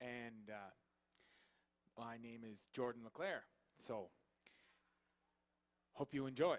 and my name is Jordan LeClaire. So, hope you enjoy.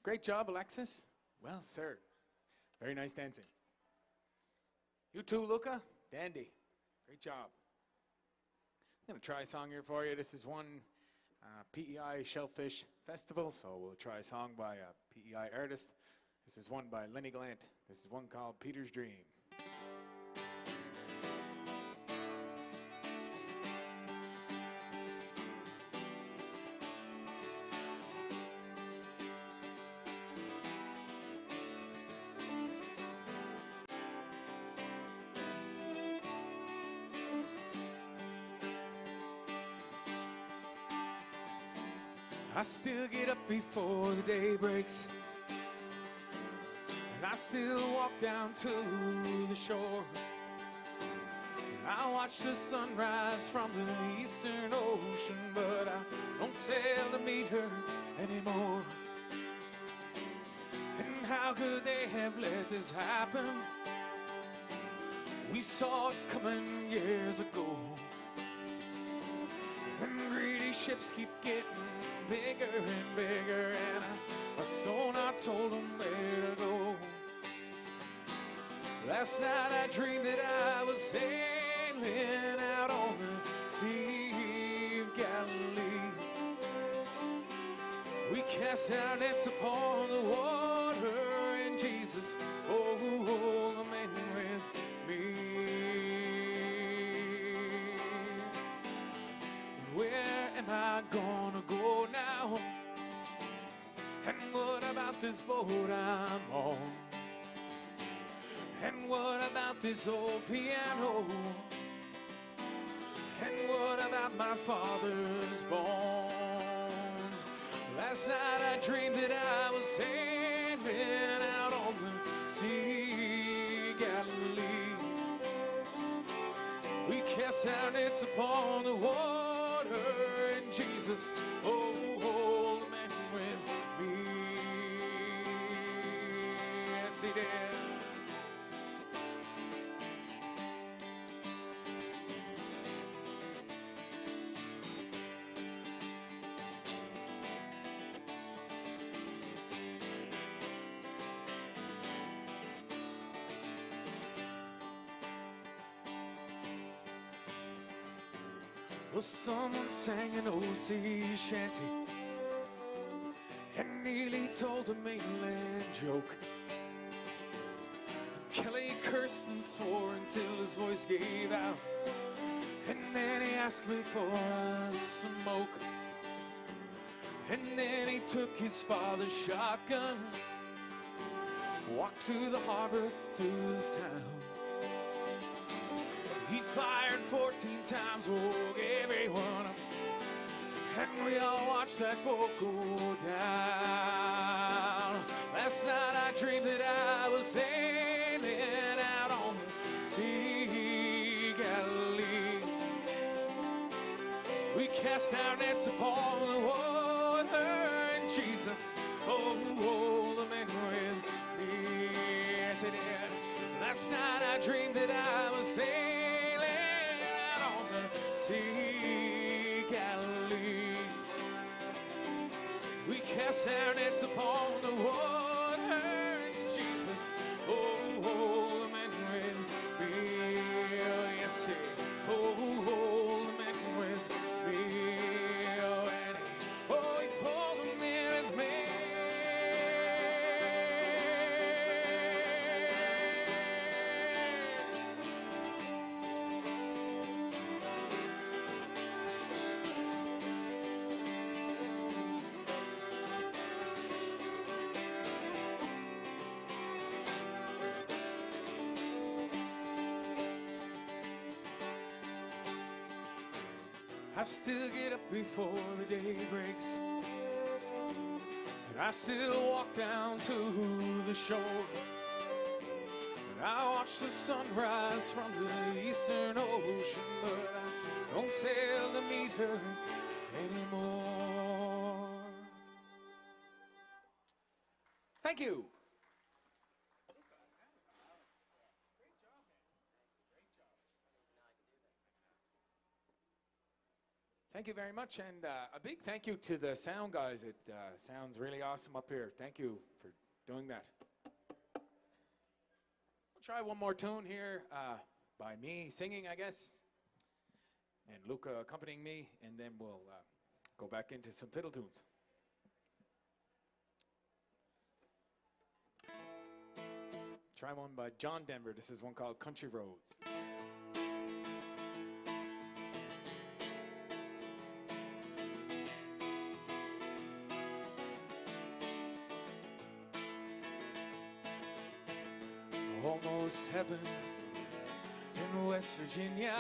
Great job, Alexis. Well, sir. Very nice dancing. You too, Luca. Dandy. Great job. I'm going to try a song here for you. This is one PEI Shellfish Festival, so we'll try a song by a PEI artist. This is one by Lenny Glant. This is one called Peter's Dream. I still get up before the day breaks, and I still walk down to the shore. And I watch the sunrise from the eastern ocean, but I don't sail to meet her anymore. And how could they have let this happen? We saw it coming years ago. And greedy ships keep getting bigger and bigger, and my sonar told them where to go. Last night I dreamed that I was sailing out on the Sea of Galilee. We cast our nets upon the water, and Jesus, oh, the man with me. Where am I gonna go now? And what about this boat I'm on? And what about this old piano? And what about my father's bones? Last night I dreamed that I was sailing out on the Sea of Galilee. We cast our nets upon the water, and Jesus, oh, the man with me. Yes, he did. Well, someone sang an old sea shanty and nearly told a mainland joke. Kelly cursed and swore until his voice gave out, and then he asked me for a smoke. And then he took his father's shotgun, walked to the harbor through the town. He fired 14 times, woke everyone up, and we all watched that boat go down. Last night I dreamed that I was sailing out on the Sea of Galilee. We cast our nets upon the water, and Jesus, oh, the man with me. Yes, he did. Last night I dreamed that I was sailing Sea Galilee. We cast our nets upon the water, Jesus, oh, the man with me. Yes, say, oh, the man with me. And he pulled me with me. I still get up before the day breaks, and I still walk down to the shore, and I watch the sunrise from the eastern ocean, but I don't sail to meet her anymore. Thank you. Thank you very much, and a big thank you to the sound guys. It sounds really awesome up here. Thank you for doing that. We'll try one more tune here by me singing, I guess, and Luca accompanying me, and then we'll go back into some fiddle tunes. Try one by John Denver. This is one called Country Roads. Almost heaven in West Virginia,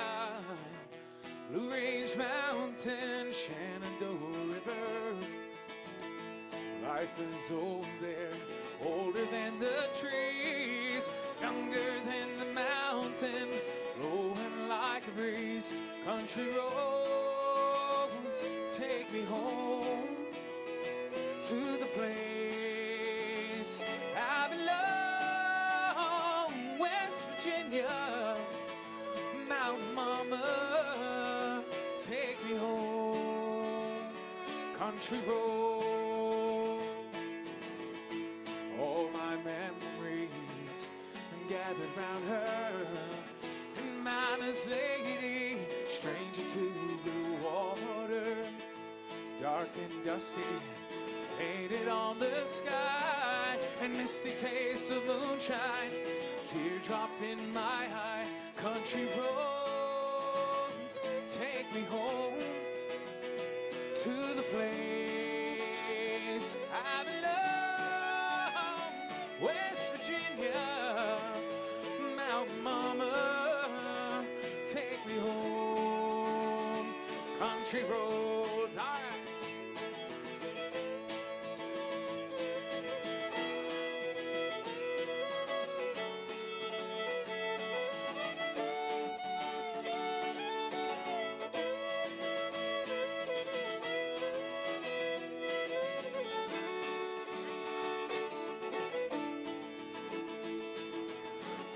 Blue Ridge Mountain, Shenandoah River. Life is old there, older than the trees, younger than the mountain, blowing like a breeze. Country roads take me home to the place I belong, West Virginia. Mountain Mama, take me home, country road. All my memories gathered round her, and miner's lady, stranger to the water, dark and dusty, painted on the sky, and misty taste of moonshine, teardrop in my eye. Country roads take me home to the place I belong, West Virginia. Mountain Mama, take me home, country roads. All right.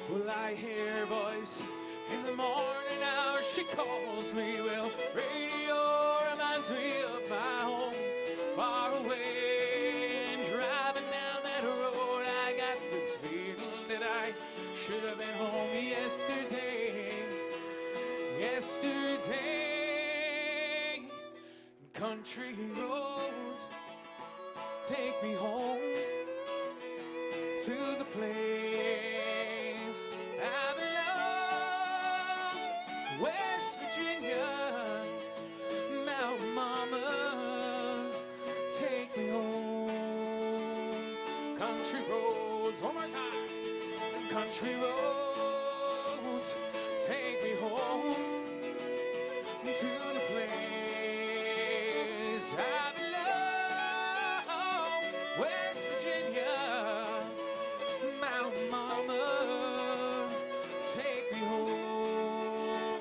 Will I hear a voice in the morning hour? She calls me. Well, radio reminds me of my home, far away. And driving down that road, I got this feeling that I should have been home yesterday. Yesterday, country roads take me home to the place I belong, West Virginia. Mountain Mama, take me home, country roads. One more time. Country roads take me home to the place I belong, West Virginia. Mountain Mama, take me home,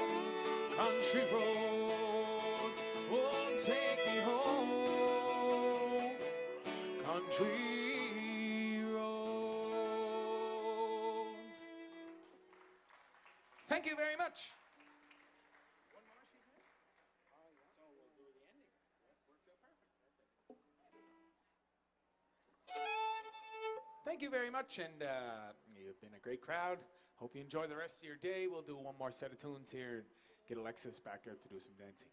country roads, oh, take me home, country roads. Thank you very much. One more, she said? So we'll do the ending. Works out perfect. Thank you very much, and you've been a great crowd. Hope you enjoy the rest of your day. We'll do one more set of tunes here and get Alexis back out to do some dancing.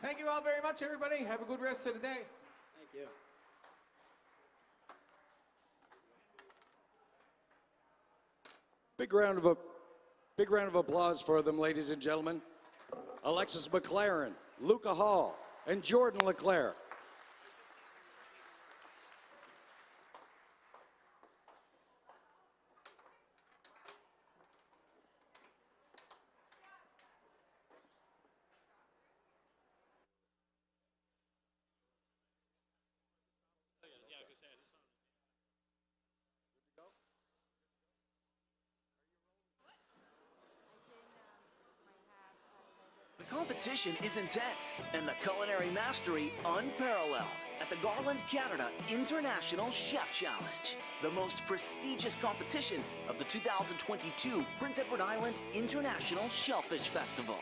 Thank you all very much, everybody. Have a good rest of the day. Thank you. Big round of applause for them, ladies and gentlemen. Alexis McLaren, Luca Hall, and Jordan LeClaire. The competition is intense and the culinary mastery unparalleled at the Garland, Canada International Chef Challenge, the most prestigious competition of the 2022 Prince Edward Island International Shellfish Festival.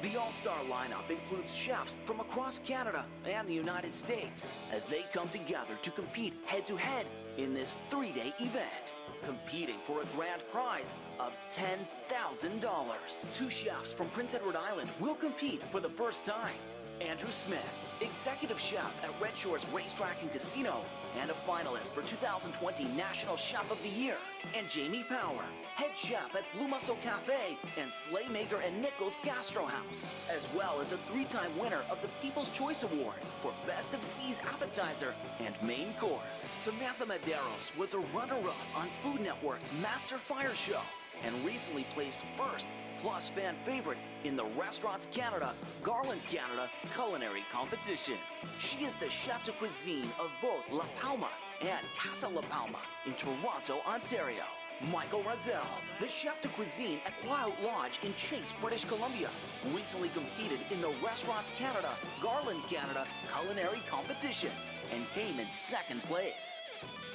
The all-star lineup includes chefs from across Canada and the United States as they come together to compete head-to-head in this three-day event, competing for a grand prize of $10,000. Two chefs from Prince Edward Island will compete for the first time. Andrew Smith, executive chef at Red Shores Racetrack and Casino, and a finalist for 2020 National Chef of the Year, and Jamie Power, head chef at Blue Mussel Cafe and Slaymaker and Nichols Gastro House, as well as a three-time winner of the People's Choice Award for Best of Seas Appetizer and Main Course. Samantha Medeiros was a runner-up on Food Network's Master Fire Show and recently placed first plus fan favorite in the Restaurants Canada, Garland Canada culinary competition. She is the chef de cuisine of both La Palma and Casa La Palma in Toronto, Ontario. Michael Razel, the chef de cuisine at Quiet Lodge in Chase, British Columbia, recently competed in the Restaurants Canada, Garland Canada culinary competition and came in second place.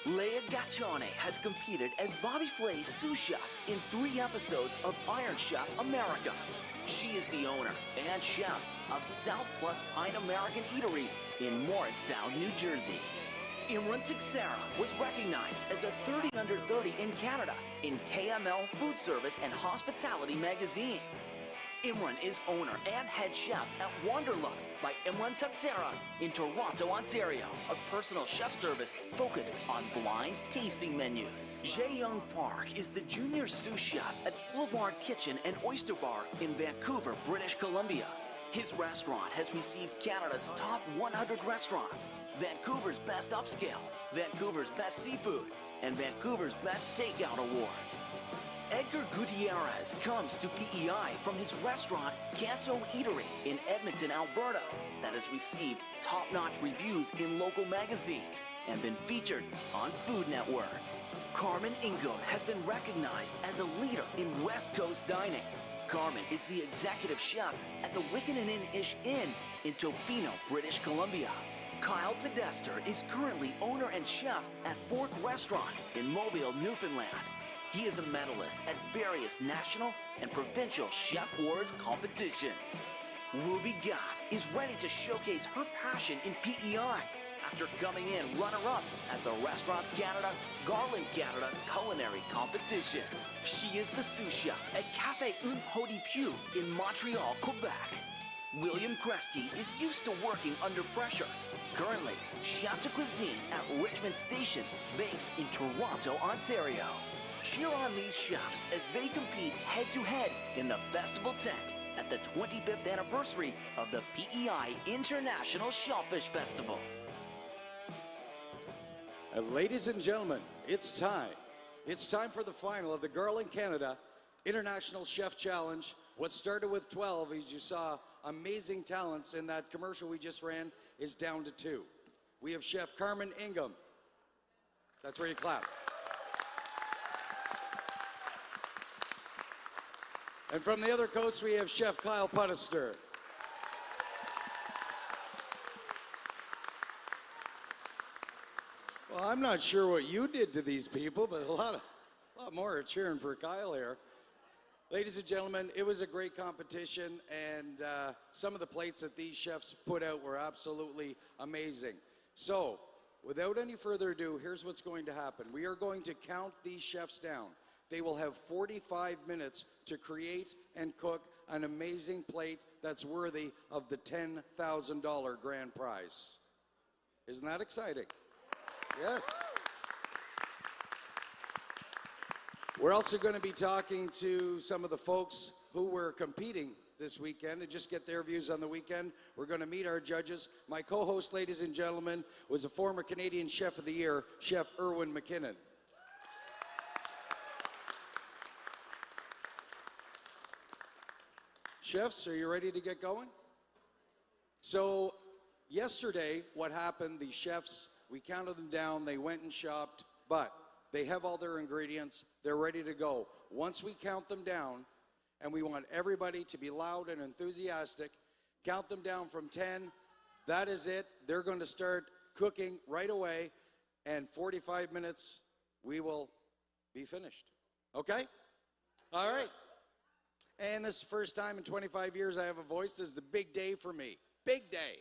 Leia Gaccione has competed as Bobby Flay's sous chef in 3 episodes of Iron Chef America. She is the owner and chef of South Plus Pine American Eatery in Morristown, New Jersey. Imran Tixera was recognized as a 30 under 30 in Canada in KML Food Service and Hospitality magazine. Imran is owner and head chef at Wanderlust by Imran Tixera in Toronto, Ontario, a personal chef service focused on blind tasting menus. Jae Young Park is the junior sous chef at Boulevard Kitchen and Oyster Bar in Vancouver, British Columbia. His restaurant has received Canada's top 100 restaurants, Vancouver's Best Upscale, Vancouver's Best Seafood, and Vancouver's Best Takeout Awards. Edgar Gutierrez comes to PEI from his restaurant Canto Eatery in Edmonton, Alberta, that has received top-notch reviews in local magazines and been featured on Food Network. Carmen Ingold has been recognized as a leader in West Coast dining. Carmen is the executive chef at the Wickaninnish Inn in Tofino, British Columbia. Kyle Podester is currently owner and chef at Fork Restaurant in Mobile, Newfoundland. He is a medalist at various national and provincial Chef Wars competitions. Ruby Gott is ready to showcase her passion in PEI after coming in runner-up at the Restaurants Canada, Garland Canada culinary competition. She is the sous chef at Café Un Hodi Piu in Montreal, Quebec. William Kresge is used to working under pressure. Currently, chef de cuisine at Richmond Station, based in Toronto, Ontario. Cheer on these chefs as they compete head-to-head in the festival tent at the 25th anniversary of the PEI International Shellfish Festival. And ladies and gentlemen, it's time. It's time for the final of the Garland Canada International Chef Challenge. What started with 12, as you saw, amazing talents in that commercial we just ran, is down to 2. We have Chef Carmen Ingham. That's where you clap. And from the other coast, we have Chef Kyle Podester. Well, I'm not sure what you did to these people, but a lot more are cheering for Kyle here. Ladies and gentlemen, it was a great competition, and some of the plates that these chefs put out were absolutely amazing. So, without any further ado, here's what's going to happen. We are going to count these chefs down. They will have 45 minutes to create and cook an amazing plate that's worthy of the $10,000 grand prize. Isn't that exciting? Yes. We're also going to be talking to some of the folks who were competing this weekend and just get their views on the weekend. We're going to meet our judges. My co-host, ladies and gentlemen, was a former Canadian Chef of the Year, Chef Irwin McKinnon. Chefs, are you ready to get going? So yesterday, what happened, the chefs, we counted them down, they went and shopped, but they have all their ingredients, they're ready to go. Once we count them down, and we want everybody to be loud and enthusiastic, count them down from 10, that is it. They're going to start cooking right away, and 45 minutes, we will be finished. Okay? All right. And this is the first time in 25 years I have a voice. This is a big day for me. Big day.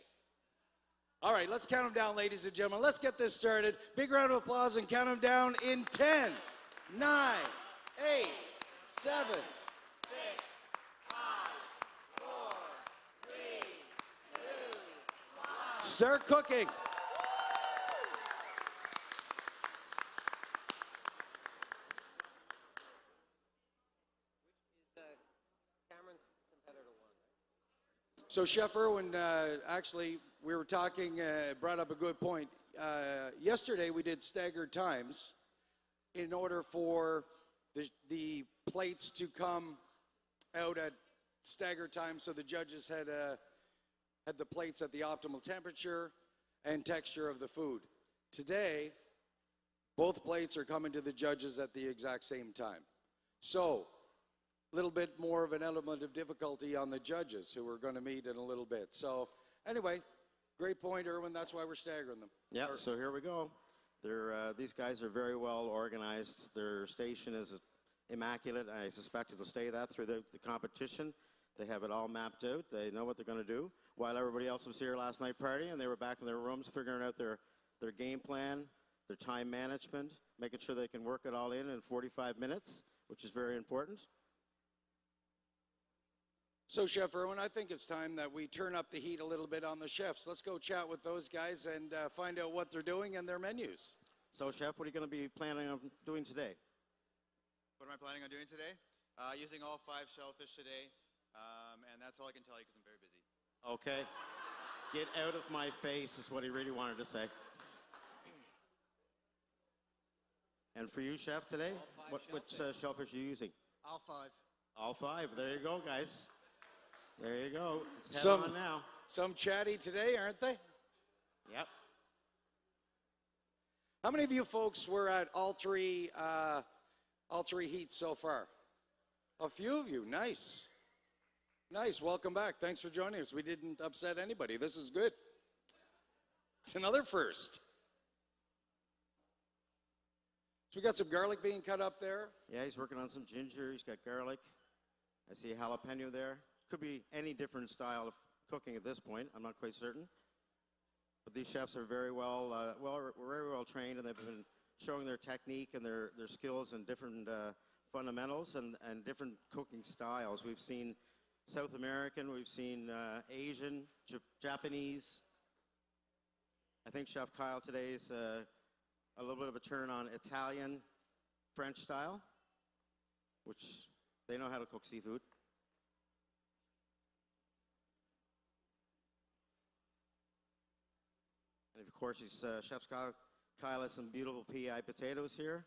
All right, let's count them down, ladies and gentlemen. Let's get this started. Big round of applause and count them down in 10, 9, 8, 7, 6, 5, 4, 3, 2, 1. Start cooking. So Chef Irwin, actually, we were talking, brought up a good point. Yesterday we did staggered times in order for the plates to come out at staggered times, so the judges had the plates at the optimal temperature and texture of the food. Today, both plates are coming to the judges at the exact same time. So, a little bit more of an element of difficulty on the judges who we're going to meet in a little bit. So anyway, great point, Irwin. That's why we're staggering them. Yeah, so here we go. These guys are very well organized. Their station is immaculate. I suspect it'll stay that through the competition. They have it all mapped out. They know what they're going to do. While everybody else was here last night partying, they were back in their rooms figuring out their game plan, their time management, making sure they can work it all in 45 minutes, which is very important. So, Chef Irwin, I think it's time that we turn up the heat a little bit on the chefs. Let's go chat with those guys and find out what they're doing and their menus. So, Chef, what are you going to be planning on doing today? What am I planning on doing today? Using all 5 shellfish today, and that's all I can tell you because I'm very busy. Okay. Get out of my face is what he really wanted to say. And for you, Chef, today, which shellfish are you using? All 5. All 5. There you go, guys. There you go. It's Some- head on now. Some chatty today, aren't they? Yep. How many of you folks were at all three heats so far? A few of you. Nice. Nice. Welcome back. Thanks for joining us. We didn't upset anybody. This is good. It's another first. So we got some garlic being cut up there. Yeah, he's working on some ginger. He's got garlic. I see a jalapeno there. Could be any different style of cooking at this point. I'm not quite certain. But these chefs are very well trained, and they've been showing their technique and their skills in different fundamentals and different cooking styles. We've seen South American, we've seen Asian, Japanese. I think Chef Kyle today is a little bit of a turn on Italian, French style, which they know how to cook seafood. And of course, Chef Kyle has some beautiful PI potatoes here,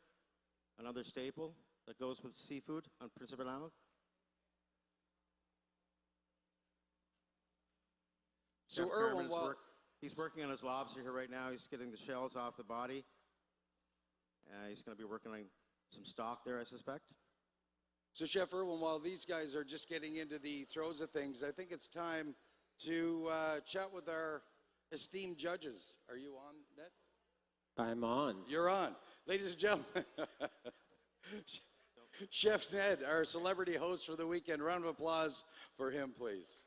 another staple that goes with seafood on Prince Edward Island. So Chef Irwin, Garland's he's working on his lobster here right now. He's getting the shells off the body. He's going to be working on some stock there, I suspect. So Chef Irwin, while these guys are just getting into the throes of things, I think it's time to chat with our esteemed judges. Are you on, Ned? I'm on. You're on. Ladies and gentlemen, Chef Ned, our celebrity host for the weekend. Round of applause for him, please.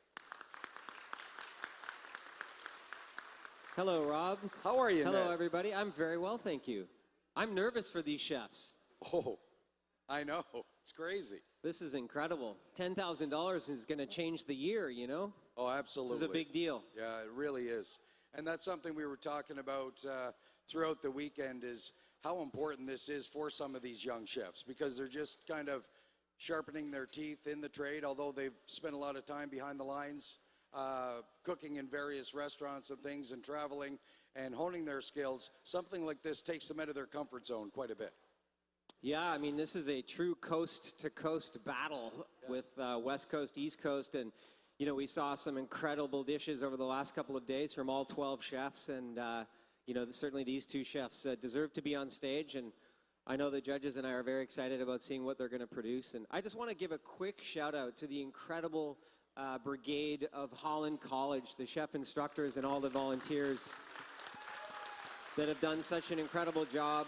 Hello, Rob. How are you, Hello, Ned? everybody. I'm very well, thank you. I'm nervous for these chefs. Oh, I know. It's crazy. This is incredible. $10,000 is going to change the year, you know? Oh, absolutely. This is a big deal. Yeah, it really is. And that's something we were talking about throughout the weekend is how important this is for some of these young chefs because they're just kind of sharpening their teeth in the trade, although they've spent a lot of time behind the lines cooking in various restaurants and things and traveling and honing their skills. Something like this takes them out of their comfort zone quite a bit. Yeah, I mean, this is a true coast-to-coast battle with West Coast, East Coast, and, you know, we saw some incredible dishes over the last couple of days from all 12 chefs, and, you know, certainly these two chefs deserve to be on stage, and I know the judges and I are very excited about seeing what they're going to produce, and I just want to give a quick shout-out to the incredible brigade of Holland College, the chef instructors and all the volunteers that have done such an incredible job.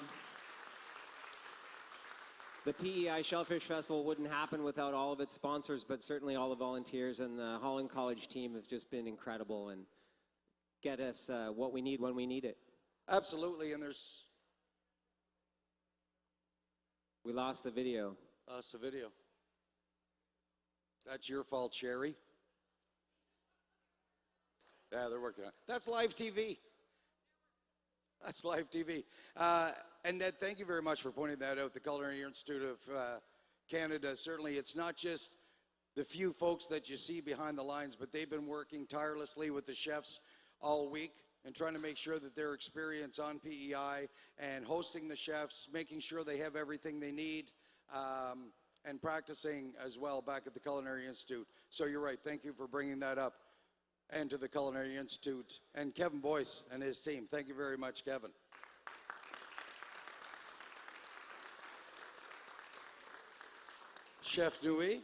The PEI Shellfish Festival wouldn't happen without all of its sponsors, but certainly all the volunteers and the Holland College team have just been incredible and get us what we need when we need it. Absolutely, and We lost the video. lost the video. That's your fault, Sherry. Yeah, they're working on it. That's live TV. That's live TV. And Ned, thank you very much for pointing that out. The Culinary Institute of Canada, certainly it's not just the few folks that you see behind the lines, but they've been working tirelessly with the chefs all week and trying to make sure that their experience on PEI and hosting the chefs, making sure they have everything they need, and practicing as well back at the Culinary Institute. So you're right. Thank you for bringing that up. And to the Culinary Institute and Kevin Boyce and his team. Thank you very much, Kevin. Chef Nui,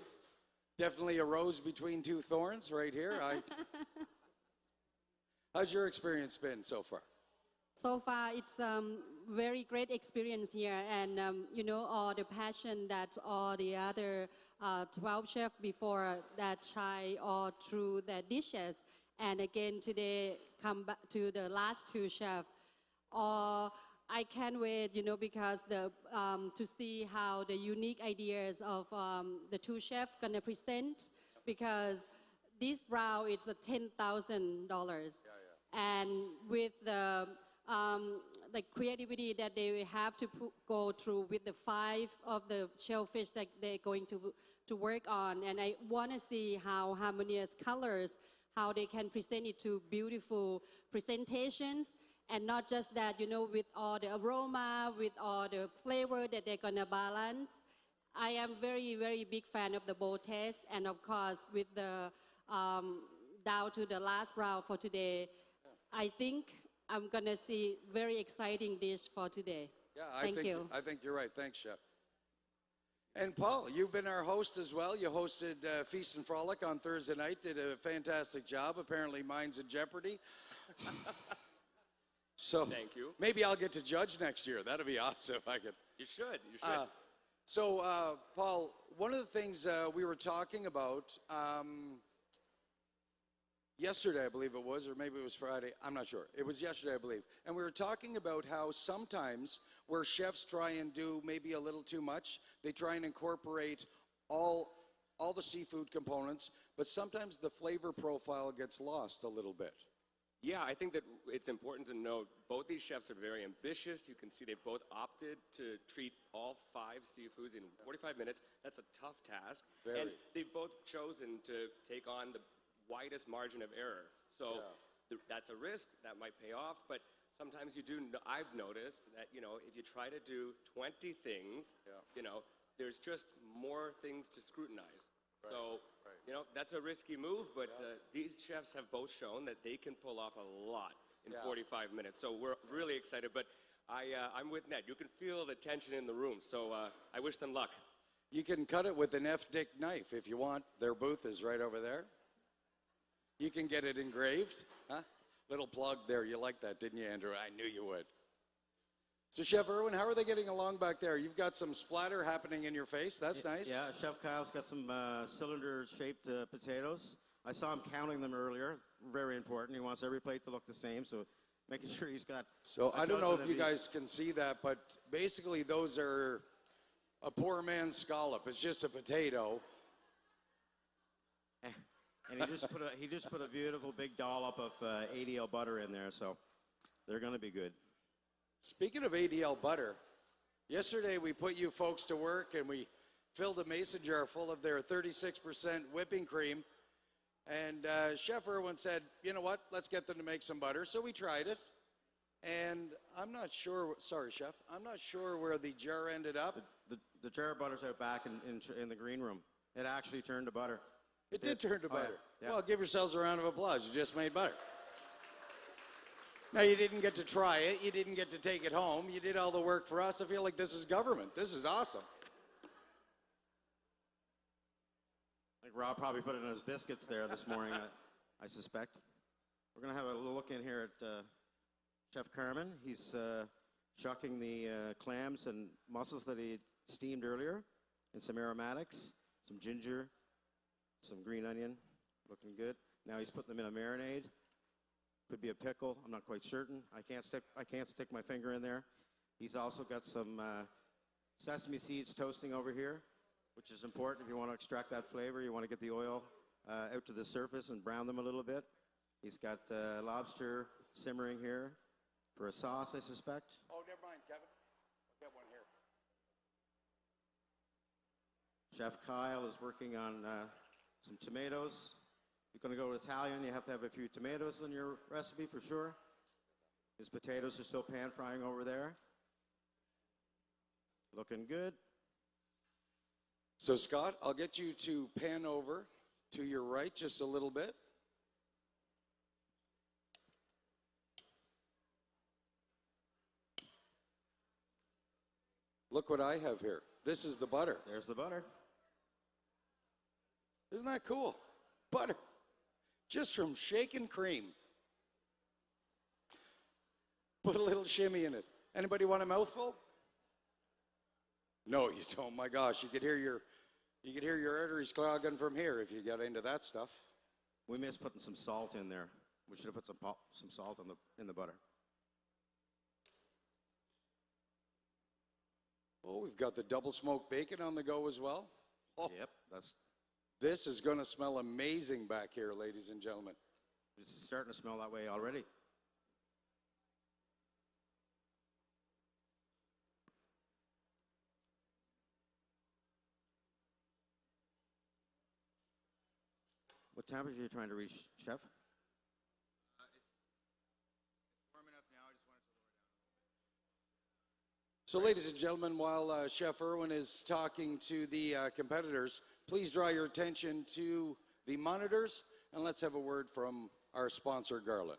definitely a rose between two thorns right here. How's your experience been so far? So far, it's very great experience here, and you know, all the passion that all the other 12 chefs before that try all through their dishes, and again today come back to the last two chefs. I can't wait, you know, because to see how the unique ideas of the two chefs gonna present, because this round is a $10,000, and with the creativity that they will have to go through with the 5 of the shellfish that they're going to work on. And I want to see how harmonious colors, how they can present it to beautiful presentations. And not just that, you know, with all the aroma, with all the flavor that they're going to balance. I am very, very big fan of the bold taste. And of course, with the down to the last round for today, I think I'm going to see very exciting dish for today. Yeah, I think you're right. Thanks, Chef. And Paul, you've been our host as well. You hosted Feast and Frolic on Thursday night, did a fantastic job. Apparently mine's in jeopardy. So thank you. Maybe I'll get to judge next year. That'd be awesome if I could. You should. You should. So, Paul, one of the things we were talking about yesterday, I believe it was, or maybe it was Friday. I'm not sure. It was yesterday, I believe. And we were talking about how sometimes where chefs try and do maybe a little too much, they try and incorporate all the seafood components, but sometimes the flavor profile gets lost a little bit. Yeah, I think that it's important to note both these chefs are very ambitious. You can see they both opted to treat all 5 seafoods in 45 minutes. That's a tough task. Very. And they've both chosen to take on the widest margin of error. So that's a risk that might pay off, but sometimes you do, I've noticed that, you know, if you try to do 20 things, you know, there's just more things to scrutinize. Right. So, you know, that's a risky move, but these chefs have both shown that they can pull off a lot in 45 minutes. So we're really excited, but I'm with Ned. You can feel the tension in the room, so I wish them luck. You can cut it with an F-Dick knife if you want. Their booth is right over there. You can get it engraved. Huh? Little plug there. You like that, didn't you, Andrew? I knew you would. So, Chef Irwin, how are they getting along back there? You've got some splatter happening in your face. That's nice. Yeah, Chef Kyle's got some cylinder-shaped potatoes. I saw him counting them earlier. Very important. He wants every plate to look the same, so making sure he's got. So I don't know if you guys can see that, but basically those are a poor man's scallop. It's just a potato. And he just put a beautiful big dollop of ADL butter in there, so they're going to be good. Speaking of ADL butter, yesterday we put you folks to work and we filled a mason jar full of their 36% whipping cream. And Chef Irwin said, you know what, let's get them to make some butter. So we tried it. And I'm not sure, sorry, Chef, I'm not sure where the jar ended up. The jar of butter's out back in the green room. It actually turned to butter. It did turn to Oh, yeah. butter. Yeah. Well, give yourselves a round of applause. You just made butter. Now, you didn't get to try it. You didn't get to take it home. You did all the work for us. I feel like this is government. This is awesome. I think Rob probably put it in his biscuits there this morning, I suspect. We're going to have a little look in here at Chef Carmen. He's chucking the clams and mussels that he steamed earlier and some aromatics, some ginger, some green onion, looking good. Now he's putting them in a marinade. Could be a pickle. I'm not quite certain. I can't stick my finger in there. He's also got some sesame seeds toasting over here, which is important if you want to extract that flavor. You want to get the oil out to the surface and brown them a little bit. He's got lobster simmering here for a sauce, I suspect. Oh, never mind, Kevin. I'll get one here. Chef Kyle is working on some tomatoes. If you're going to go Italian, you have to have a few tomatoes in your recipe for sure. His potatoes are still pan frying over there. Looking good. So, Scott, I'll get you to pan over to your right just a little bit. Look what I have here. This is the butter. There's the butter. Isn't that cool? Butter. Just from shaken cream. Put a little shimmy in it. Anybody want a mouthful? No, you don't. My gosh, you could hear your arteries clogging from here if you got into that stuff. We missed putting some salt in there. We should have put some salt in the butter. Oh, we've got the double smoked bacon on the go as well. Oh, Yep, this is going to smell amazing back here, ladies and gentlemen. it's starting to smell that way already. What temperature are you trying to reach, Chef? It's warm enough now. I just wanted to lower down. So, ladies and gentlemen, while Chef Irwin is talking to the competitors, please draw your attention to the monitors, and let's have a word from our sponsor, Garland.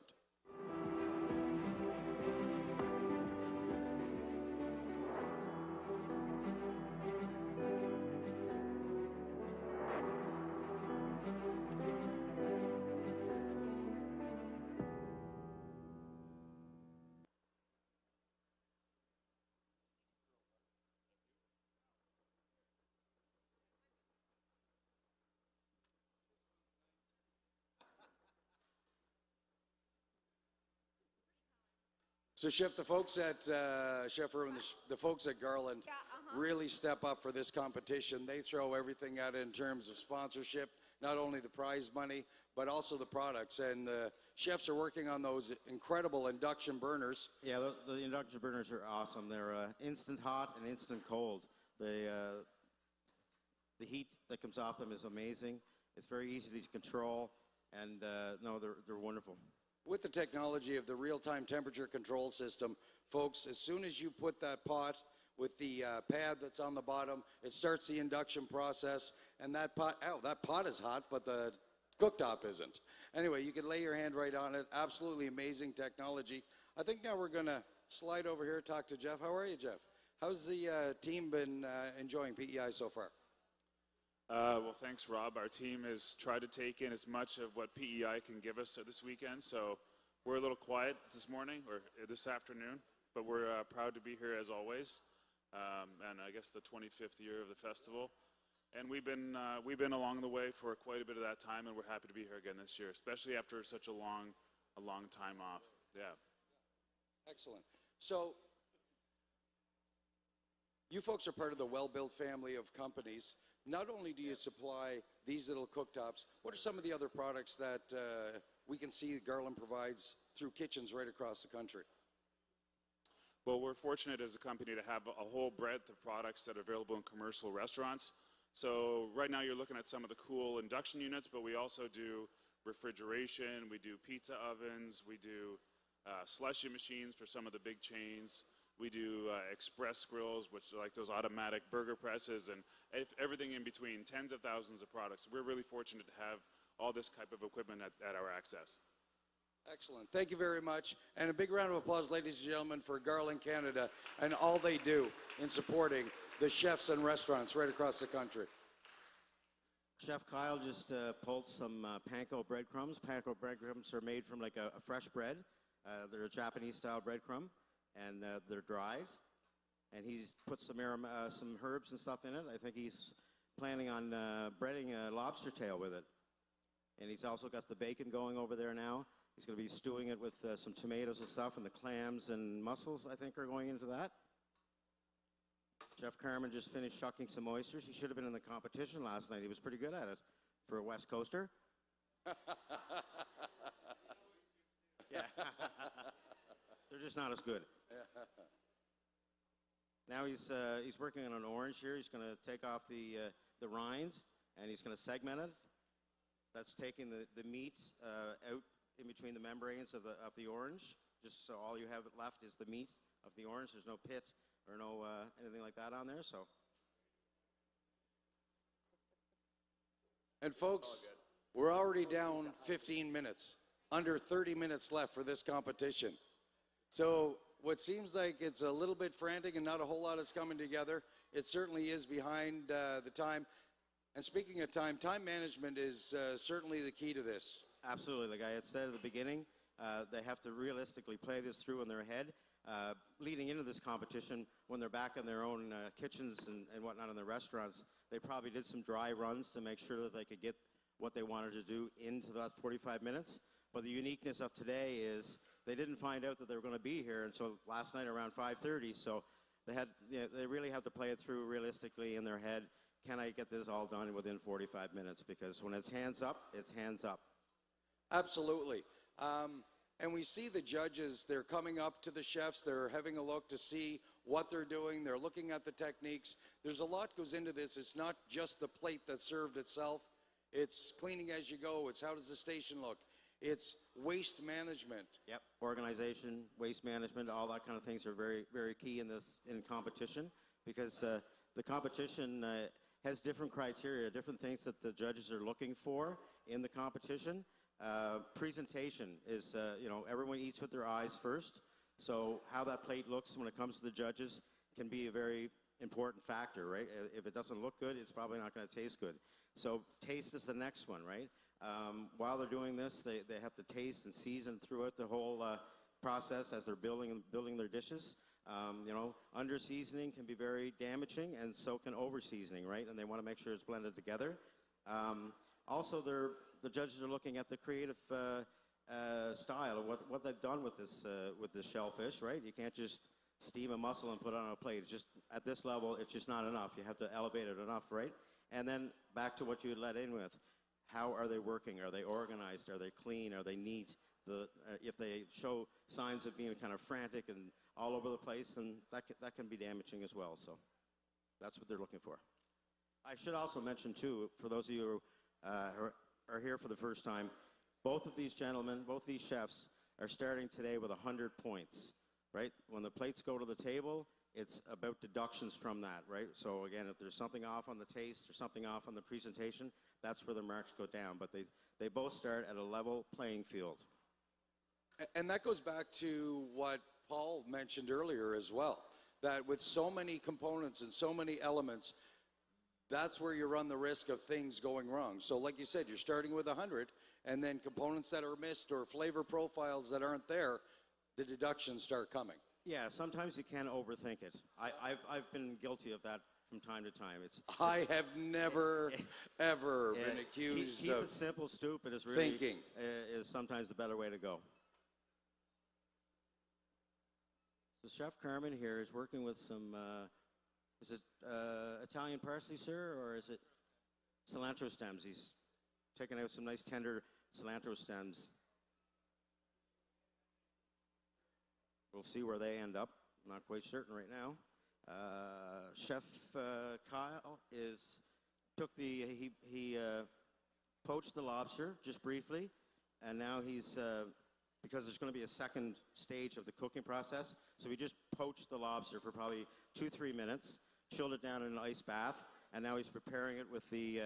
So, Chef, the folks at Chef Irwin, the folks at Garland really step up for this competition. They throw everything at it in terms of sponsorship, not only the prize money, but also the products. And the chefs are working on those incredible induction burners. Yeah, the induction burners are awesome. They're instant hot and instant cold. The heat that comes off them is amazing. It's very easy to control, and no, they're wonderful. With the technology of the real-time temperature control system, folks, as soon as you put that pot with the pad that's on the bottom, it starts the induction process, and that pot is hot, but the cooktop isn't. Anyway, you can lay your hand right on it. Absolutely amazing technology. I think now we're going to slide over here, talk to Jeff. How are you, Jeff? How's the team been enjoying PEI so far? Well, thanks, Rob. Our team has tried to take in as much of what PEI can give us this weekend, so we're a little quiet this morning or this afternoon, but we're proud to be here as always, and I guess the 25th year of the festival. And we've been along the way for quite a bit of that time, and we're happy to be here again this year, especially after such a long time off. Yeah. Excellent. So You folks are part of the well-built family of companies. Not only do you supply these little cooktops, what are some of the other products that we can see Garland provides through kitchens right across the country? Well, we're fortunate as a company to have a whole breadth of products that are available in commercial restaurants. So right now you're looking at some of the cool induction units, but we also do refrigeration, we do pizza ovens, we do slushy machines for some of the big chains. We do express grills, which are like those automatic burger presses, and everything in between, tens of thousands of products. We're really fortunate to have all this type of equipment at our access. Excellent. Thank you very much. And a big round of applause, ladies and gentlemen, for Garland Canada and all they do in supporting the chefs and restaurants right across the country. Chef Kyle just pulled some panko breadcrumbs. Panko breadcrumbs are made from like a fresh bread. They're a Japanese-style breadcrumb, and they're dried. And he's put some herbs and stuff in it. I think he's planning on breading a lobster tail with it. And he's also got the bacon going over there now. He's going to be stewing it with some tomatoes and stuff, and the clams and mussels, I think, are going into that. Chef Carmen just finished shucking some oysters. He should have been in the competition last night. He was pretty good at it for a West Coaster. Yeah. They're just not as good. Now he's working on an orange here. He's going to take off the rinds, and he's going to segment it. That's taking the meat out in between the membranes of the orange, just so all you have left is the meat of the orange. There's no pit or no anything like that on there. So. And folks, we're already down 15 minutes, under 30 minutes left for this competition. So what seems like it's a little bit frantic and not a whole lot is coming together, it certainly is behind the time. And speaking of time management is certainly the key to this. Absolutely. Like I had said at the beginning, they have to realistically play this through in their head. Leading into this competition, when they're back in their own kitchens and whatnot in their restaurants, they probably did some dry runs to make sure that they could get what they wanted to do into that 45 minutes. But the uniqueness of today is they didn't find out that they were going to be here until last night around 5:30. So they really have to play it through realistically in their head. Can I get this all done within 45 minutes? Because when it's hands up, it's hands up. Absolutely. And we see the judges, they're coming up to the chefs, they're having a look to see what they're doing, they're looking at the techniques. There's a lot goes into this. It's not just the plate that's served itself. It's cleaning as you go. It's how does the station look. It's waste management. Yep, organization, waste management, all that kind of things are very, very key in competition, because the competition has different criteria, different things that the judges are looking for in the competition. Presentation is, everyone eats with their eyes first. So how that plate looks when it comes to the judges can be a very important factor, right? If it doesn't look good, it's probably not going to taste good. So taste is the next one, right? While they're doing this, they have to taste and season throughout the whole process as they're building their dishes. Under seasoning can be very damaging, and so can over seasoning, right? And they want to make sure it's blended together. Also, the judges are looking at the creative style of what they've done with this shellfish, right? You can't just steam a mussel and put it on a plate. It's just at this level, it's just not enough. You have to elevate it enough, right? And then back to what you let in with. How are they working? Are they organized? Are they clean? Are they neat? If they show signs of being kind of frantic and all over the place, then that can be damaging as well. So that's what they're looking for. I should also mention, too, for those of you who are here for the first time, both of these gentlemen, both these chefs, are starting today with 100 points, right? When the plates go to the table, it's about deductions from that, right? So again, if there's something off on the taste or something off on the presentation, that's where the marks go down. But they both start at a level playing field. And that goes back to what Paul mentioned earlier as well, that with so many components and so many elements, that's where you run the risk of things going wrong. So like you said, you're starting with 100, and then components that are missed or flavor profiles that aren't there, the deductions start coming. Yeah, sometimes you can overthink it. I've been guilty of that from time to time. I have never, ever been accused keep of it simple, stupid is really thinking. Is sometimes the better way to go. So Chef Carmen here is working with some Is it Italian parsley, sir, or is it cilantro stems? He's taking out some nice tender cilantro stems. We'll see where they end up. Not quite certain right now. Chef Kyle poached the lobster just briefly, and now he's because there's going to be a second stage of the cooking process. So he just poached the lobster for probably 2-3 minutes, chilled it down in an ice bath, and now he's preparing it with the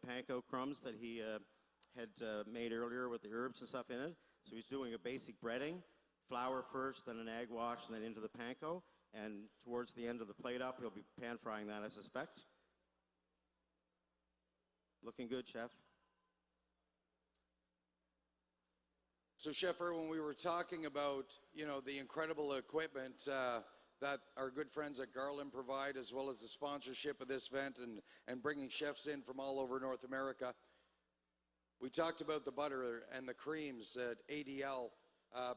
panko crumbs that he had made earlier with the herbs and stuff in it. So he's doing a basic breading, flour first, then an egg wash, and then into the panko. And towards the end of the plate up, he'll be pan frying that, I suspect. Looking good, Chef. So, Chef Irwin, we were talking about, the incredible equipment that our good friends at Garland provide, as well as the sponsorship of this event and bringing chefs in from all over North America. We talked about the butter and the creams that ADL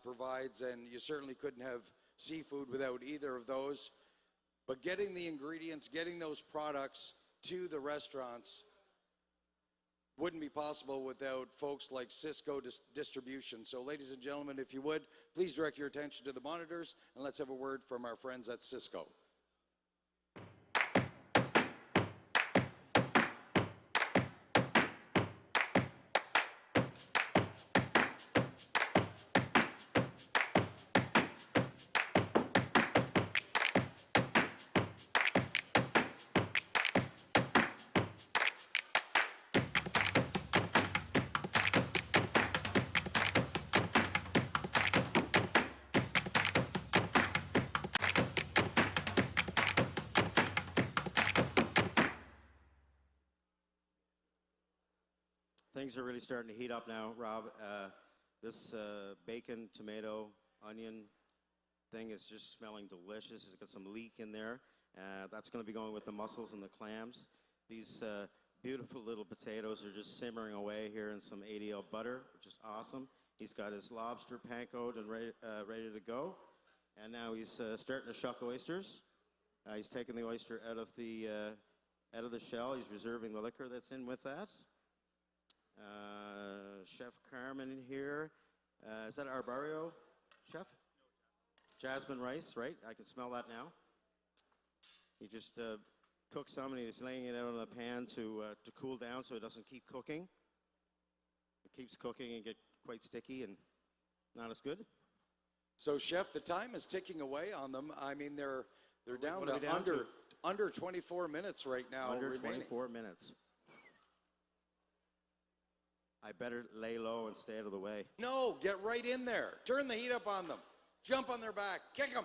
provides, and you certainly couldn't have seafood without either of those. But getting the ingredients, getting those products to the restaurants wouldn't be possible without folks like Cisco Distribution. So, ladies and gentlemen, if you would, please direct your attention to the monitors, and let's have a word from our friends at Cisco. Things are really starting to heat up now, Rob. This bacon, tomato, onion thing is just smelling delicious. It's got some leek in there. That's going to be going with the mussels and the clams. These beautiful little potatoes are just simmering away here in some ADL butter, which is awesome. He's got his lobster pankoed and ready to go. And now he's starting to shuck oysters. He's taking the oyster out of the shell. He's reserving the liquor that's in with that. Chef Carmen here. Is that arborio, Chef? Jasmine rice, right? I can smell that now. He just cooked some and he's laying it out on the pan to cool down so it doesn't keep cooking. It keeps cooking and get quite sticky and not as good. So, Chef, the time is ticking away on them. I mean, they're down What are to we down to? under 24 minutes right now. Under remaining. 24 minutes. I better lay low and stay out of the way. No, get right in there. Turn the heat up on them. Jump on their back. Kick them.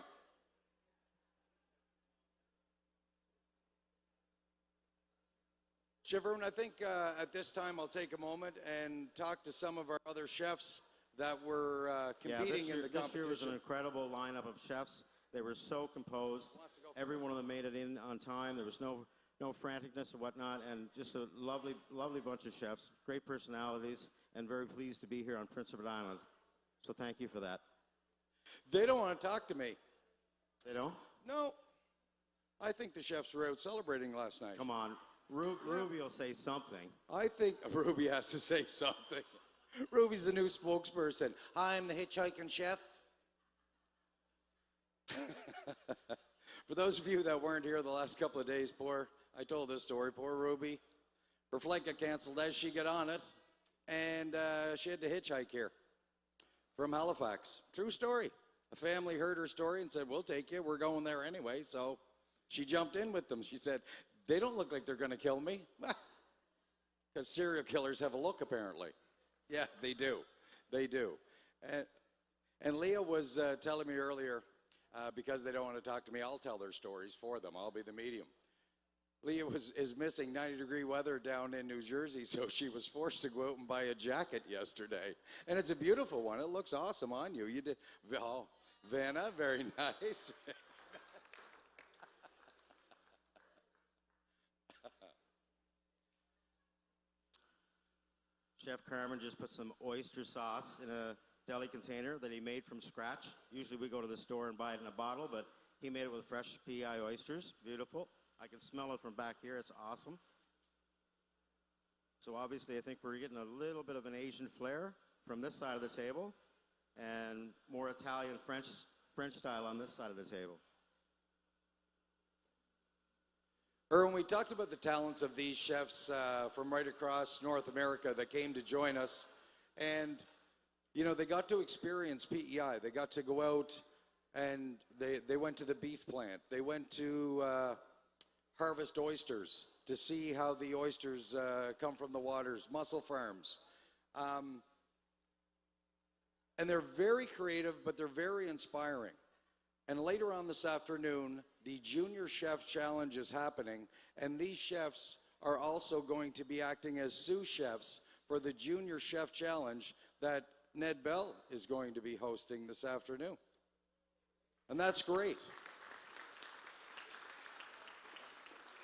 Chef Irwin, I think at this time I'll take a moment and talk to some of our other chefs that were competing in the competition. This year was an incredible lineup of chefs. They were so composed. Every one of them made it in on time. There was no franticness or whatnot, and just a lovely, lovely bunch of chefs, great personalities, and very pleased to be here on Prince Edward Island. So thank you for that. They don't want to talk to me. They don't? No. I think the chefs were out celebrating last night. Come on. Ruby will say something. I think Ruby has to say something. Ruby's the new spokesperson. Hi, I'm the hitchhiking chef. For those of you that weren't here the last couple of days, I told this story, poor Ruby. Her flight got canceled as she got on it, and she had to hitchhike here from Halifax. True story. A family heard her story and said, we'll take you. We're going there anyway. So she jumped in with them. She said, they don't look like they're going to kill me. Because serial killers have a look, apparently. Yeah, they do. They do. And Leah was telling me earlier, because they don't want to talk to me, I'll tell their stories for them. I'll be the medium. Leah is missing 90-degree weather down in New Jersey, so she was forced to go out and buy a jacket yesterday. And it's a beautiful one. It looks awesome on you. You did. Oh, Vanna, very nice. Chef Carmen just put some oyster sauce in a deli container that he made from scratch. Usually we go to the store and buy it in a bottle, but he made it with fresh PI oysters. Beautiful. I can smell it from back here. It's awesome. So obviously, I think we're getting a little bit of an Asian flair from this side of the table, and more Italian, French style on this side of the table. Erwin, we talked about the talents of these chefs from right across North America that came to join us. And, you know, they got to experience PEI. They got to go out and they went to the beef plant. They went to harvest oysters to see how the oysters come from the waters, mussel farms. And they're very creative, but they're very inspiring. And later on this afternoon, the Junior Chef Challenge is happening, and these chefs are also going to be acting as sous chefs for the Junior Chef Challenge that Ned Bell is going to be hosting this afternoon. And that's great.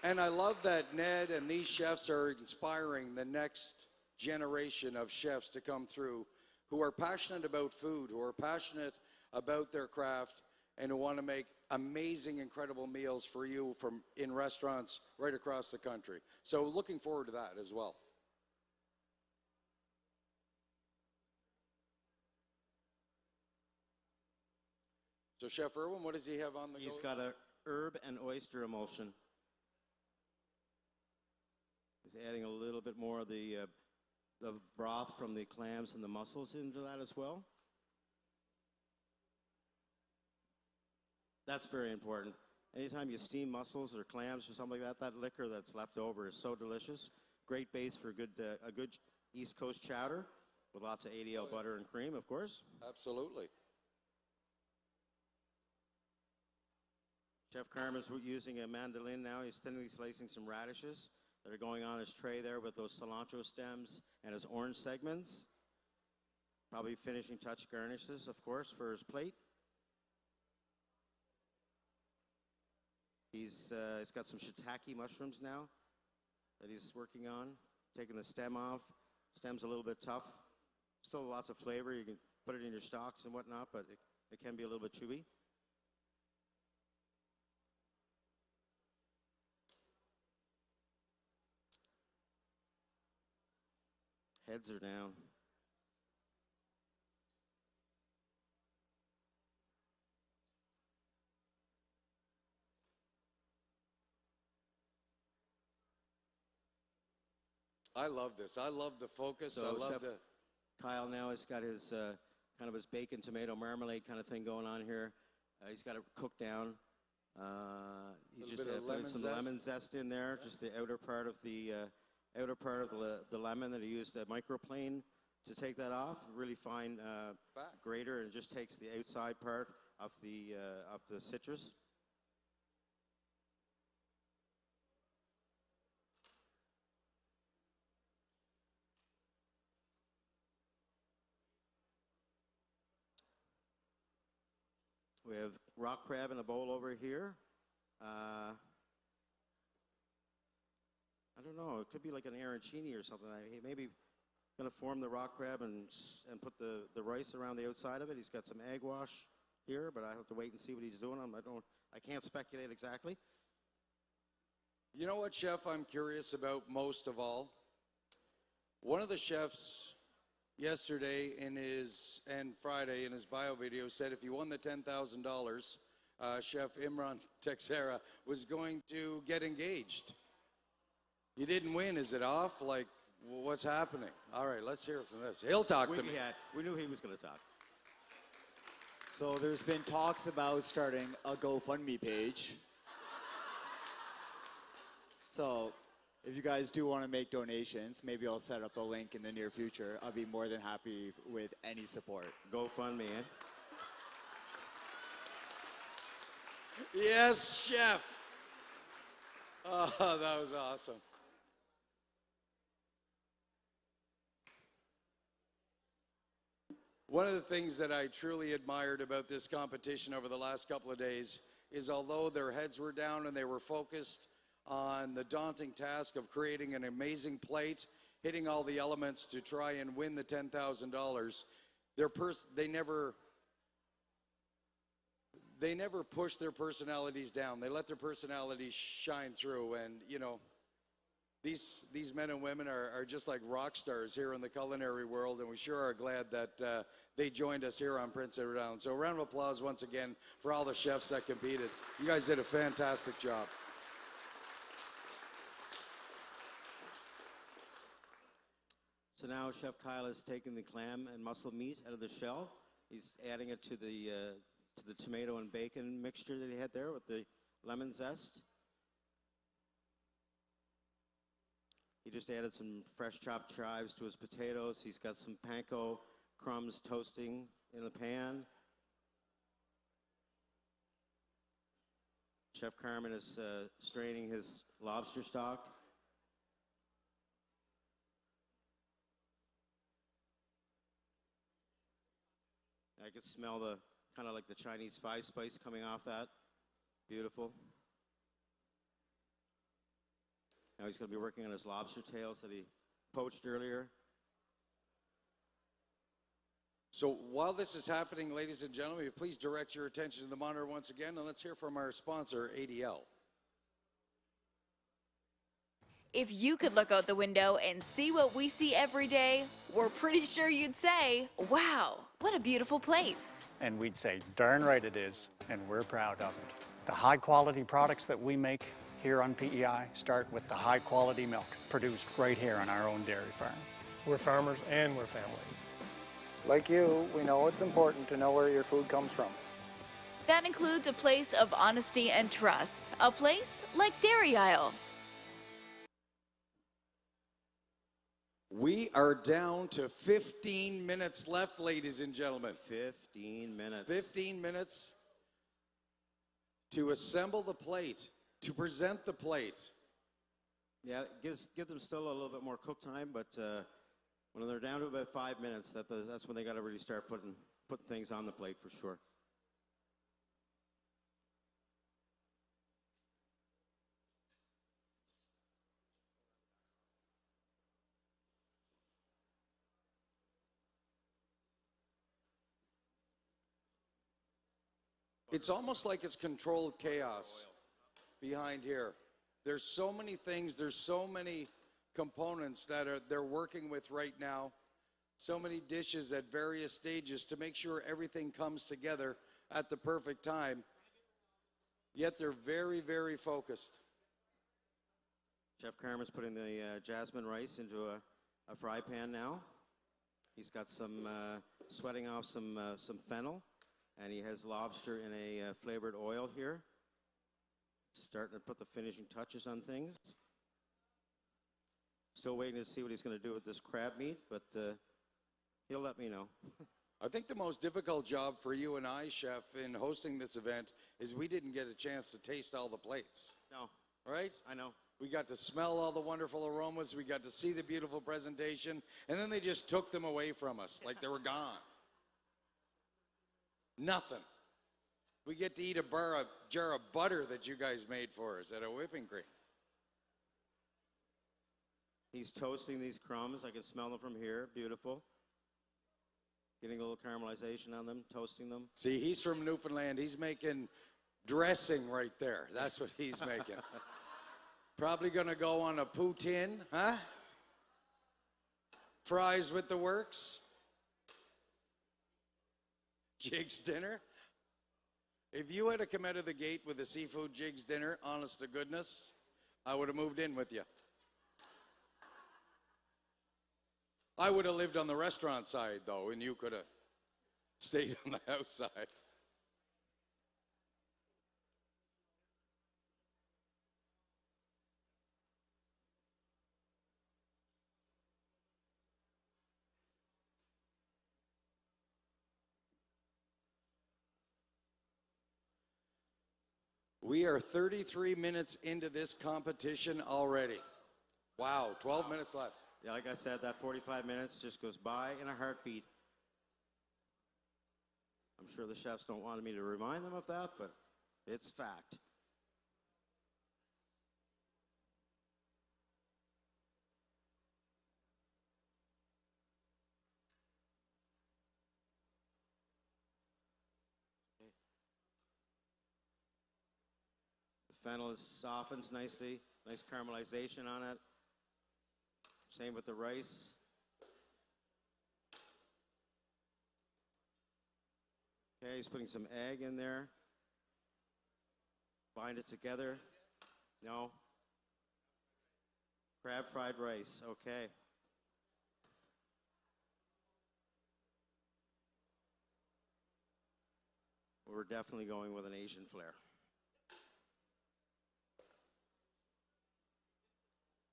And I love that Ned and these chefs are inspiring the next generation of chefs to come through who are passionate about food, who are passionate about their craft, and who want to make amazing, incredible meals for you in restaurants right across the country. So looking forward to that as well. So Chef Irwin, what does he have on the go? He's got a herb and oyster emulsion. He's adding a little bit more of the broth from the clams and the mussels into that as well. That's very important. Anytime you steam mussels or clams or something like that, that liquor that's left over is so delicious. Great base for a good East Coast chowder with lots of ADL butter and cream, of course. Absolutely. Chef Carmen's using a mandolin now. He's thinly slicing some radishes that are going on his tray there with those cilantro stems and his orange segments. Probably finishing touch garnishes, of course, for his plate. He's got some shiitake mushrooms now that he's working on, taking the stem off. Stem's a little bit tough. Still lots of flavor. You can put it in your stocks and whatnot, but it can be a little bit chewy. Heads are down. I love this. I love the focus. So I love Chef the... Kyle now has got his kind of his bacon tomato marmalade kind of thing going on here. He's got it cooked down. He's just putting some lemon zest in there, just the outer part of the lemon that he used a microplane to take that off. Really fine grater, and just takes the outside part of the citrus. We have rock crab in a bowl over here. I don't know. It could be like an arancini or something. He maybe going to form the rock crab and put the rice around the outside of it. He's got some egg wash here, but I have to wait and see what he's doing. I can't speculate exactly. You know what, Chef, I'm curious about most of all? One of the chefs yesterday and Friday in his bio video said if you won the $10,000, Chef Imran Texera was going to get engaged. You didn't win. Is it off? Like, what's happening? All right, let's hear it from this. He'll talk to me. We knew he was going to talk. So there's been talks about starting a GoFundMe page. So if you guys do want to make donations, maybe I'll set up a link in the near future. I'll be more than happy with any support. GoFundMe, eh? Yes, Chef. Oh, that was awesome. One of the things that I truly admired about this competition over the last couple of days is although their heads were down and they were focused on the daunting task of creating an amazing plate, hitting all the elements to try and win the $10,000, they never push their personalities down. They let their personalities shine through. And, you know, these men and women are just like rock stars here in the culinary world, and we sure are glad that they joined us here on Prince Edward Island. So a round of applause once again for all the chefs that competed. You guys did a fantastic job. So now Chef Kyle has taken the clam and mussel meat out of the shell. He's adding it to the tomato and bacon mixture that he had there with the lemon zest. He just added some fresh chopped chives to his potatoes. He's got some panko crumbs toasting in the pan. Chef Carmen is straining his lobster stock. I could smell the kind of like the Chinese five spice coming off that. Beautiful. Now he's going to be working on his lobster tails that he poached earlier. So while this is happening, ladies and gentlemen, please direct your attention to the monitor once again, and let's hear from our sponsor, ADL. If you could look out the window and see what we see every day, we're pretty sure you'd say, wow, what a beautiful place. And we'd say, darn right it is, and we're proud of it. The high quality products that we make here on PEI start with the high quality milk produced right here on our own dairy farm. We're farmers and we're families. Like you, we know it's important to know where your food comes from. That includes a place of honesty and trust, a place like Dairy Isle. We are down to 15 minutes left, ladies and gentlemen. 15 minutes. 15 minutes to assemble the plate, to present the plate. Yeah, give them still a little bit more cook time, but when they're down to about 5 minutes, that's when they got to really start putting things on the plate for sure. It's almost like it's controlled chaos behind here. There's so many things, there's so many components that they're working with right now, so many dishes at various stages to make sure everything comes together at the perfect time, yet they're very, very focused. Chef Carmen's putting the jasmine rice into a fry pan now. He's got some sweating off some fennel. And he has lobster in a flavored oil here. Starting to put the finishing touches on things. Still waiting to see what he's going to do with this crab meat, but he'll let me know. I think the most difficult job for you and I, Chef, in hosting this event is we didn't get a chance to taste all the plates. No. Right? I know. We got to smell all the wonderful aromas. We got to see the beautiful presentation. And then they just took them away from us like they were gone. Nothing. We get to eat a jar of butter that you guys made for us at a whipping cream. He's toasting these crumbs. I can smell them from here. Beautiful. Getting a little caramelization on them, toasting them. See, he's from Newfoundland. He's making dressing right there. That's what he's making. Probably going to go on a poutine, huh? Fries with the works. Jig's dinner. If you had to come out of the gate with a seafood Jig's dinner, honest to goodness, I would have moved in with you. I would have lived on the restaurant side, though, and you could have stayed on the house side. We are 33 minutes into this competition already. Wow, 12 minutes left. Yeah, like I said, that 45 minutes just goes by in a heartbeat. I'm sure the chefs don't want me to remind them of that, but it's fact. Fennel is softened nicely. Nice caramelization on it. Same with the rice. Okay, he's putting some egg in there. Bind it together. No. Crab fried rice. Okay. We're definitely going with an Asian flair.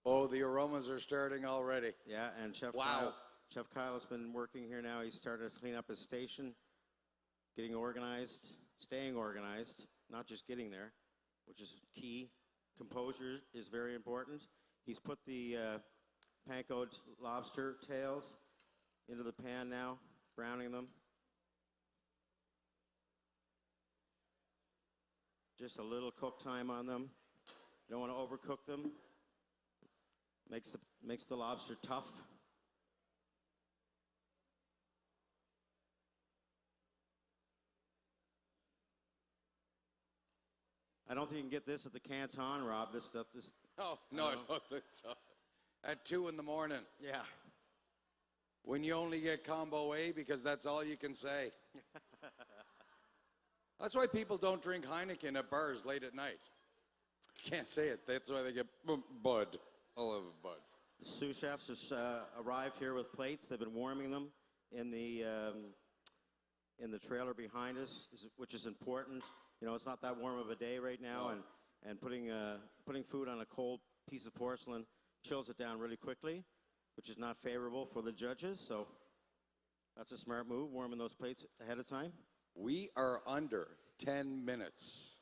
Oh, the aromas are starting already. Yeah, and Chef Kyle has been working here now. He started to clean up his station, getting organized, staying organized, not just getting there, which is key. Composure is very important. He's put the pankoed lobster tails into the pan now, browning them. Just a little cook time on them. You don't want to overcook them. Makes the lobster tough. I don't think you can get this at the Canton, Rob. This stuff. Oh, no, I don't think so. At 2 in the morning. Yeah. When you only get combo A because that's all you can say. That's why people don't drink Heineken at bars late at night. Can't say it. That's why they get Bud. I'll have a Bud. The sous chefs just arrived here with plates. They've been warming them in the trailer behind us, which is important. You know, it's not that warm of a day right now, and putting food on a cold piece of porcelain chills it down really quickly, which is not favorable for the judges. So that's a smart move, warming those plates ahead of time. We are under 10 minutes.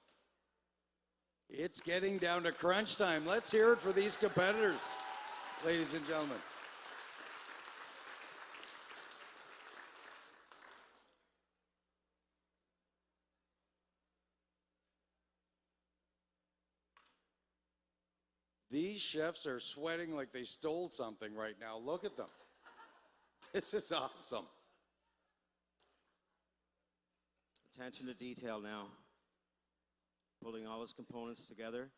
It's getting down to crunch time. Let's hear it for these competitors, ladies and gentlemen. These chefs are sweating like they stole something right now. Look at them. This is awesome. Attention to detail now. Pulling all his components together.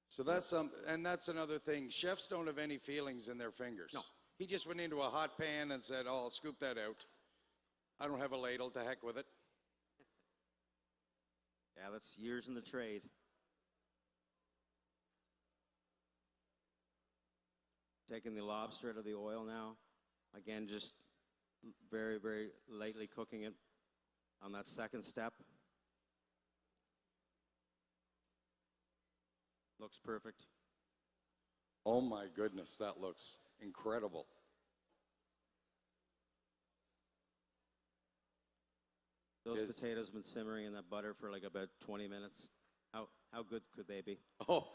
So that's that's another thing. Chefs don't have any feelings in their fingers. No. He just went into a hot pan and said, "Oh, I'll scoop that out. I don't have a ladle. To heck with it." Yeah, that's years in the trade. Taking the lobster out of the oil now. Again, just very, very lightly cooking it on that second step. Looks perfect. Oh my goodness, that looks incredible. Those potatoes have been simmering in that butter for like about 20 minutes. How good could they be? Oh,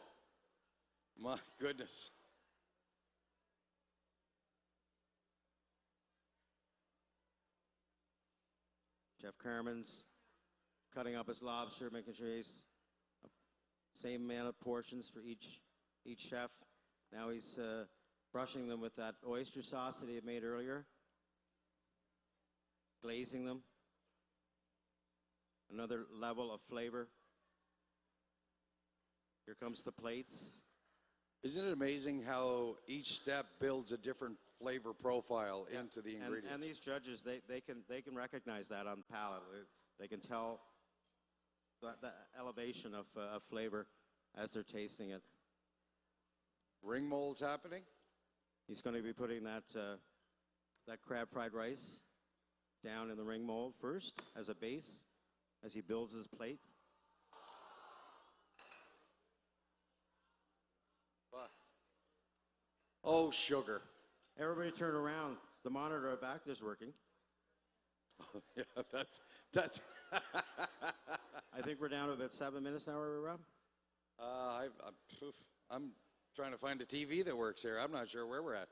my goodness. Chef Carmen's cutting up his lobster, making sure he's same amount of portions for each chef. Now he's brushing them with that oyster sauce that he had made earlier, glazing them. Another level of flavor. Here comes the plates. Isn't it amazing how each step builds a different flavor profile into the ingredients? And these judges, they can recognize that on the palate. They can tell the elevation of flavor as they're tasting it. Ring mold's happening? He's going to be putting that crab fried rice down in the ring mold first as a base as he builds his plate. Oh, sugar. Everybody turn around. The monitor back there's working. Yeah, that's. I think we're down to about 7 minutes now, are we, Rob? I'm trying to find a TV that works here. I'm not sure where we're at.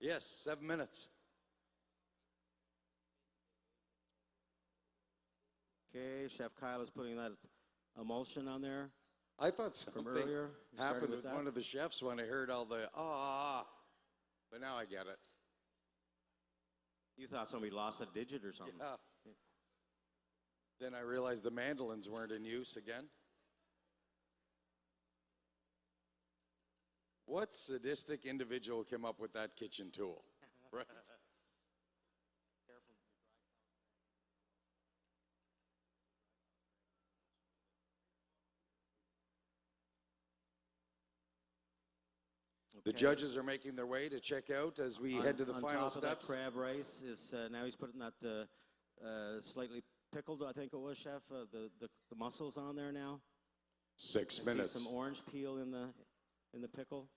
Yes, 7 minutes. Okay, Chef Kyle is putting that emulsion on there. I thought something earlier. happened with one of the chefs when I heard all the but now I get it. You thought somebody lost a digit or something. Yeah. Then I realized the mandolins weren't in use again. What sadistic individual came up with that kitchen tool? Right. The Okay. judges are making their way to check out as we head to the on final top steps. Of that crab rice is now he's putting that slightly pickled, I think it was, chef. The mussels on there now. 6 I minutes. See some orange peel in the pickle.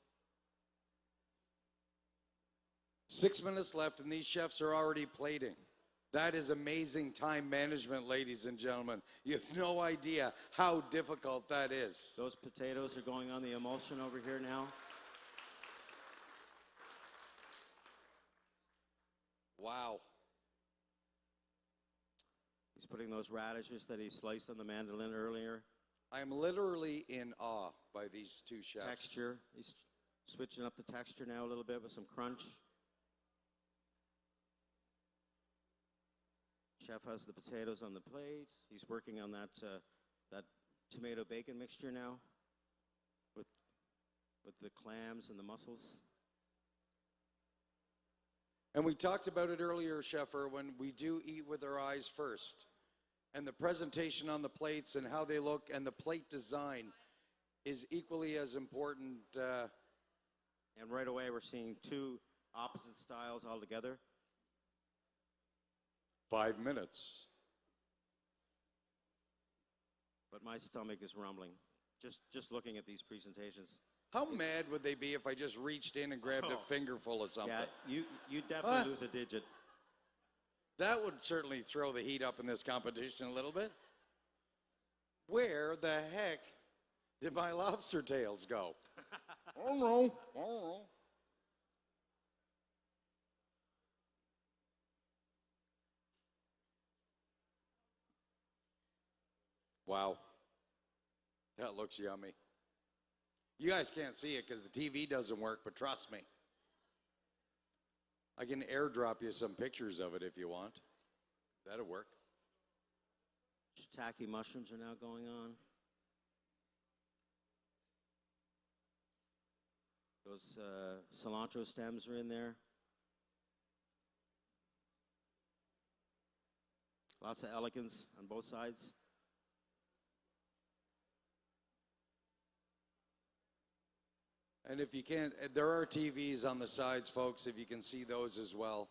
6 minutes left, and these chefs are already plating. That is amazing time management, ladies and gentlemen. You have no idea how difficult that is. Those potatoes are going on the emulsion over here now. Wow. He's putting those radishes that he sliced on the mandolin earlier. I'm literally in awe by these two chefs. Texture. He's switching up the texture now a little bit with some crunch. Chef has the potatoes on the plate. He's working on that tomato bacon mixture now with the clams and the mussels. And we talked about it earlier, Chef Irwin, we do eat with our eyes first. And the presentation on the plates and how they look and the plate design is equally as important. And right away we're seeing two opposite styles altogether. 5 minutes. But my stomach is rumbling just looking at these presentations. How mad would they be if I just reached in and grabbed a fingerful of something? Yeah, you definitely lose a digit. That would certainly throw the heat up in this competition a little bit. Where the heck did my lobster tails go? Oh no, oh no. Wow, that looks yummy. You guys can't see it because the TV doesn't work, but trust me. I can airdrop you some pictures of it if you want. That'll work. Shiitake mushrooms are now going on. Those cilantro stems are in there. Lots of elegance on both sides. And if you can't, there are TVs on the sides, folks, if you can see those as well.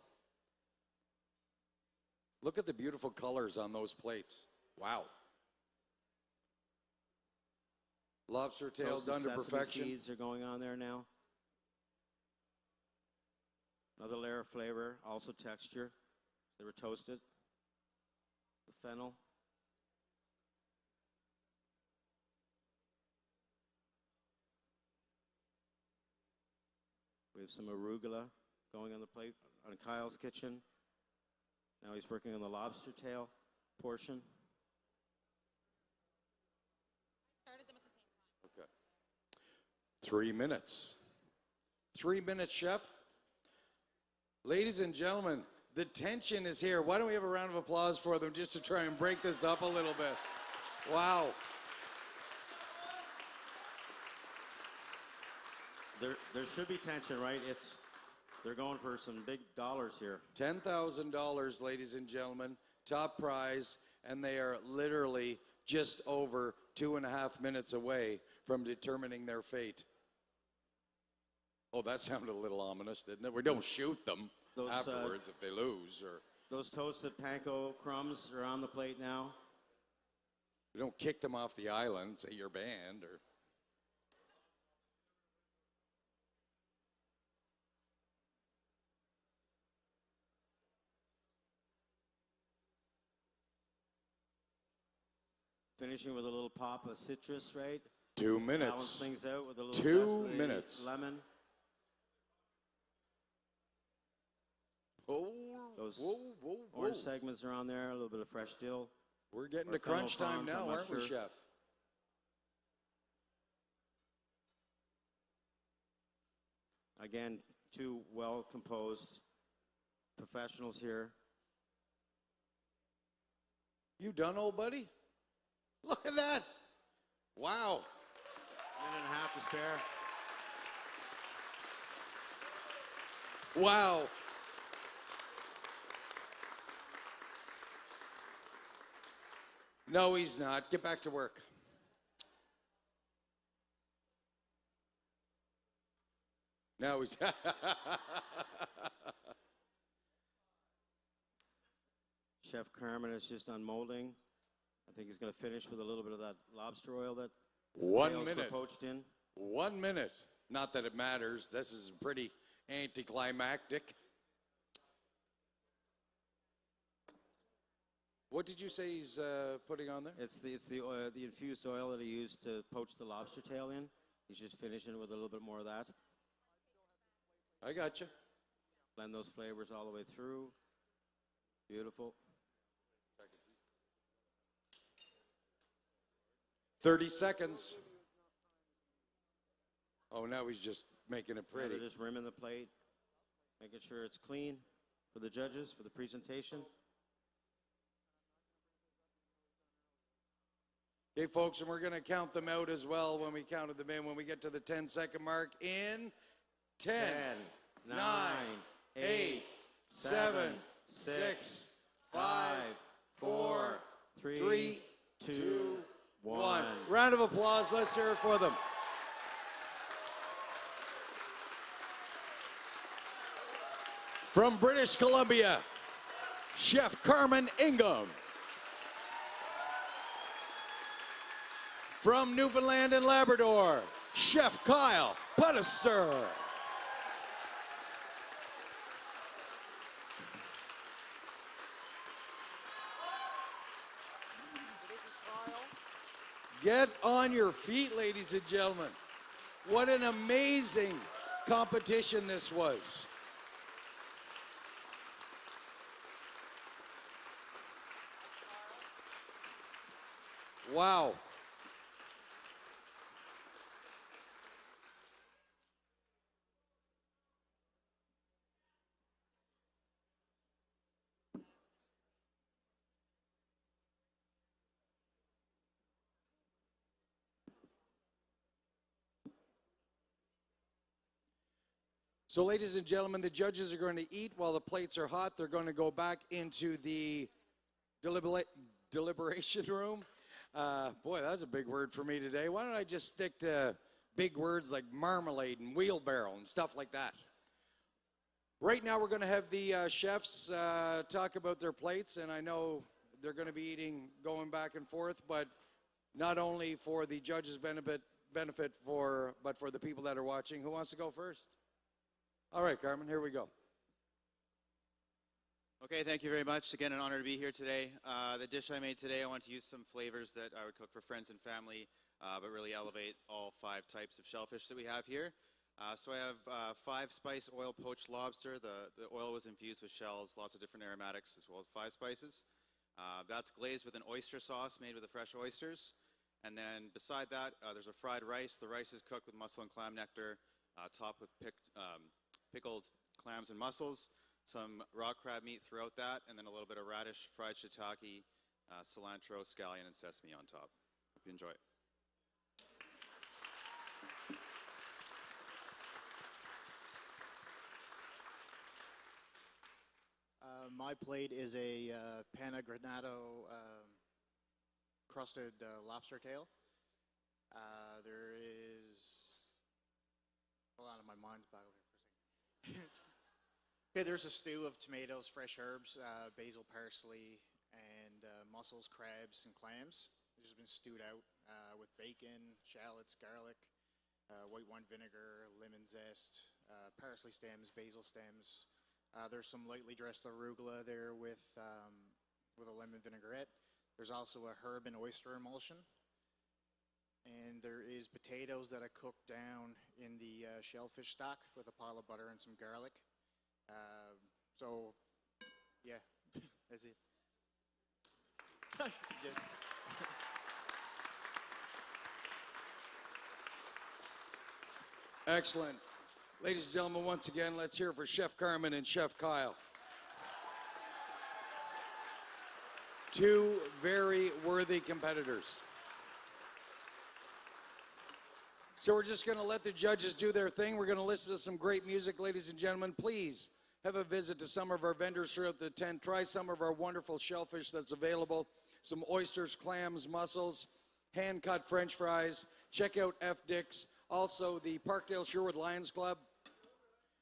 Look at the beautiful colors on those plates. Wow. Lobster tail Toasted done to sesame perfection. seeds are going on there now. Another layer of flavor, also texture. They were toasted. The fennel. We have some arugula going on the plate on Kyle's kitchen. Now he's working on the lobster tail portion. Okay. 3 minutes. 3 minutes, chef. Ladies and gentlemen, the tension is here. Why don't we have a round of applause for them just to try and break this up a little bit? Wow. There should be tension, right? They're going for some big dollars here. $10,000, ladies and gentlemen, top prize, and they are literally just over 2.5 minutes away from determining their fate. Oh, that sounded a little ominous, didn't it? We don't shoot them afterwards if they lose. Or those toasted panko crumbs are on the plate now. we don't kick them off the island, say you're banned. Or Finishing with a little pop of citrus, right? 2 Balance minutes. things out with a little 2 zest of the minutes. lemon. Oh, Those whoa, whoa, whoa. orange segments are on there, a little bit of fresh dill. We're getting Or to crunch fennel time prawns, now, I'm not aren't we, sure. chef? Again, two well-composed professionals here. You done, old buddy? Look at that. Wow. Minute and a half to spare. Wow. No, he's not. Get back to work. Now he's. Chef Carmen is just unmolding. I think he's going to finish with a little bit of that lobster oil that 1 tails were minute. poached in. 1 minute. Not that it matters. This is pretty anticlimactic. What did you say he's putting on there? It's the oil, the infused oil that he used to poach the lobster tail in. He's just finishing with a little bit more of that. I got you. Blend those flavors all the way through. Beautiful. 30 seconds. Oh, now he's just making it Now pretty. they're just rimming the plate, making sure it's clean for the judges, for the presentation. Okay, folks, and we're going to count them out as well when we counted them in. When we get to the 10-second mark in 10, 9, 8, 7, 6, 5, 4, 3, 2, 1. Round of applause. Let's hear it for them. From British Columbia, Chef Carmen Ingham. From Newfoundland and Labrador, Chef Kyle Puttester. Get on your feet, ladies and gentlemen. What an amazing competition this was. Wow. So, ladies and gentlemen, the judges are going to eat while the plates are hot. They're going to go back into the deliberation room. Boy, that's a big word for me today. Why don't I just stick to big words like marmalade and wheelbarrow and stuff like that? Right now, we're going to have the chefs talk about their plates, and I know they're going to be eating, going back and forth, but not only for the judges' benefit, but for the people that are watching. Who wants to go first? All right, Carmen, here we go. Okay, thank you very much. Again, an honor to be here today. The dish I made today, I want to use some flavors that I would cook for friends and family, but really elevate all 5 types of shellfish that we have here. So I have 5-spice oil poached lobster. The oil was infused with shells, lots of different aromatics, as well as 5 spices. That's glazed with an oyster sauce made with the fresh oysters. And then beside that, there's a fried rice. The rice is cooked with mussel and clam nectar, topped with pickled clams and mussels, some raw crab meat throughout that, and then a little bit of radish, fried shiitake, cilantro, scallion, and sesame on top. Hope you enjoy it. My plate is a panna granado crusted lobster tail. There is, hold on, my mind's boggled here for a second. Okay, there's a stew of tomatoes, fresh herbs, basil, parsley, and mussels, crabs, and clams. It's just been stewed out with bacon, shallots, garlic, white wine vinegar, lemon zest, parsley stems, basil stems. There's some lightly dressed arugula there with a lemon vinaigrette. There's also a herb and oyster emulsion. And there is potatoes that I cooked down in the shellfish stock with a pile of butter and some garlic. So, yeah, that's it. Just Excellent. Ladies and gentlemen, once again, let's hear it for Chef Carmen and Chef Kyle. 2 very worthy competitors. So we're just going to let the judges do their thing. We're going to listen to some great music, ladies and gentlemen. Please have a visit to some of our vendors throughout the tent. Try some of our wonderful shellfish that's available. Some oysters, clams, mussels, hand-cut French fries. Check out F. Dick's. Also, the Parkdale Sherwood Lions Club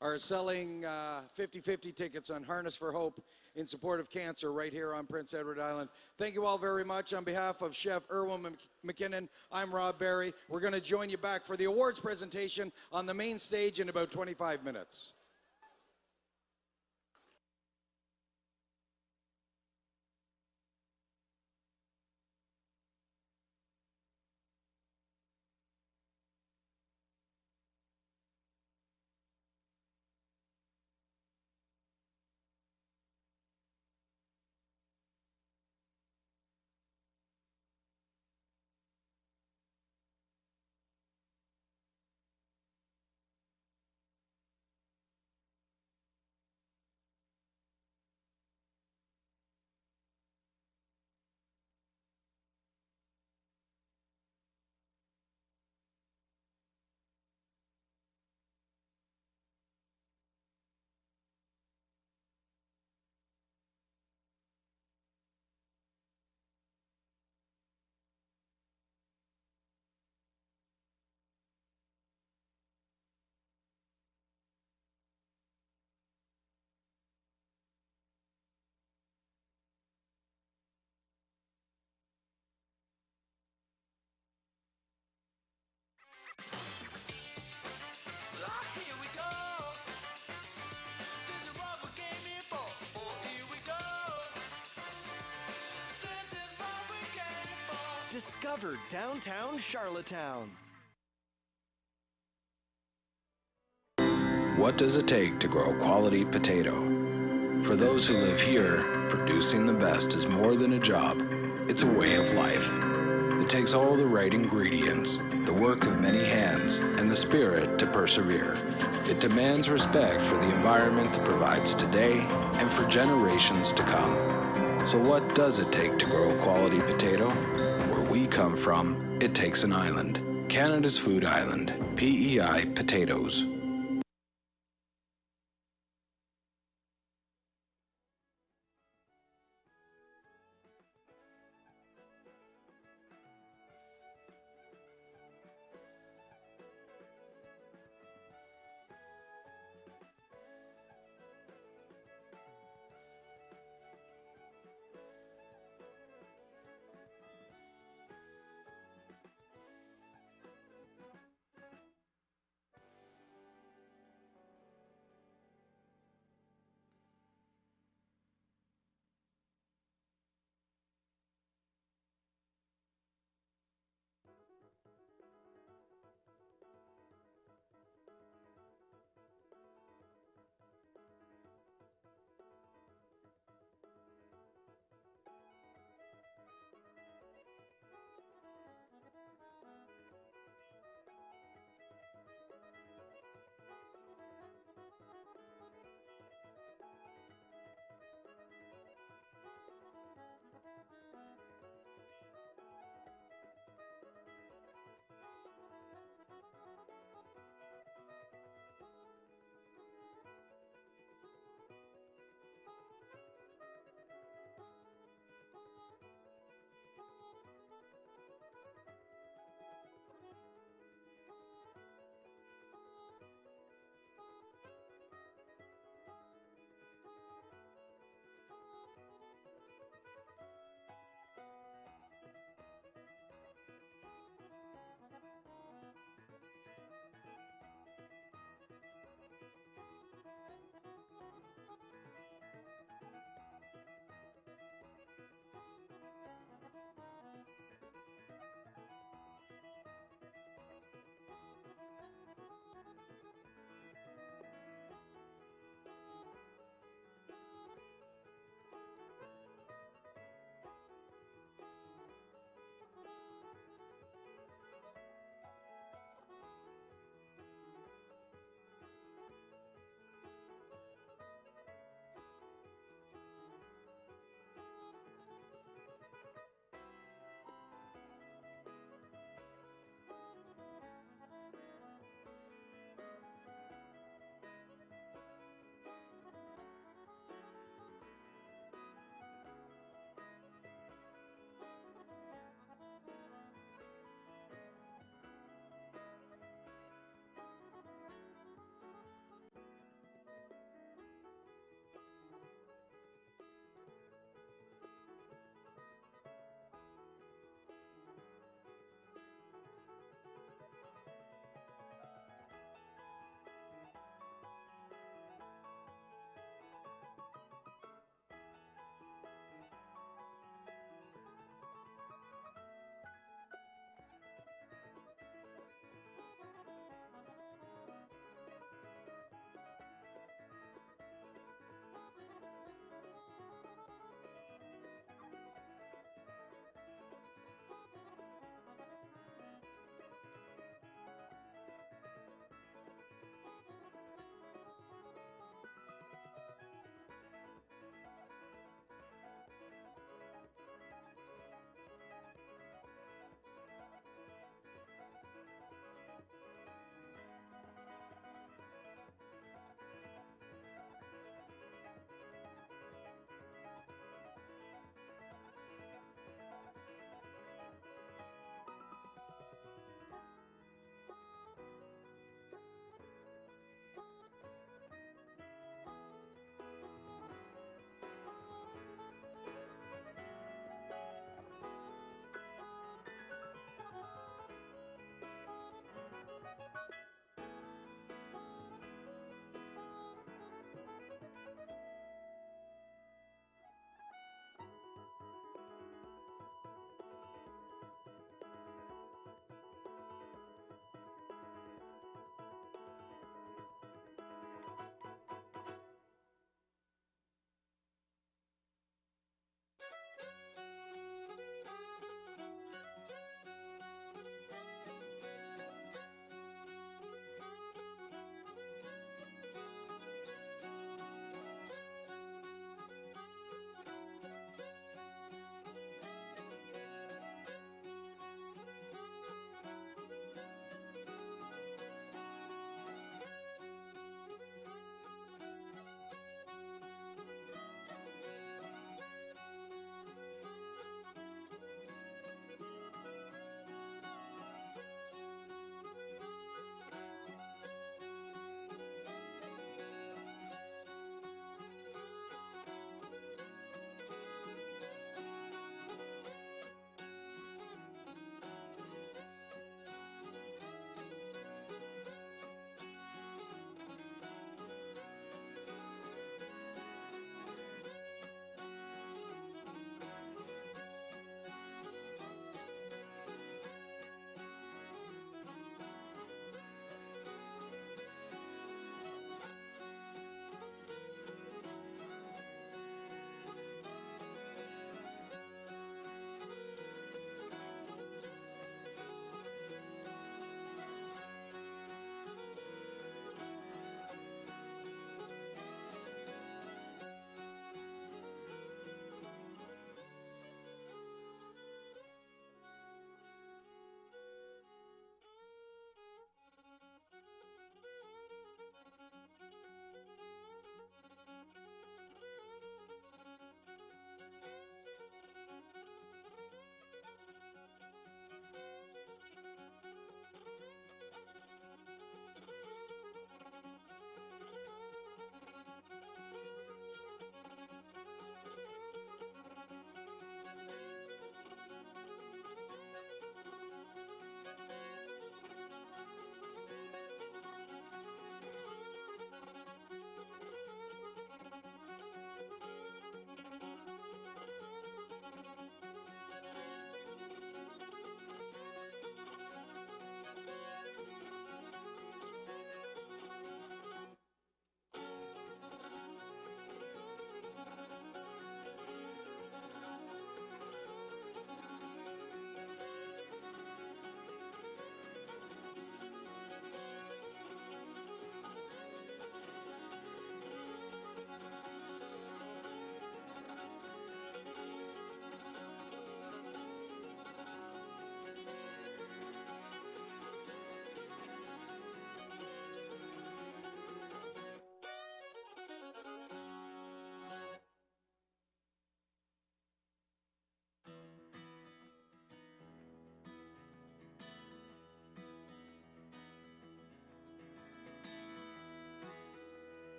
are selling 50-50 tickets on Harness for Hope in support of cancer right here on Prince Edward Island. Thank you all very much. On behalf of Chef Irwin McKinnon, I'm Rob Barry. We're going to join you back for the awards presentation on the main stage in about 25 minutes. Discover downtown Charlottetown. What does it take to grow a quality potato? For those who live here, producing the best is more than a job. It's a way of life. It takes all the right ingredients, the work of many hands, and the spirit to persevere. It demands respect for the environment that provides today and for generations to come. So what does it take to grow a quality potato? Where we come from, it takes an island. Canada's Food Island, PEI Potatoes.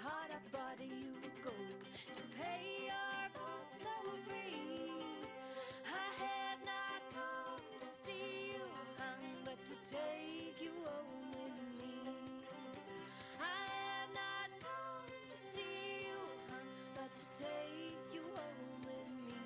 heart I brought you gold to pay your bills so free. I had not come to see you, hon, but to take you home with me. I have not come to see you, hon, but to take you home with me.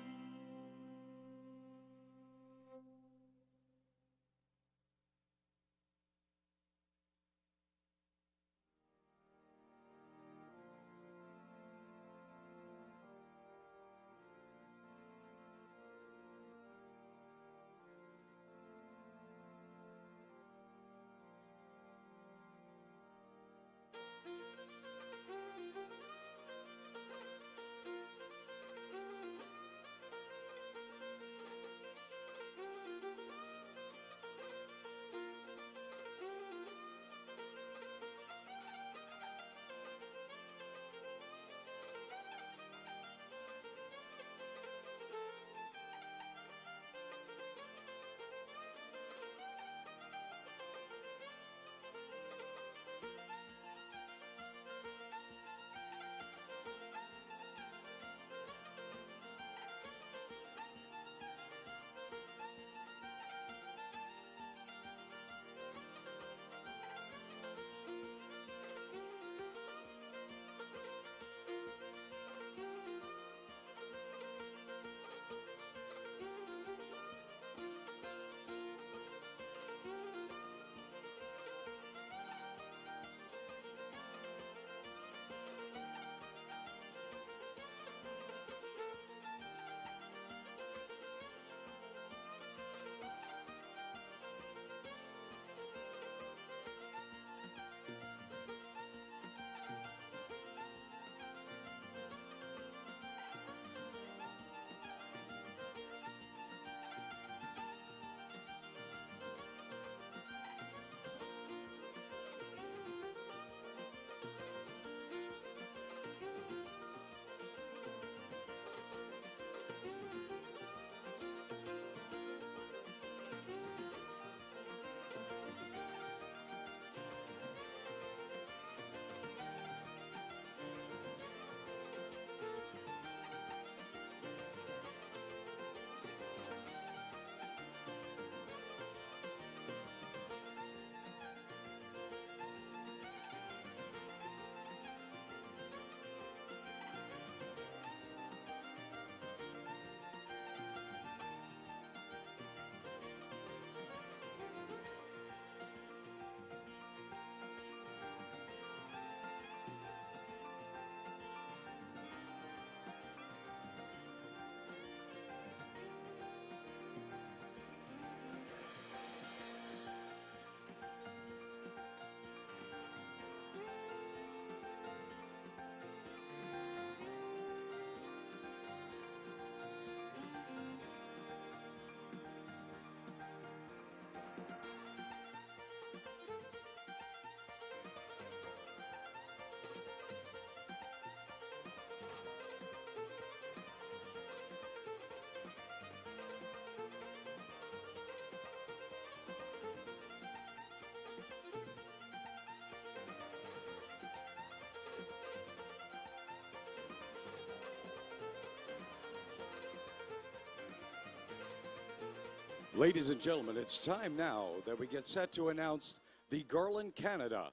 Ladies and gentlemen, it's time now that we get set to announce the Garland Canada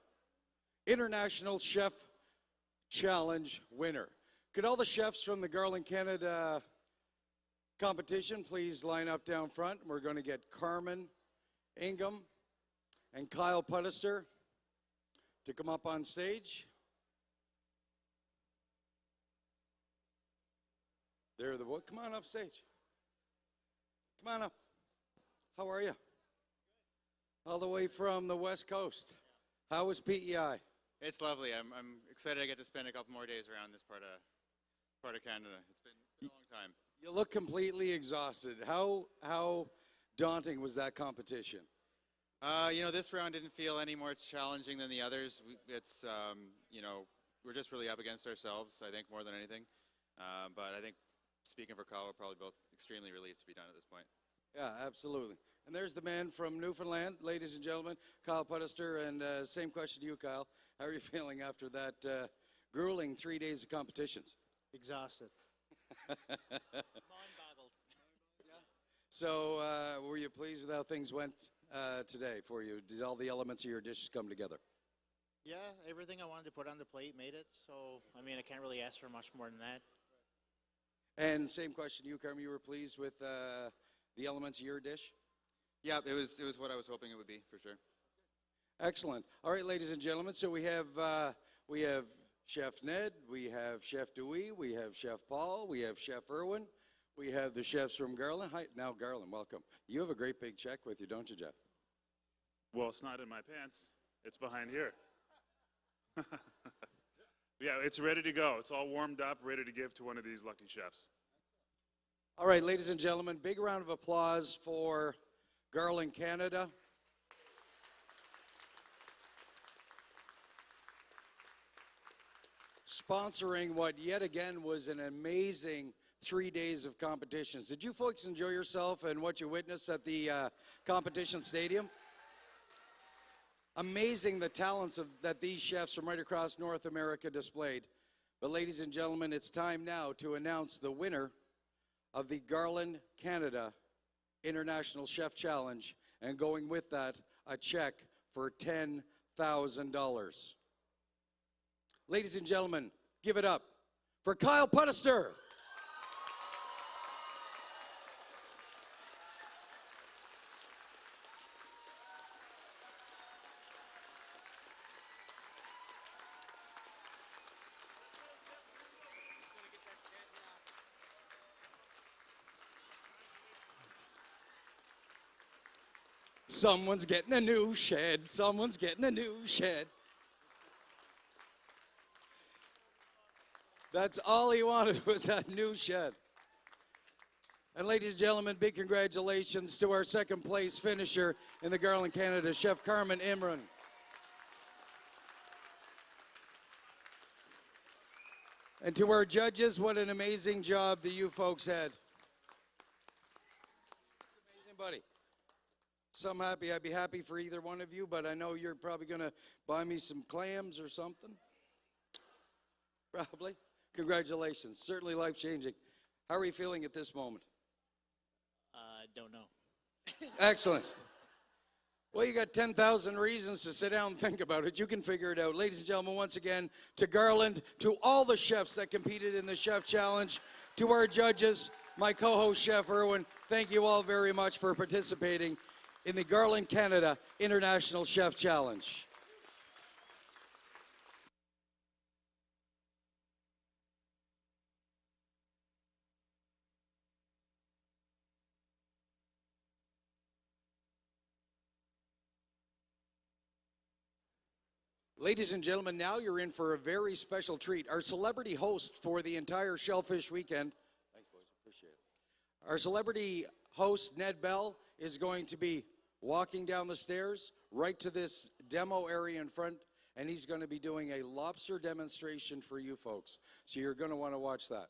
International Chef Challenge winner. Could all the chefs from the Garland Canada competition please line up down front? We're going to get Carmen Ingham and Kyle Puddester to come up on stage. They're the what? Come on up stage. Come on up. How are you? All the way from the West Coast. How was PEI? It's lovely. I'm excited I get to spend a couple more days around this part of Canada. It's been a long time. You look completely exhausted. How daunting was that competition? You know, this round didn't feel any more challenging than the others. It's, you know, we're just really up against ourselves, I think, more than anything. But I think, speaking for Kyle, we're probably both extremely relieved to be done at this point. Yeah, absolutely. And there's the man from Newfoundland, ladies and gentlemen, Kyle Puddester. And same question to you, Kyle. How are you feeling after that grueling 3 days of competitions. Exhausted. So, were you pleased with how things went today for you? Did all the elements of your dishes come together? Yeah, everything I wanted to put on the plate made it. So, I mean, I can't really ask for much more than that. And same question to you, Carmen. You were pleased with the elements of your dish? Yeah, it was what I was hoping it would be, for sure. Excellent. All right, ladies and gentlemen. So we have Chef Ned, we have Chef Dewey, we have Chef Paul, we have Chef Irwin, we have the chefs from Garland. Hi, now Garland, welcome. You have a great big check with you, don't you, Jeff? Well, it's not in my pants. It's behind here. Yeah, it's ready to go. It's all warmed up, ready to give to one of these lucky chefs. All right, ladies and gentlemen, big round of applause for Garland, Canada. Sponsoring what yet again was an amazing 3 days of competitions. Did you folks enjoy yourself and what you witnessed at the competition stadium? Amazing the talents that these chefs from right across North America displayed. But ladies and gentlemen, it's time now to announce the winner of the Garland, Canada International Chef Challenge, and going with that, a check for $10,000. Ladies and gentlemen, give it up for Kyle Puttester. Someone's getting a new shed. Someone's getting a new shed. That's all he wanted was that new shed. And ladies and gentlemen, big congratulations to our second place finisher in the Garland, Canada, Chef Carmen Imran. And to our judges, what an amazing job that you folks had. It's amazing, buddy. So I'm happy. I'd be happy for either one of you, but I know you're probably going to buy me some clams or something. Probably. Congratulations. Certainly life-changing. How are you feeling at this moment? Don't know. Excellent. Well, you got 10,000 reasons to sit down and think about it. You can figure it out. Ladies and gentlemen, once again, to Garland, to all the chefs that competed in the Chef Challenge, to our judges, my co-host, Chef Irwin, thank you all very much for participating in the Garland, Canada International Chef Challenge. Ladies and gentlemen, now you're in for a very special treat. Our celebrity host for the entire Shellfish Weekend, thanks boys, appreciate it. Our celebrity host, Ned Bell, is going to be walking down the stairs right to this demo area in front, and he's going to be doing a lobster demonstration for you folks. So you're going to want to watch that.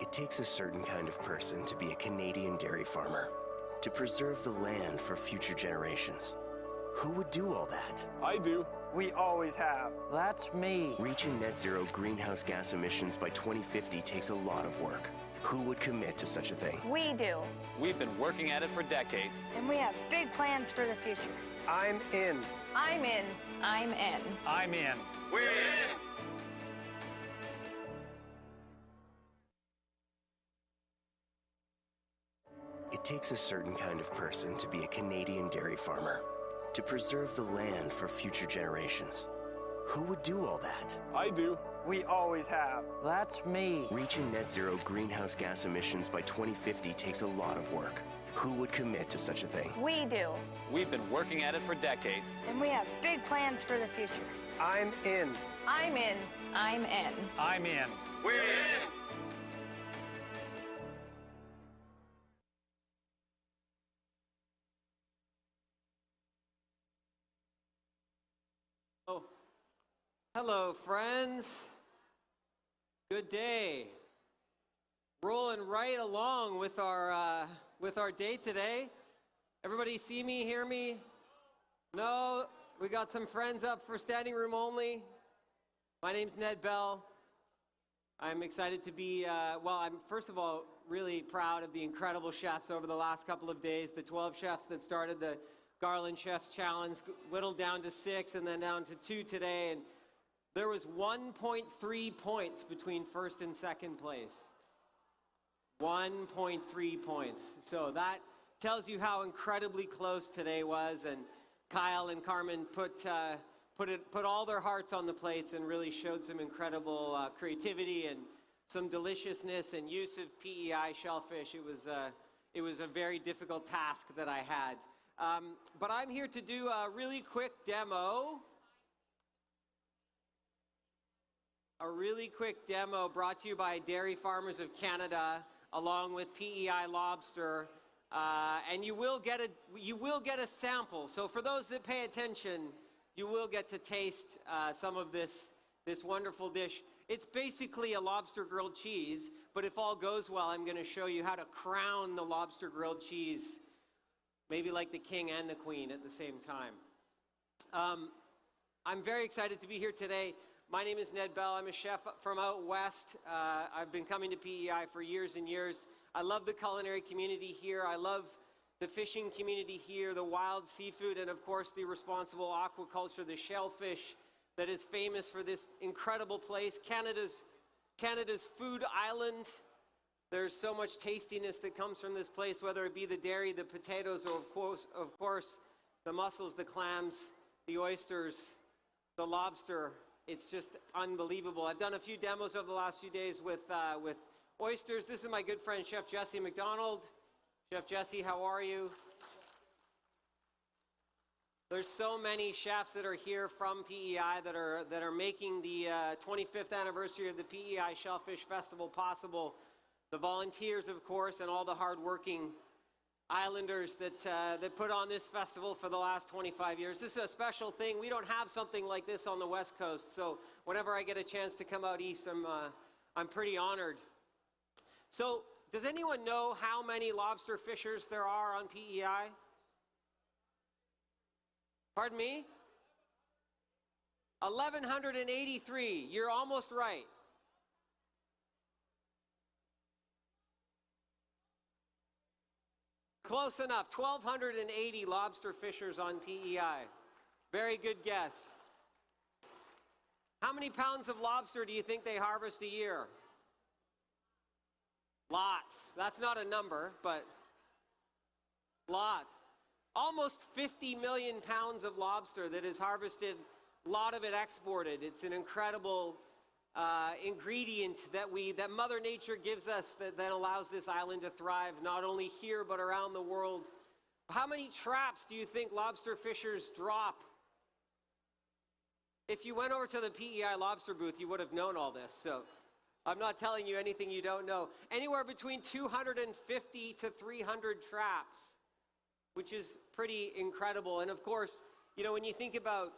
It takes a certain kind of person to be a Canadian dairy farmer, to preserve the land for future generations. Who would do all that? I do. We always have. That's me. Reaching net zero greenhouse gas emissions by 2050 takes a lot of work. Who would commit to such a thing? We do. We've been working at it for decades. And we have big plans for the future. I'm in. I'm in. I'm in. I'm in. We're in. It takes a certain kind of person to be a Canadian dairy farmer, to preserve the land for future generations. Who would do all that? I do. We always have. That's me. Reaching net zero greenhouse gas emissions by 2050 takes a lot of work. Who would commit to such a thing? We do. We've been working at it for decades. And we have big plans for the future. I'm in. I'm in. I'm in. I'm in. We're in. Oh, hello, friends. Good day. Rolling right along with our day today. Everybody see me, hear me? No, we got some friends up for standing room only. My name's Ned Bell. I'm excited to be, I'm first of all really proud of the incredible chefs over the last couple of days. The 12 chefs that started the Garland Chefs Challenge, whittled down to 6 and then down to 2 today. And there was 1.3 points between first and second place. 1.3 points. So that tells you how incredibly close today was. And Kyle and Carmen put all their hearts on the plates and really showed some incredible creativity and some deliciousness and use of PEI shellfish. It was a very difficult task that I had. But I'm here to do a really quick demo. A really quick demo brought to you by Dairy Farmers of Canada, along with PEI Lobster. And you will get a sample. So for those that pay attention, you will get to taste some of this wonderful dish. It's basically a lobster grilled cheese, but if all goes well, I'm going to show you how to crown the lobster grilled cheese, maybe like the king and the queen at the same time. I'm very excited to be here today. My name is Ned Bell. I'm a chef from out west. I've been coming to PEI for years and years. I love the culinary community here. I love the fishing community here, the wild seafood, and of course the responsible aquaculture, the shellfish that is famous for this incredible place, Canada's food island. There's so much tastiness that comes from this place, whether it be the dairy, the potatoes, or of course the mussels, the clams, the oysters, the lobster. It's just unbelievable. I've done a few demos over the last few days with oysters. This is my good friend, Chef Jesse McDonald. Chef Jesse, how are you? There's so many chefs that are here from PEI that are making the 25th anniversary of the PEI Shellfish Festival possible. The volunteers, of course, and all the hardworking islanders that put on this festival for the last 25 years. This is a special thing. We don't have something like this on the West Coast, so whenever I get a chance to come out east, I'm pretty honored. So, does anyone know how many lobster fishers there are on PEI? Pardon me? 1,183. You're almost right. Close enough. 1,280 lobster fishers on PEI. Very good guess. How many pounds of lobster do you think they harvest a year? Lots. That's not a number, but lots. Almost 50 million pounds of lobster that is harvested, a lot of it exported. It's an incredible ingredient that Mother Nature gives us that allows this island to thrive, not only here but around the world. How many traps do you think lobster fishers drop? If you went over to the PEI lobster booth, you would have known all this, so I'm not telling you anything you don't know. Anywhere between 250 to 300 traps, which is pretty incredible. And of course, you know, when you think about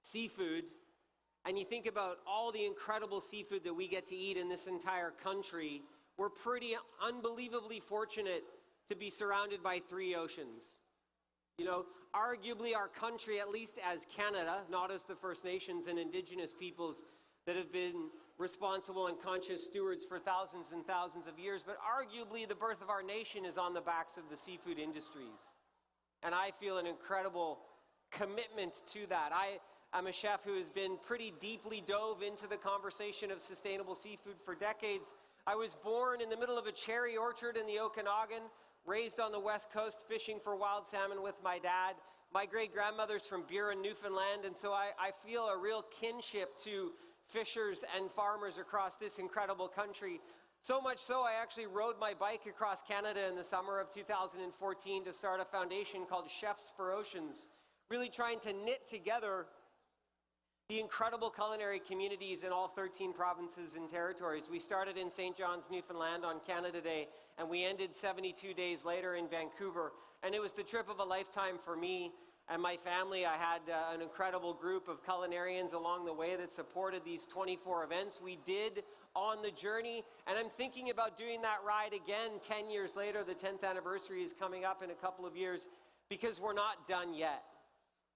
seafood, and you think about all the incredible seafood that we get to eat in this entire country, we're pretty unbelievably fortunate to be surrounded by 3 oceans. You know, arguably our country, at least as Canada, not as the First Nations and Indigenous peoples that have been responsible and conscious stewards for thousands and thousands of years, but arguably the birth of our nation is on the backs of the seafood industries. And I feel an incredible commitment to that. I'm a chef who has been pretty deeply dove into the conversation of sustainable seafood for decades. I was born in the middle of a cherry orchard in the Okanagan, raised on the West Coast fishing for wild salmon with my dad, My great-grandmother's from Buren, Newfoundland, and so I feel a real kinship to fishers and farmers across this incredible country. So much so, I actually rode my bike across Canada in the summer of 2014 to start a foundation called Chefs for Oceans, really trying to knit together the incredible culinary communities in all 13 provinces and territories. We started in St. John's, Newfoundland on Canada Day, and we ended 72 days later in Vancouver. And it was the trip of a lifetime for me and my family. I had an incredible group of culinarians along the way that supported these 24 events we did on the journey. And I'm thinking about doing that ride again 10 years later. The 10th anniversary is coming up in a couple of years, because we're not done yet.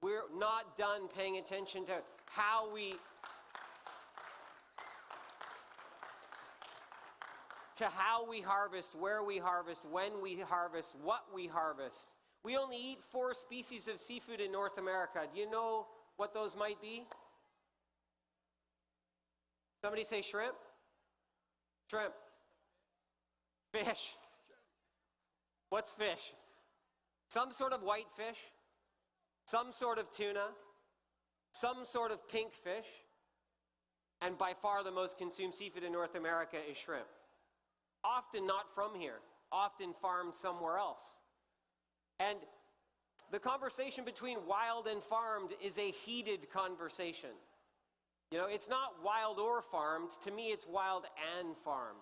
We're not done paying attention to how we harvest, where we harvest, when we harvest, what we harvest. We only eat 4 species of seafood in North America. Do you know what those might be? Somebody say shrimp? Shrimp. Fish. What's fish? Some sort of white fish, some sort of tuna, some sort of pink fish, and by far the most consumed seafood in North America is shrimp. Often not from here, often farmed somewhere else. And the conversation between wild and farmed is a heated conversation. You know, it's not wild or farmed. To me, it's wild and farmed.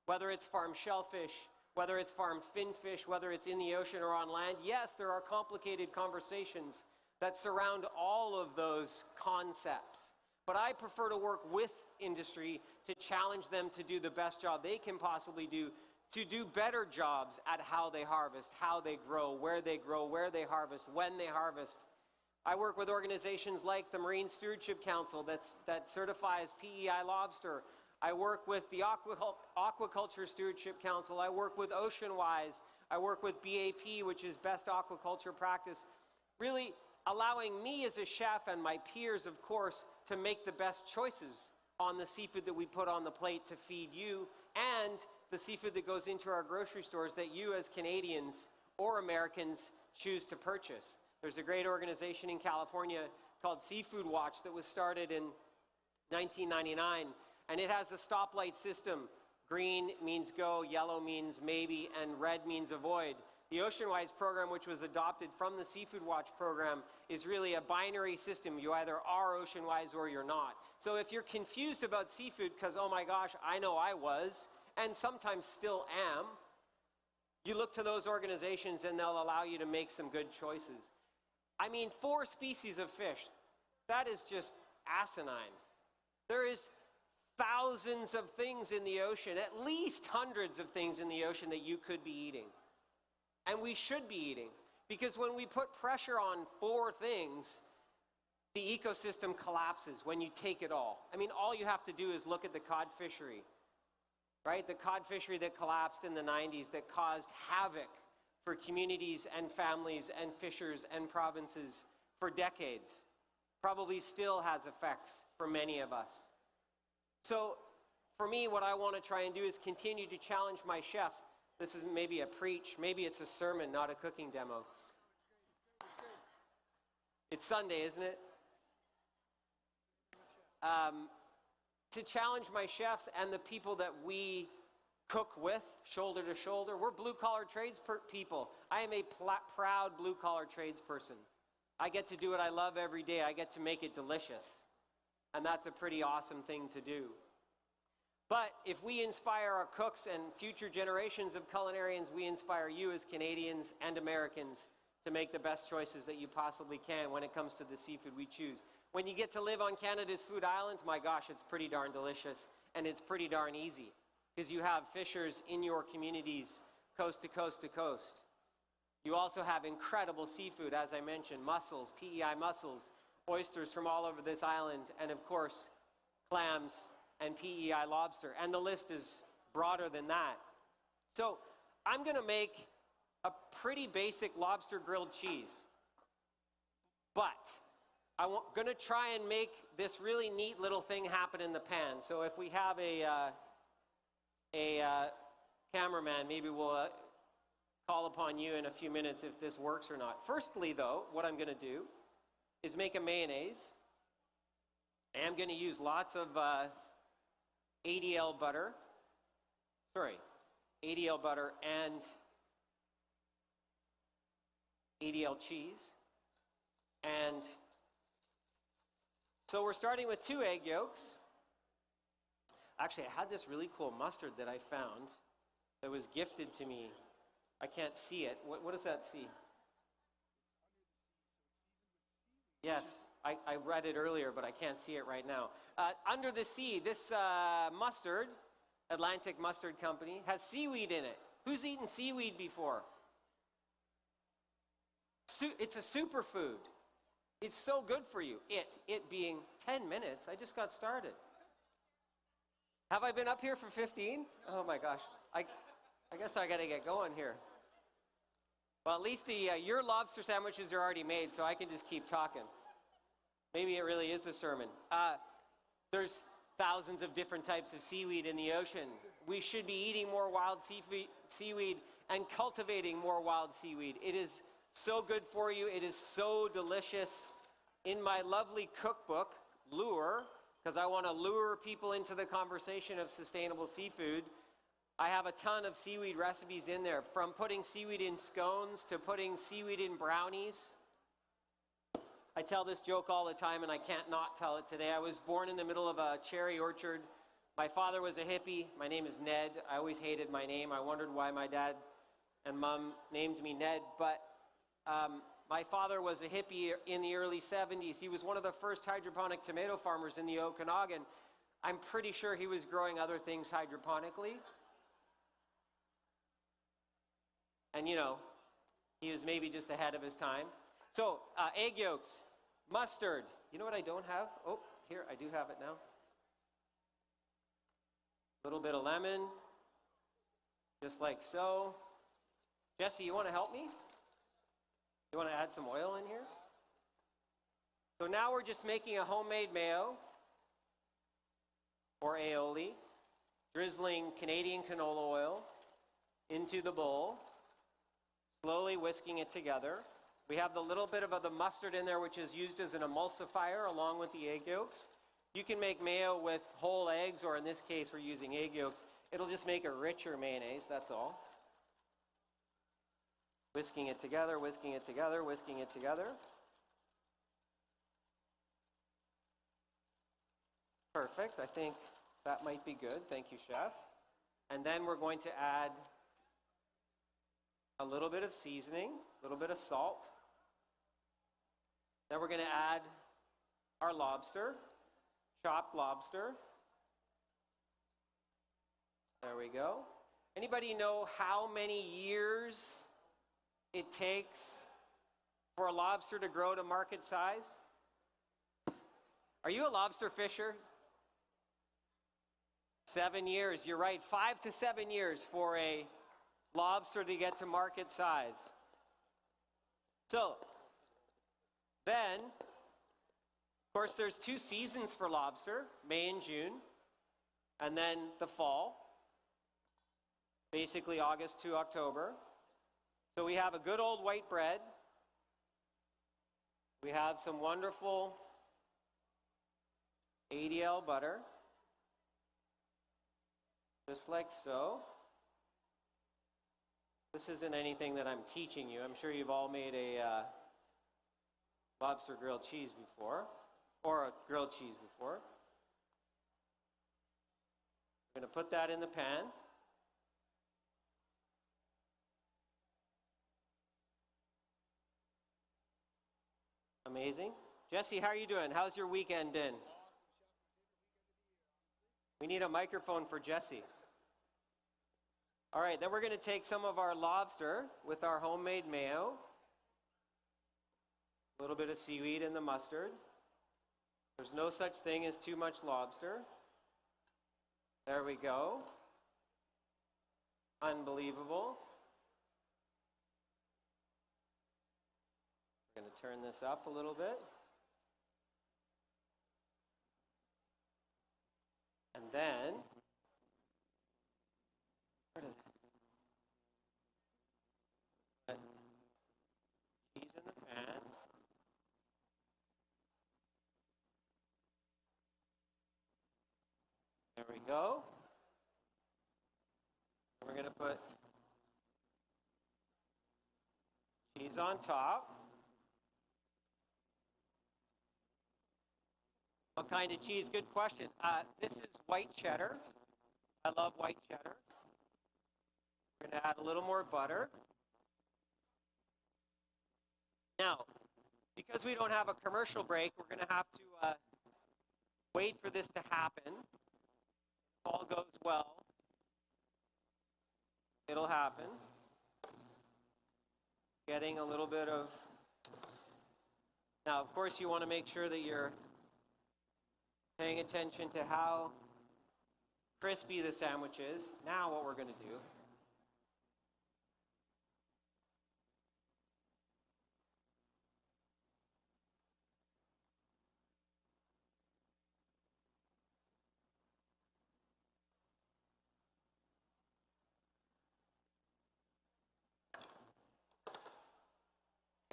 Whether it's farmed shellfish, whether it's farmed finfish, whether it's in the ocean or on land, yes, there are complicated conversations that surround all of those concepts. But I prefer to work with industry to challenge them to do the best job they can possibly do, to do better jobs at how they harvest, how they grow, where they harvest, when they harvest. I work with organizations like the Marine Stewardship Council that certifies PEI lobster. I work with the Aquaculture Stewardship Council. I work with OceanWise. I work with BAP, which is Best Aquaculture Practice. Really allowing me as a chef and my peers, of course, to make the best choices on the seafood that we put on the plate to feed you, and the seafood that goes into our grocery stores that you as Canadians or Americans choose to purchase. There's a great organization in California called Seafood Watch that was started in 1999, and it has a stoplight system. Green means go, yellow means maybe, and red means avoid. The OceanWise program, which was adopted from the Seafood Watch program, is really a binary system. You either are OceanWise or you're not. So if you're confused about seafood because, oh my gosh, I know I was, and sometimes still am, you look to those organizations and they'll allow you to make some good choices. I mean, 4 species of fish, that is just asinine. There is thousands of things in the ocean, at least hundreds of things in the ocean that you could be eating. And we should be eating, because when we put pressure on 4 things, the ecosystem collapses when you take it all. I mean, all you have to do is look at the cod fishery, right? The cod fishery that collapsed in the 90s that caused havoc for communities and families and fishers and provinces for decades. Probably still has effects for many of us. So for me, what I want to try and do is continue to challenge my chefs. This is maybe a preach, maybe it's a sermon, not a cooking demo. It's Sunday, isn't it? To challenge my chefs and the people that we cook with, shoulder to shoulder. We're blue-collar trades people. I am a proud blue-collar tradesperson. I get to do what I love every day. I get to make it delicious. And that's a pretty awesome thing to do. But if we inspire our cooks and future generations of culinarians, we inspire you as Canadians and Americans to make the best choices that you possibly can when it comes to the seafood we choose. When you get to live on Canada's food island, my gosh, it's pretty darn delicious, and it's pretty darn easy, because you have fishers in your communities coast to coast to coast. You also have incredible seafood, as I mentioned, mussels, PEI mussels, oysters from all over this island, and of course, clams and PEI lobster. And the list is broader than that. So I'm going to make a pretty basic lobster grilled cheese. But I'm going to try and make this really neat little thing happen in the pan. So if we have a cameraman, maybe we'll call upon you in a few minutes if this works or not. Firstly, though, what I'm going to do is make a mayonnaise. And I'm going to use lots of ADL butter. Sorry, ADL butter and ADL cheese. And so we're starting with 2 egg yolks. Actually, I had this really cool mustard that I found that was gifted to me. I can't see it. What does that see? Yes, I read it earlier, but I can't see it right now. Under the sea, this mustard, Atlantic Mustard Company, has seaweed in it. Who's eaten seaweed before? It's a superfood. It's so good for you. It being 10 minutes. I just got started. Have I been up here for 15? Oh my gosh. I guess I got to get going here. Well, at least your lobster sandwiches are already made, so I can just keep talking. Maybe it really is a sermon. There's thousands of different types of seaweed in the ocean. We should be eating more wild seaweed and cultivating more wild seaweed. It is so good for you. It is so delicious. In my lovely cookbook, Lure, because I want to lure people into the conversation of sustainable seafood, I have a ton of seaweed recipes in there, from putting seaweed in scones to putting seaweed in brownies. I tell this joke all the time, and I can't not tell it today. I was born in the middle of a cherry orchard. My father was a hippie. My name is Ned. I always hated my name. I wondered why my dad and mom named me Ned, but my father was a hippie in the early 70s. He was one of the first hydroponic tomato farmers in the Okanagan. I'm pretty sure he was growing other things hydroponically. And you know, he was maybe just ahead of his time. So, egg yolks, mustard. You know what I don't have? Oh, here, I do have it now. A little bit of lemon, just like so. Jesse, you want to help me? You want to add some oil in here? So now we're just making a homemade mayo, or aioli, drizzling Canadian canola oil into the bowl, slowly whisking it together. We have the little bit of the mustard in there, which is used as an emulsifier along with the egg yolks. You can make mayo with whole eggs, or in this case, we're using egg yolks. It'll just make a richer mayonnaise, that's all. Whisking it together, whisking it together, whisking it together. Perfect, I think that might be good. Thank you, chef. And then we're going to add a little bit of seasoning, a little bit of salt. Then we're going to add our lobster, chopped lobster. There we go. Anybody know how many years it takes for a lobster to grow to market size? Are you a lobster fisher? 7 years, you're right. 5 to 7 years for a lobster to get to market size. So, then, of course, there's 2 seasons for lobster, May and June, and then the fall, basically August to October. So we have a good old white bread. We have some wonderful ADL butter, just like so. This isn't anything that I'm teaching you. I'm sure you've all made a lobster grilled cheese before, or a grilled cheese before. I'm going to put that in the pan. Amazing. Jesse, how are you doing? How's your weekend been? We need a microphone for Jesse. All right, then we're going to take some of our lobster with our homemade mayo, a little bit of seaweed in the mustard. There's no such thing as too much lobster. There we go. Unbelievable. We're going to turn this up a little bit. And then, There we go. We're going to put cheese on top. What kind of cheese? Good question. This is white cheddar. I love white cheddar. We're going to add a little more butter. Now, because we don't have a commercial break, we're going to have to wait for this to happen. If all goes well, it'll happen. Getting a little bit of... Now, of course, you want to make sure that you're paying attention to how crispy the sandwich is. Now what we're going to do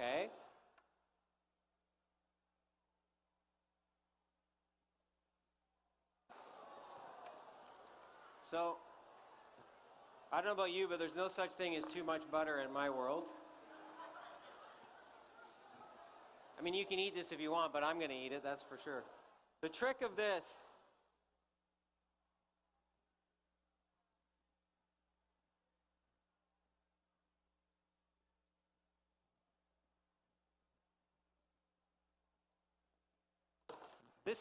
okay. So, I don't know about you, but there's no such thing as too much butter in my world. I mean, you can eat this if you want, but I'm going to eat it, that's for sure. The trick of this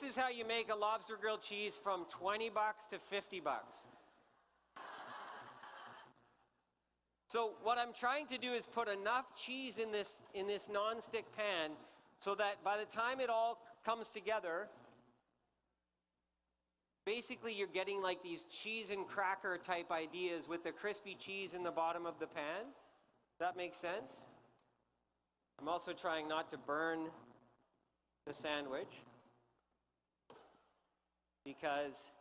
is how you make a lobster grilled cheese from 20 bucks to 50 bucks. So what I'm trying to do is put enough cheese in this non-stick pan so that by the time it all comes together, basically you're getting like these cheese and cracker type ideas with the crispy cheese in the bottom of the pan. Does that make sense? I'm also trying not to burn the sandwich, because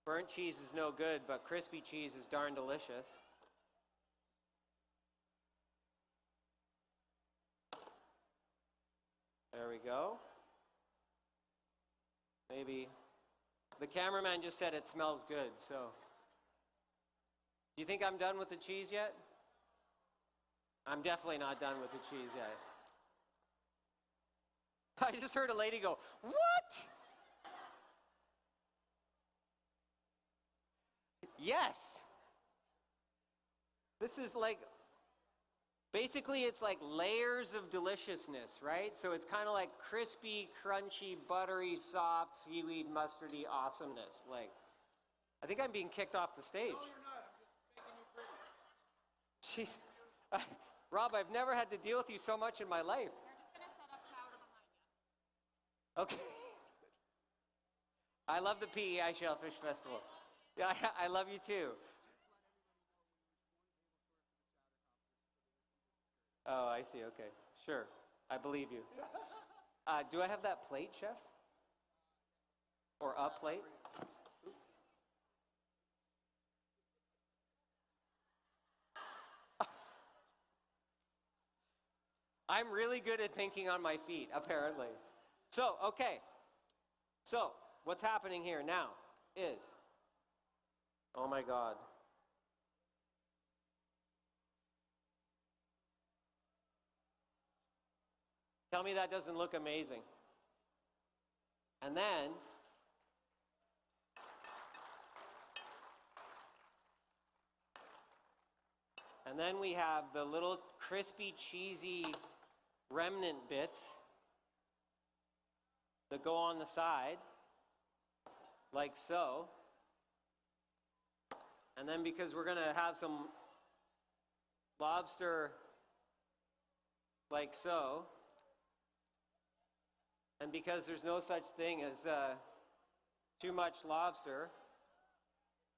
burnt cheese is no good, but crispy cheese is darn delicious. There we go. Maybe the cameraman just said it smells good, so. Do you think I'm done with the cheese yet? I'm definitely not done with the cheese yet. I just heard a lady go, "What?" Yes. This is like, basically it's like layers of deliciousness, right? So it's kind of like crispy, crunchy, buttery, soft, seaweed, mustardy awesomeness. Like, I think I'm being kicked off the stage. No, you're not. I'm just making you pretty. Jeez. Rob, I've never had to deal with you so much in my life. We're just going to set up Chowder behind you. Okay. I love the PEI Shellfish Festival. Yeah, I love you too. Oh, I see. Okay. Sure. I believe you. Do I have that plate, chef? Or a plate? I'm really good at thinking on my feet, apparently. So, okay. So, what's happening here now is, oh my God. Tell me that doesn't look amazing. And then we have the little crispy, cheesy remnant bits that go on the side, like so. And then because we're going to have some lobster like so, and because there's no such thing as too much lobster,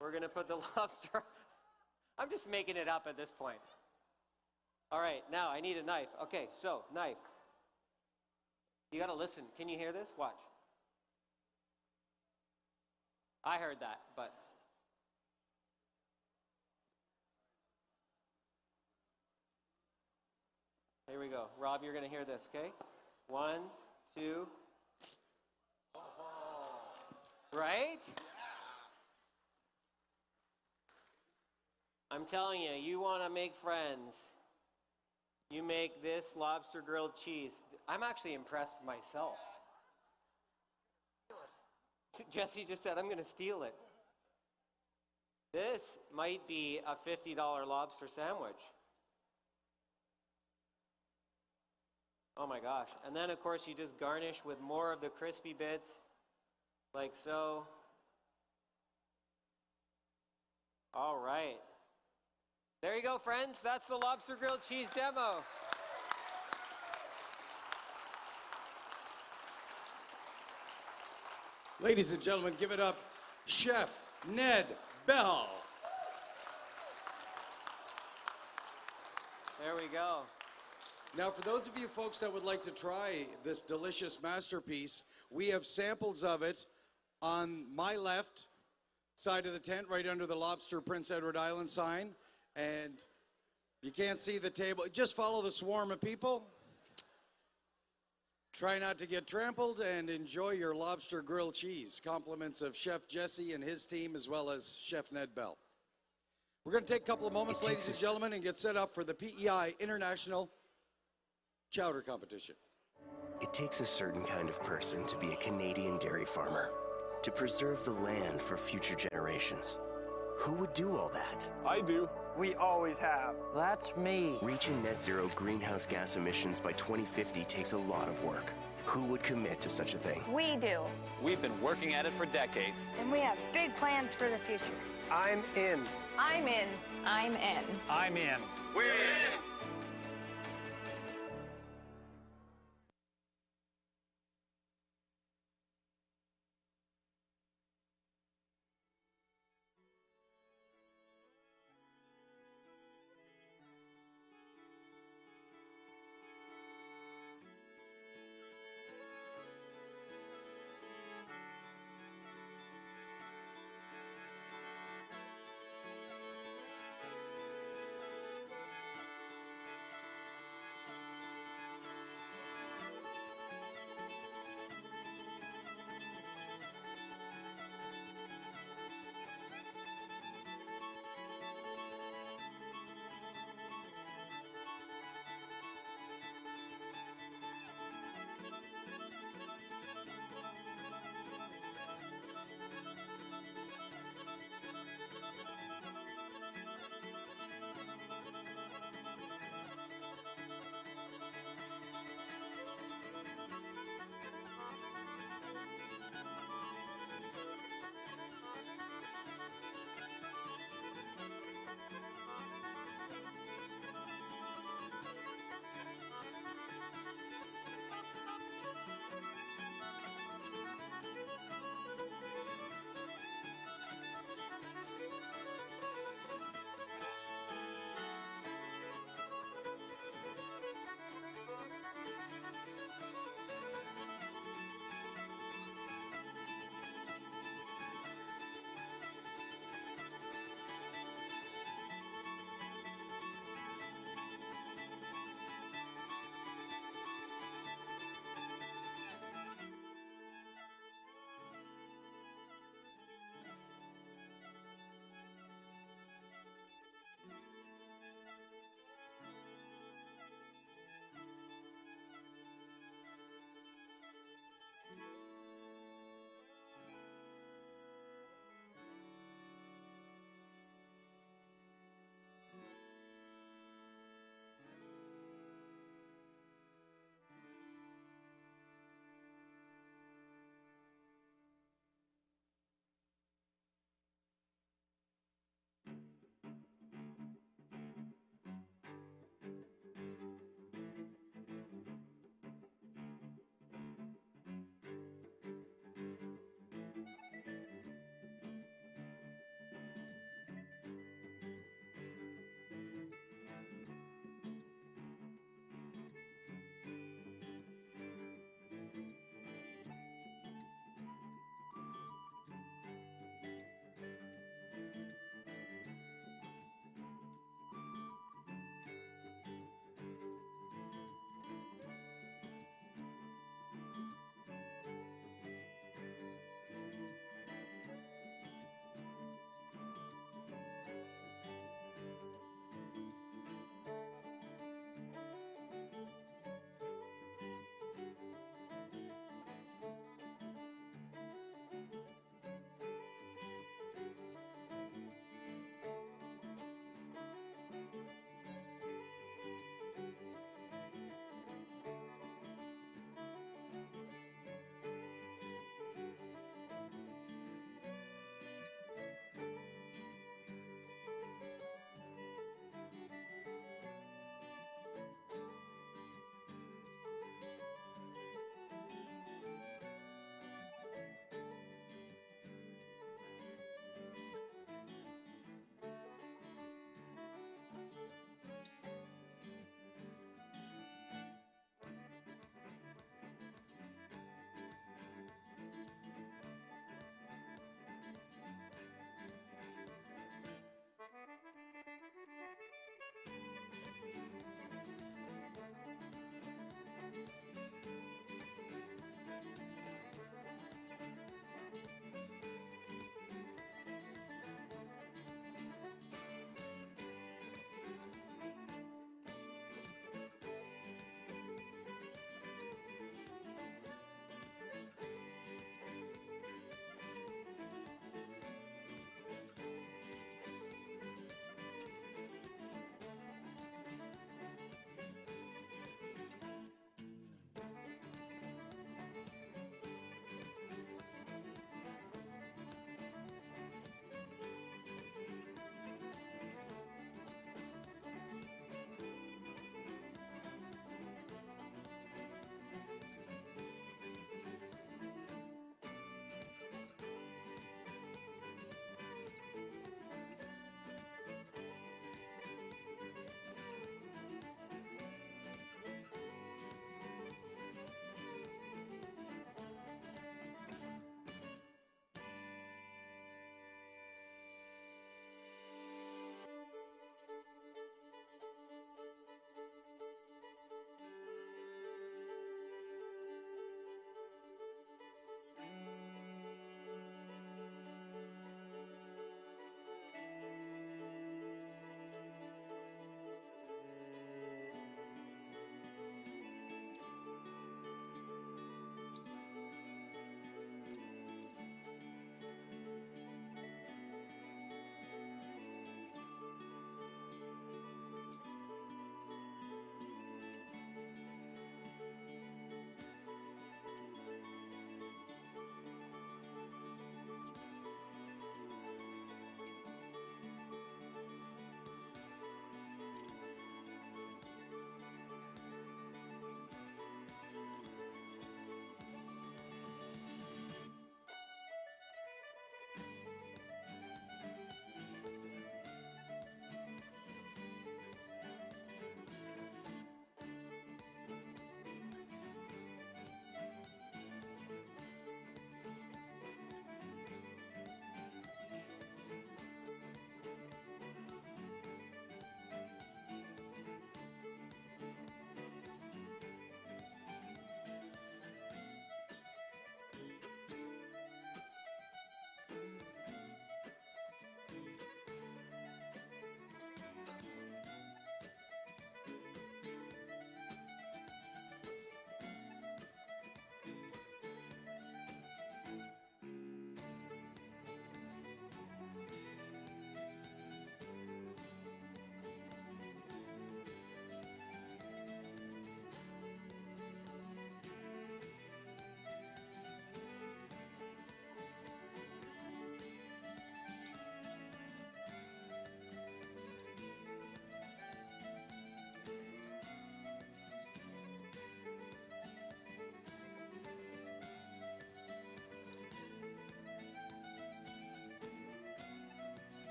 we're going to put the lobster... I'm just making it up at this point. All right, now I need a knife. Okay, so knife. You got to listen. Can you hear this? Watch. I heard that, but... Here we go. Rob, you're going to hear this, okay? 1, 2. Right? telling you, you want to make friends. You make this lobster grilled cheese. I'm actually impressed myself. Jesse just said, I'm going to steal it. This might be a $50 lobster sandwich. Oh my gosh. And then, of course, you just garnish with more of the crispy bits, like so. All right. There you go, friends. That's the lobster grilled cheese demo. Ladies and gentlemen, give it up, Chef Ned Bell. There we go. Now, for those of you folks that would like to try this delicious masterpiece, we have samples of it on my left side of the tent, right under the Lobster Prince Edward Island sign. And you can't see the table. Just follow the swarm of people. Try not to get trampled and enjoy your lobster grilled cheese. Compliments of Chef Jesse and his team, as well as Chef Ned Bell. We're going to take a couple of moments, ladies and gentlemen, and get set up for the PEI International Chowder Competition. It takes a certain kind of person to be a Canadian dairy farmer, to preserve the land for future generations. Who would do all that? I do. We always have. That's me. Reaching net zero greenhouse gas emissions by 2050 takes a lot of work. Who would commit to such a thing? We do. We've been working at it for decades. And we have big plans for the future. I'm in. I'm in. I'm in. I'm in. We're in.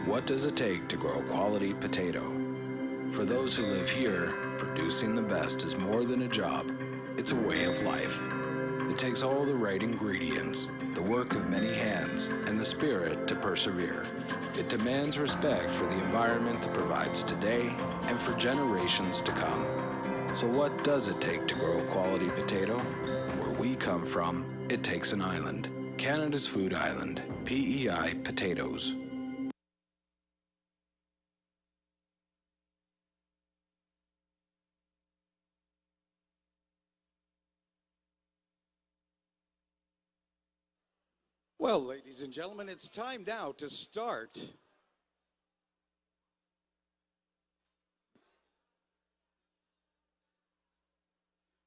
What does it take to grow a quality potato? For those who live here, producing the best is more than a job. It's a way of life. It takes all the right ingredients, the work of many hands, and the spirit to persevere. It demands respect for the environment that provides today and for generations to come. So what does it take to grow a quality potato? Where we come from, it takes an island. Canada's Food Island, PEI Potatoes. Well, ladies and gentlemen, it's time now to start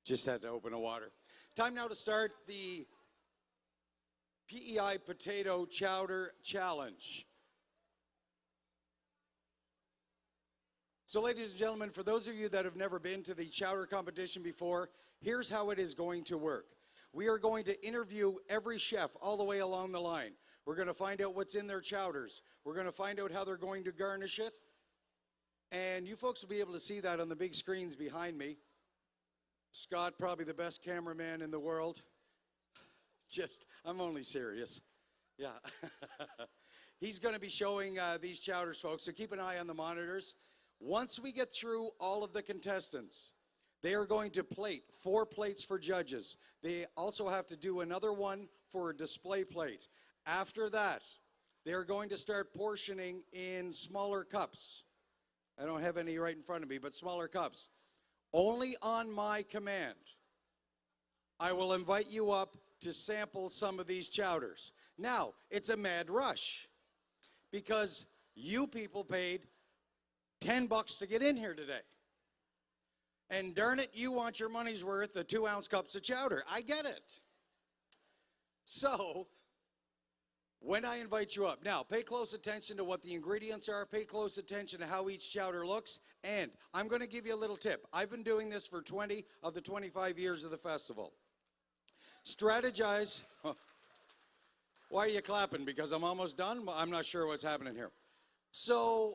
just had to open a water. Time now to start the PEI Potato Chowder Challenge. So, ladies and gentlemen, for those of you that have never been to the chowder competition before, here's how it is going to work. We are going to interview every chef all the way along the line. We're going to find out what's in their chowders. We're going to find out how they're going to garnish it. And you folks will be able to see that on the big screens behind me. Scott, probably the best cameraman in the world. I'm only serious. Yeah. He's going to be showing these chowders, folks, so keep an eye on the monitors. Once we get through all of the contestants, they are going to plate 4 plates for judges. They also have to do another one for a display plate. After that, they are going to start portioning in smaller cups. I don't have any right in front of me, but smaller cups. Only on my command, I will invite you up to sample some of these chowders. Now, it's a mad rush because you people paid $10 to get in here today. And darn it, you want your money's worth of 2-ounce cups of chowder. I get it. So, when I invite you up, now pay close attention to what the ingredients are, pay close attention to how each chowder looks, and I'm going to give you a little tip. I've been doing this for 20 of the 25 years of the festival. Strategize. Why are you clapping? Because I'm almost done? I'm not sure what's happening here. So,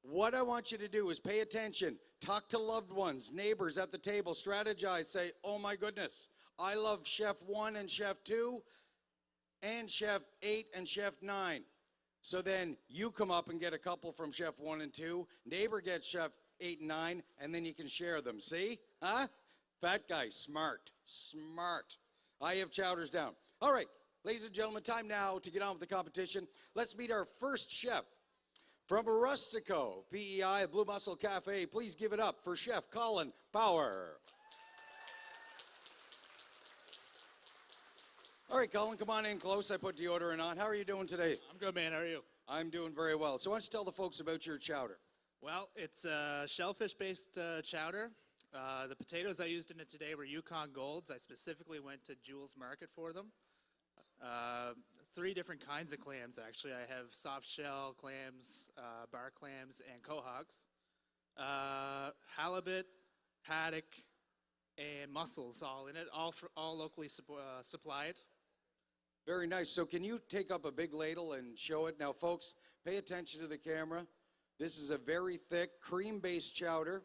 what I want you to do is pay attention. Talk to loved ones, neighbors at the table. Strategize. Say, oh my goodness, I love Chef 1 and Chef 2 and Chef 8 and Chef 9. So then you come up and get a couple from Chef 1 and 2. Neighbor gets Chef 8 and 9, and then you can share them. See? Huh? Fat guy, smart. Smart. I have chowders down. All right, ladies and gentlemen, time now to get on with the competition. Let's meet our first chef. From Rustico, PEI, Blue Mussel Cafe, please give it up for Chef Colin Power. All right, Colin, come on in close. I put deodorant on. How are you doing today? I'm good, man. How are you? I'm doing very well. So why don't you tell the folks about your chowder? Well, it's a shellfish-based chowder. The potatoes I used in it today were Yukon Golds. I specifically went to Jules Market for them. 3 different kinds of clams, actually. I have soft shell clams, bar clams, and quahogs. Halibut, haddock, and mussels all in it, all locally supplied. Very nice. So can you take up a big ladle and show it? Now, folks, pay attention to the camera. This is a very thick, cream-based chowder.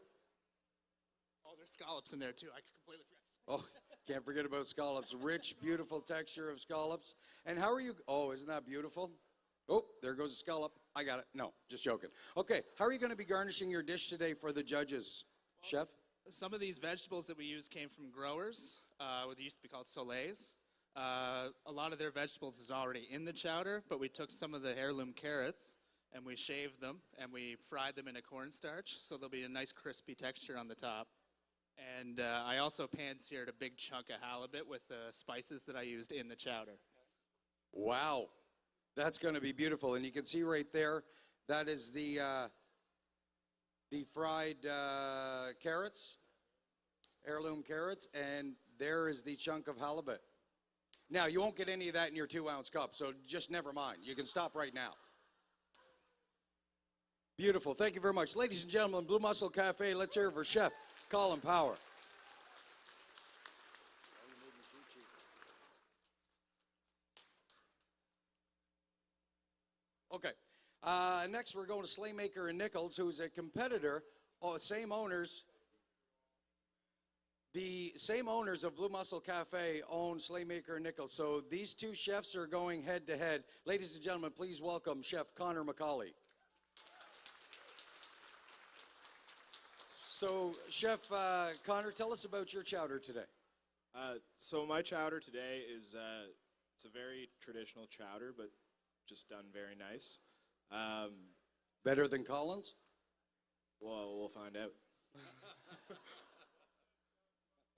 Oh, there's scallops in there, too. I completely Oh, forgot. can't forget about scallops. Rich, beautiful texture of scallops. And how are you? Oh, isn't that beautiful? Oh, there goes a scallop. I got it. No, just joking. Okay, how are you going to be garnishing your dish today for the judges, Chef? Some of these vegetables that we use came from growers, what used to be called soleils. A lot of their vegetables is already in the chowder, but we took some of the heirloom carrots and we shaved them and we fried them in a cornstarch, so there'll be a nice crispy texture on the top. And I also pan-seared a big chunk of halibut with the spices that I used in the chowder. Wow, that's going to be beautiful. And you can see right there, that is the fried carrots, heirloom carrots, and there is the chunk of halibut. Now, you won't get any of that in your 2-ounce cup, so just never mind. You can stop right now. Beautiful. Thank you very much. Ladies and gentlemen, Blue Mussel Cafe, let's hear it for Chef Colin Power. Okay. Next, we're going to Slaymaker and Nichols, who's a competitor. Oh, same owners. The same owners of Blue Mussel Cafe own Slaymaker and Nichols. So these two chefs are going head to head. Ladies and gentlemen, please welcome Chef Connor McCauley. So, Chef Connor, tell us about your chowder today. So my chowder today is it's a very traditional chowder, but just done very nice. Better than Collins? Well, we'll find out.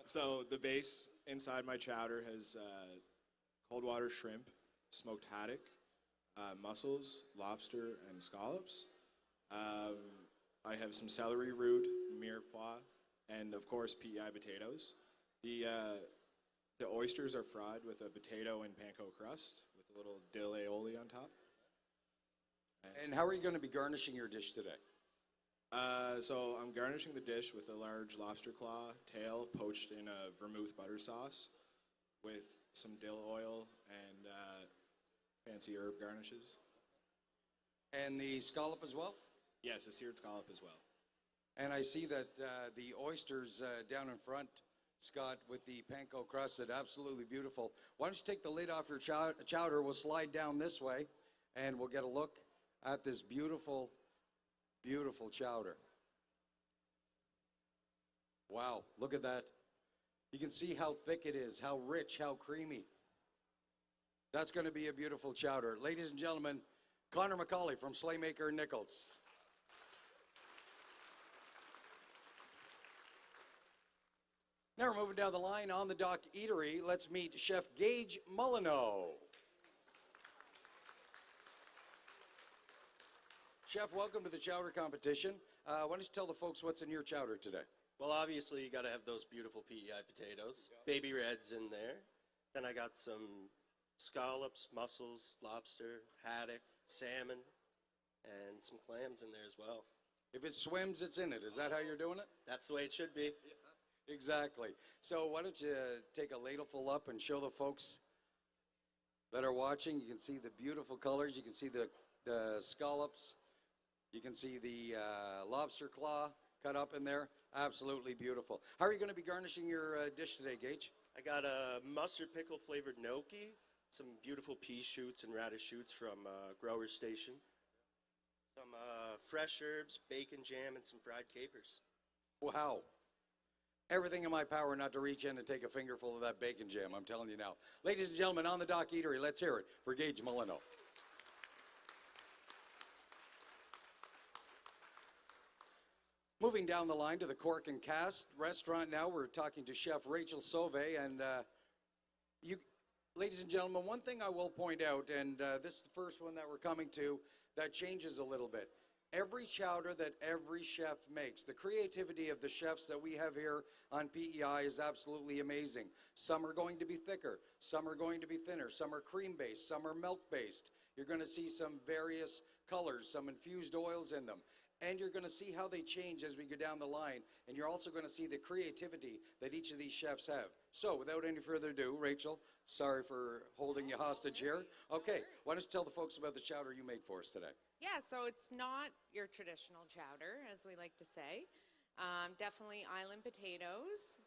So the base inside my chowder has cold water shrimp, smoked haddock, mussels, lobster, and scallops. I have some celery root, mirepoix, and of course PEI potatoes. The oysters are fried with a potato and panko crust with a little dill aioli on top. And how are you going to be garnishing your dish today? So I'm garnishing the dish with a large lobster claw tail poached in a vermouth butter sauce with some dill oil and fancy herb garnishes. And the scallop as well? Yes, a seared scallop as well. And I see that the oysters down in front, Scott, with the panko crusted, absolutely beautiful. Why don't you take the lid off your chowder? We'll slide down this way, and we'll get a look at this beautiful, beautiful chowder. Wow, look at that. You can see how thick it is, how rich, how creamy. That's going to be a beautiful chowder. Ladies and gentlemen, Connor McCauley from Slaymaker and Nichols. Now we're moving down the line on the Dock Eatery. Let's meet Chef Gage Molyneux. Chef, welcome to the chowder competition. Why don't you tell the folks what's in your chowder today? Well, obviously, you got to have those beautiful PEI potatoes, baby reds in there. Then I got some scallops, mussels, lobster, haddock, salmon, and some clams in there as well. If it swims, it's in it. Is that how you're doing it? That's the way it should be. Exactly. So why don't you take a ladleful up and show the folks that are watching. You can see the beautiful colors. You can see the scallops. You can see the lobster claw cut up in there. Absolutely beautiful. How are you going to be garnishing your dish today, Gage? I got a mustard pickle flavored gnocchi, some beautiful pea shoots and radish shoots from Grower's Station, some fresh herbs, bacon jam, and some fried capers. Wow. Everything in my power not to reach in and take a fingerful of that bacon jam, I'm telling you now. Ladies and gentlemen, on the Dock Eatery, let's hear it for Gage Molyneux. Moving down the line to the Cork and Cast restaurant now, we're talking to Chef Rachel Sauvé. And ladies and gentlemen, one thing I will point out, and this is the first one that we're coming to, that changes a little bit. Every chowder that every chef makes, the creativity of the chefs that we have here on PEI is absolutely amazing. Some are going to be thicker, some are going to be thinner, some are cream-based, some are milk-based. You're going to see some various colors, some infused oils in them. And you're going to see how they change as we go down the line. And you're also going to see the creativity that each of these chefs have. So without any further ado, Rachel, sorry for holding you hostage here. Okay, why don't you tell the folks about the chowder you made for us today? Yeah, so it's not your traditional chowder, as we like to say. Definitely island potatoes.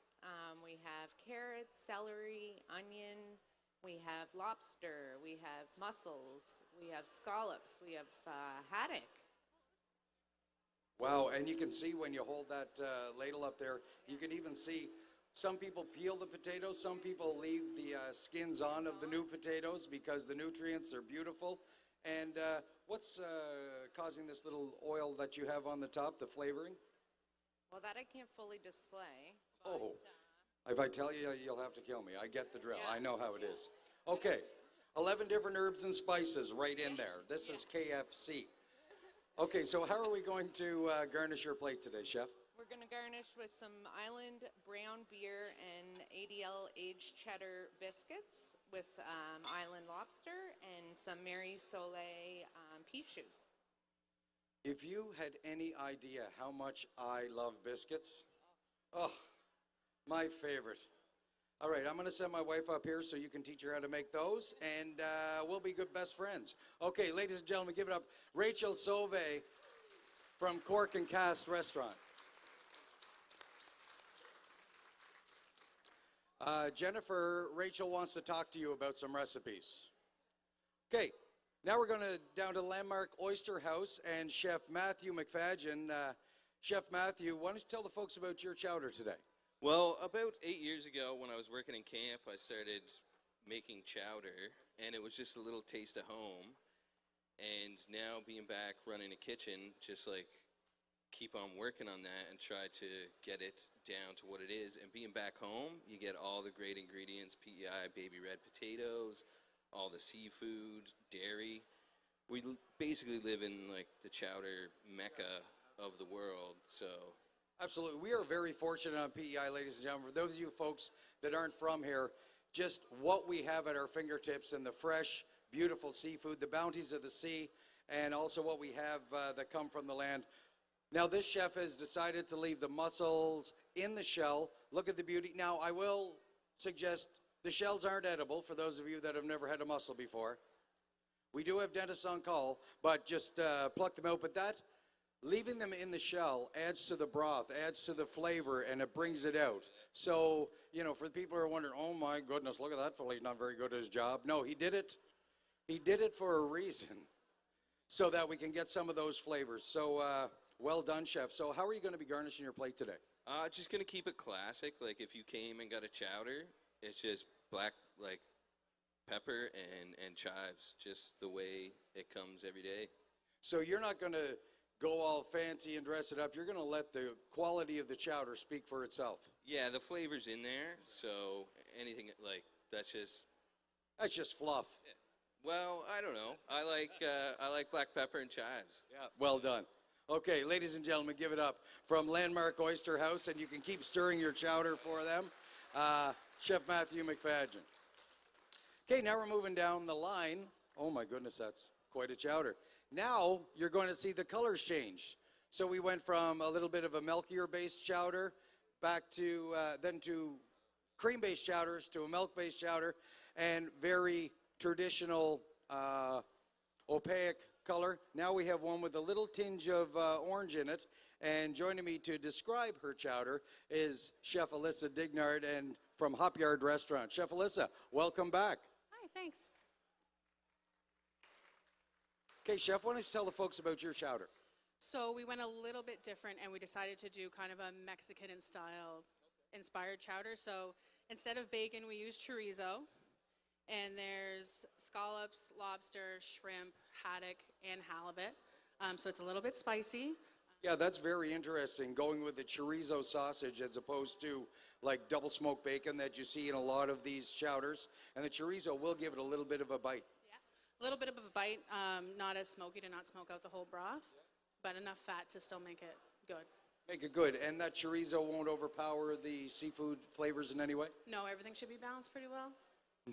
We have carrots, celery, onion. We have lobster. We have mussels. We have scallops. We have haddock. Wow, and you can see when you hold that ladle up there, you can even see some people peel the potatoes, some people leave the skins on of the new potatoes because the nutrients are beautiful. And what's causing this little oil that you have on the top, the flavoring? Well, that I can't fully display. Oh, if I tell you, you'll have to kill me. I get the drill. I know how it is. Okay, 11 different herbs and spices right in there. This is KFC. Okay, so how are we going to garnish your plate today, Chef? We're going to garnish with some island brown beer and ADL aged cheddar biscuits with island lobster and some Mary Soleil pea shoots. If you had any idea how much I love biscuits, oh, my favorite. All right, I'm going to send my wife up here so you can teach her how to make those, and we'll be good best friends. Okay, ladies and gentlemen, give it up. Rachel Sauvé from Cork and Cast Restaurant. Jennifer, Rachel wants to talk to you about some recipes. Okay, now we're going to down to Landmark Oyster House and Chef Matthew McFadgen. Chef Matthew, why don't you tell the folks about your chowder today? Well, about 8 years ago when I was working in camp, I started making chowder, and it was just a little taste of home. And now being back running a kitchen, just like keep on working on that and try to get it down to what it is. And being back home, you get all the great ingredients, PEI, baby red potatoes, all the seafood, dairy. We basically live in like the chowder mecca of the world, so. Absolutely. We are very fortunate on PEI, ladies and gentlemen. For those of you folks that aren't from here, just what we have at our fingertips and the fresh, beautiful seafood, the bounties of the sea, and also what we have that come from the land. Now, this chef has decided to leave the mussels in the shell. Look at the beauty. Now, I will suggest the shells aren't edible for those of you that have never had a mussel before. We do have dentists on call, but just pluck them out. But that, leaving them in the shell adds to the broth, adds to the flavor, and it brings it out. So, you know, for the people who are wondering, oh my goodness, look at that fella, he's not very good at his job. No, he did it. He did it for a reason, so that we can get some of those flavors. So, well done, chef. So how are you going to be garnishing your plate today? Just gonna keep it classic. Like if you came and got a chowder, it's just black, like pepper and chives, just the way it comes every day. So you're not going to go all fancy and dress it up. You're going to let the quality of the chowder speak for itself. Yeah, the flavor's in there, so anything like that's just fluff. Yeah. Well, I don't know. I like black pepper and chives. Yeah, well done. Okay, ladies and gentlemen, give it up from Landmark Oyster House, and you can keep stirring your chowder for them. Chef Matthew McFadgen. Okay, now we're moving down the line. Oh my goodness, that's quite a chowder. Now you're going to see the colors change. So we went from a little bit of a milkier-based chowder back to then to cream-based chowders to a milk-based chowder, and very traditional opaque color. Now we have one with a little tinge of orange in it. And joining me to describe her chowder is Chef Alyssa Dignard and from Hop Yard Restaurant. Chef Alyssa, welcome back. Hi, thanks. Okay, Chef, why don't you tell the folks about your chowder? So we went a little bit different and we decided to do kind of a Mexican style inspired chowder. So instead of bacon, we use chorizo. And there's scallops, lobster, shrimp, haddock, and halibut. So it's a little bit spicy. Yeah, that's very interesting, going with the chorizo sausage as opposed to like double smoked bacon that you see in a lot of these chowders. And the chorizo will give it a little bit of a bite. A little bit of a bite, not as smoky to not smoke out the whole broth, but enough fat to still make it good. Make it good. And that chorizo won't overpower the seafood flavors in any way? No, everything should be balanced pretty well.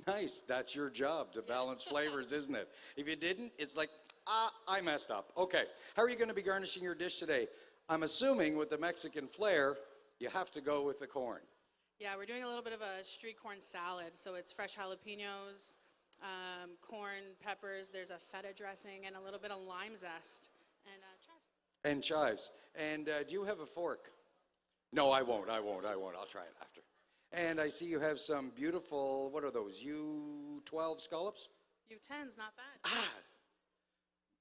Nice. That's your job, to balance flavors, isn't it? If you didn't, it's like, I messed up. Okay. How are you going to be garnishing your dish today? I'm assuming with the Mexican flair, you have to go with the corn. Yeah, we're doing a little bit of a street corn salad. So it's fresh jalapenos, corn, peppers. There's a feta dressing and a little bit of lime zest and chives. And chives. And do you have a fork? No, I won't. I'll try it after. And I see you have some beautiful, what are those, U12 scallops? U10's not bad.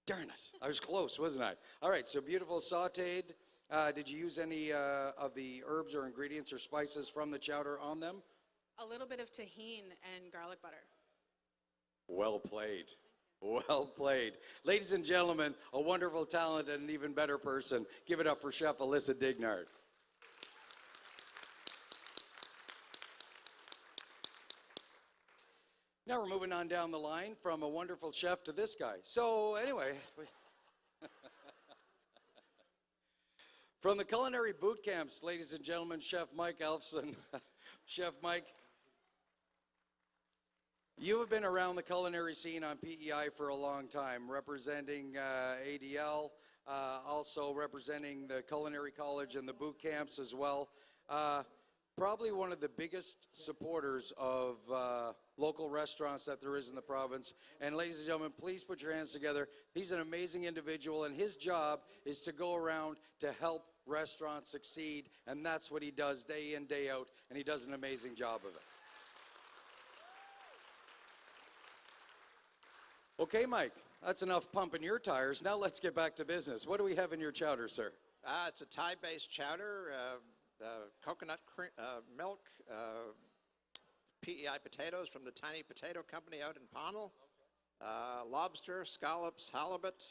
Darn it. I was close, wasn't I? All right, so beautiful sauteed. Did you use any of the herbs or ingredients or spices from the chowder on them? A little bit of tahini and garlic butter. Well played. Well played. Ladies and gentlemen, a wonderful talent and an even better person. Give it up for Chef Alyssa Dignard. Now we're moving on down the line from a wonderful chef to this guy. So anyway, from the culinary boot camps, ladies and gentlemen, Chef Mike Elfson. Chef Mike, you have been around the culinary scene on PEI for a long time, representing ADL, also representing the Culinary College and the boot camps as well. probably one of the biggest supporters of local restaurants that there is in the province. And ladies and gentlemen, please put your hands together. He's an amazing individual, and his job is to go around to help restaurants succeed, and that's what he does day in, day out, and he does an amazing job of it. Okay, Mike, that's enough pumping your tires. Now let's get back to business. What do we have in your chowder, sir? It's a Thai-based chowder, coconut milk, PEI potatoes from the Tiny Potato Company out in Pownell, lobster, scallops, halibut,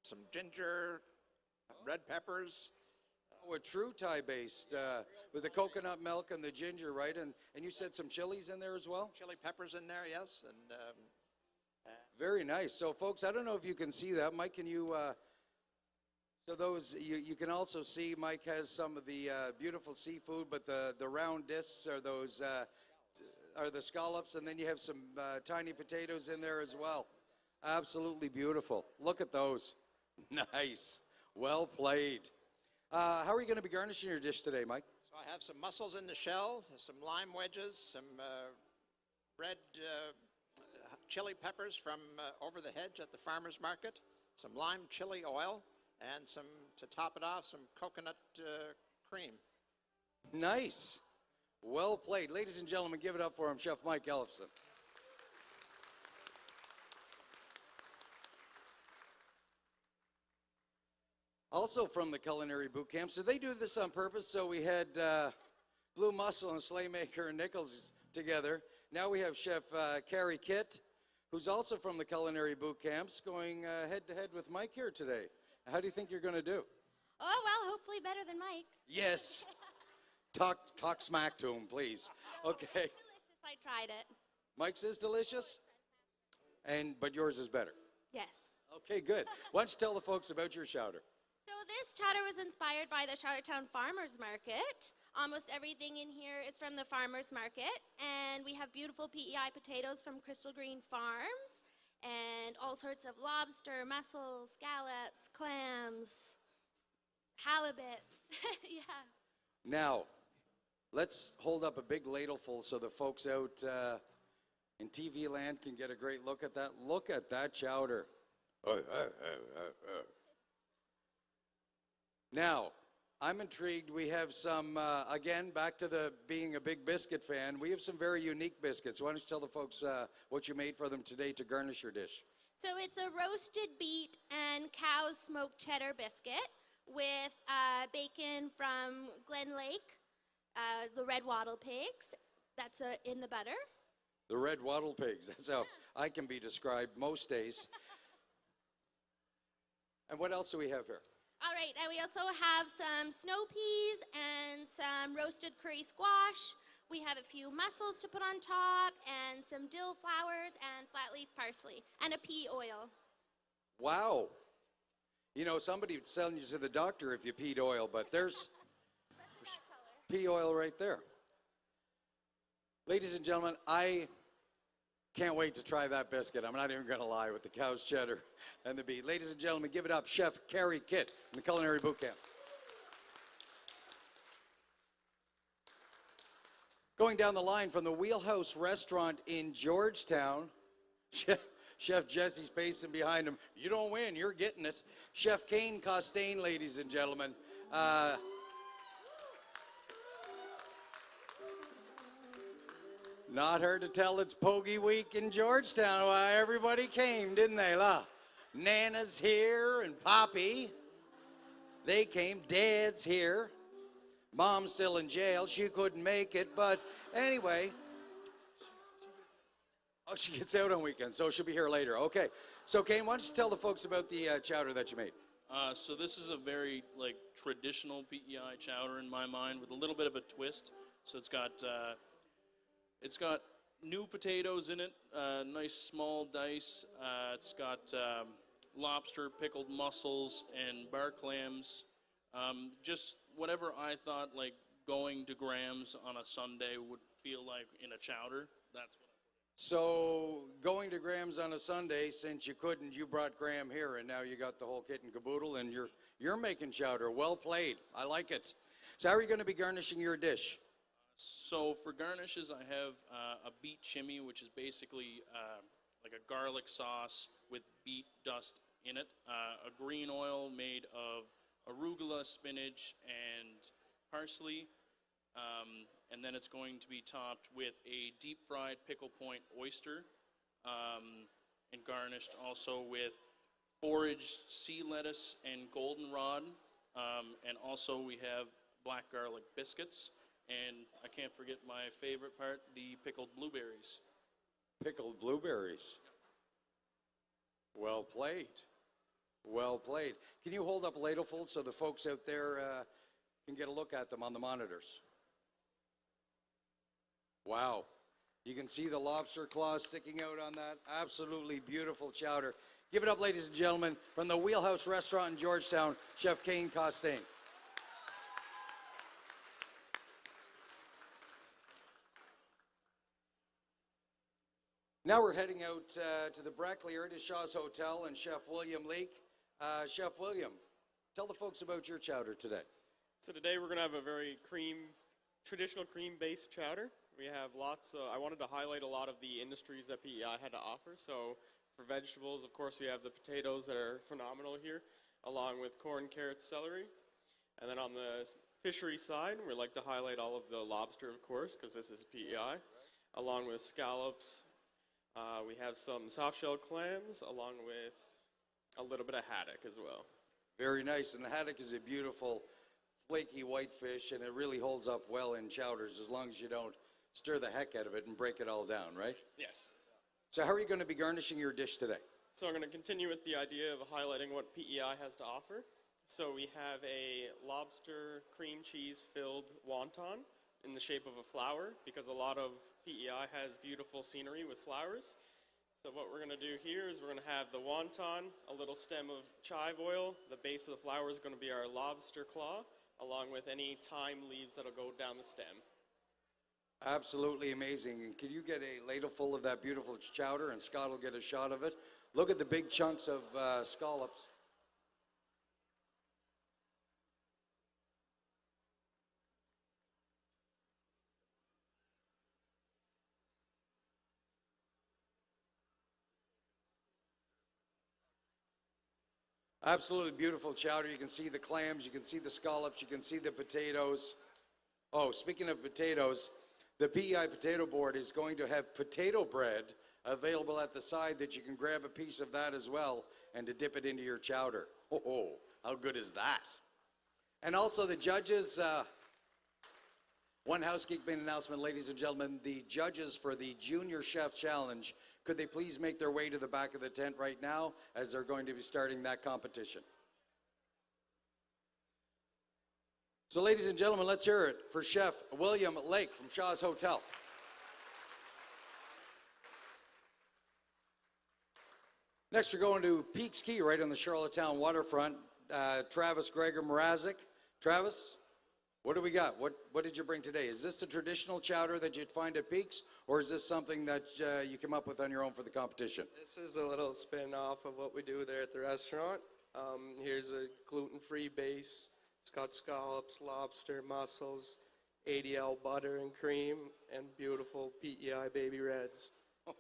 some ginger, red peppers. Oh, a true Thai-based with the coconut milk and the ginger, right? And you said some chilies in there as well? Chili peppers in there, yes. And very nice. So, folks, I don't know if you can see that. Mike, can you... So those, you can also see Mike has some of the beautiful seafood, but the round discs are those are the scallops, and then you have some tiny potatoes in there as well. Absolutely beautiful. Look at those. Nice. Well played. How are you going to be garnishing your dish today, Mike? so I have some mussels in the shell, some lime wedges, some red chili peppers from over the hedge at the farmer's market, some lime chili oil, and some, to top it off, some coconut cream. Nice. Well played. Ladies and gentlemen, give it up for him, Chef Mike Ellefson. Also from the Culinary Boot Camp. So they do this on purpose. So we had Blue Mussel and Slaymaker and Nichols together. Now we have Chef Carrie Kitt, who's also from the Culinary Boot Camps, going head-to-head with Mike here today. How do you think you're going to do? Oh, well, hopefully better than Mike. Yes. Talk smack to him, please. Okay. Delicious, I tried it. Mike's is delicious? But yours is better. Yes. Okay, good. Why don't you tell the folks about your chowder? So this chowder was inspired by the Charlottetown Farmers Market. Almost everything in here is from the farmers market, and we have beautiful PEI potatoes from Crystal Green Farms, and all sorts of lobster, mussels, scallops, clams, halibut. Yeah. Now, let's hold up a big ladleful so the folks out in TV land can get a great look at that. Look at that chowder. Now, I'm intrigued. We have some, again, back to being a big biscuit fan, we have some very unique biscuits. Why don't you tell the folks what you made for them today to garnish your dish? So it's a roasted beet and cow's smoked cheddar biscuit with bacon from Glen Lake, the red wattle pigs. That's in the butter. The red wattle pigs. That's how I can be described most days. And what else do we have here? All right, and we also have some snow peas and some roasted curry squash. We have a few mussels to put on top and some dill flowers and flat leaf parsley and a pea oil. Wow. You know, somebody would send you to the doctor if you peed oil, but there's pea oil right there. Ladies and gentlemen, I can't wait to try that biscuit. I'm not even going to lie, with the cow's cheddar and the beet. Ladies and gentlemen, give it up, Chef Carrie Kitt in the Culinary Boot Camp. Going down the line from the Wheelhouse Restaurant in Georgetown, Chef Jesse's pacing behind him. You don't win, you're getting it. Chef Kane Costain, ladies and gentlemen. Not hard to tell it's Pogie Week in Georgetown. Why, everybody came, didn't they? Nana's here and Poppy. They came. Dad's here. Mom's still in jail. She couldn't make it, but anyway. Oh, she gets out on weekends, so she'll be here later. Okay. So, Kane, why don't you tell the folks about the chowder that you made? So this is a very traditional PEI chowder in my mind, with a little bit of a twist. So it's got new potatoes in it, nice small dice. It's got lobster, pickled mussels, and bar clams. Just whatever I thought going to Graham's on a Sunday would feel like in a chowder. That's what. So going to Graham's on a Sunday, since you couldn't, you brought Graham here, and now you got the whole kit and caboodle, and you're making chowder. Well played. I like it. So how are you going to be garnishing your dish? So for garnishes, I have a beet chimney, which is basically like a garlic sauce with beet dust in it, a green oil made of arugula, spinach, and parsley, and then it's going to be topped with a deep-fried pickle point oyster, and garnished also with foraged sea lettuce and goldenrod, and also we have black garlic biscuits, and I can't forget my favorite part, the pickled blueberries. Pickled blueberries. Well played. Well played. Can you hold up a ladleful so the folks out there can get a look at them on the monitors? Wow. You can see the lobster claws sticking out on that. Absolutely beautiful chowder. Give it up, ladies and gentlemen, from the Wheelhouse Restaurant in Georgetown, Chef Kane Costain. Now we're heading out to the Brackley to Shaw's Hotel and Chef William Leake. Chef William, tell the folks about your chowder today. So today we're going to have a very traditional cream-based chowder. We have I wanted to highlight a lot of the industries that PEI had to offer. So for vegetables, of course, we have the potatoes that are phenomenal here, along with corn, carrots, celery. And then on the fishery side, we like to highlight all of the lobster, of course, because this is PEI, along with scallops. We have some soft-shell clams, along with a little bit of haddock as well. Very nice, and the haddock is a beautiful, flaky white fish, and it really holds up well in chowders as long as you don't stir the heck out of it and break it all down, right? Yes. So how are you going to be garnishing your dish today? So I'm going to continue with the idea of highlighting what PEI has to offer. So we have a lobster cream cheese filled wonton in the shape of a flower, because a lot of PEI has beautiful scenery with flowers. So what we're going to do here is we're going to have the wonton, a little stem of chive oil. The base of the flower is going to be our lobster claw, along with any thyme leaves that'll go down the stem. Absolutely amazing. And can you get a ladle full of that beautiful chowder, and Scott will get a shot of it? Look at the big chunks of scallops. Absolutely beautiful chowder. You can see the clams, you can see the scallops, you can see the potatoes. Oh, speaking of potatoes, the PEI Potato Board is going to have potato bread available at the side that you can grab a piece of that as well and to dip it into your chowder. Oh, how good is that? And also the judges, one housekeeping announcement, ladies and gentlemen, the judges for the Junior Chef Challenge, could they please make their way to the back of the tent right now as they're going to be starting that competition. So ladies and gentlemen, let's hear it for Chef William Lake from Shaw's Hotel. Next, we're going to Peaks Key right on the Charlottetown waterfront. Travis Gregor Mrazek. Travis, what do we got? What did you bring today? Is this the traditional chowder that you'd find at Peaks, or is this something that you came up with on your own for the competition? This is a little spin-off of what we do there at the restaurant. Here's a gluten-free base. It's got scallops, lobster, mussels, ADL butter and cream, and beautiful PEI baby reds.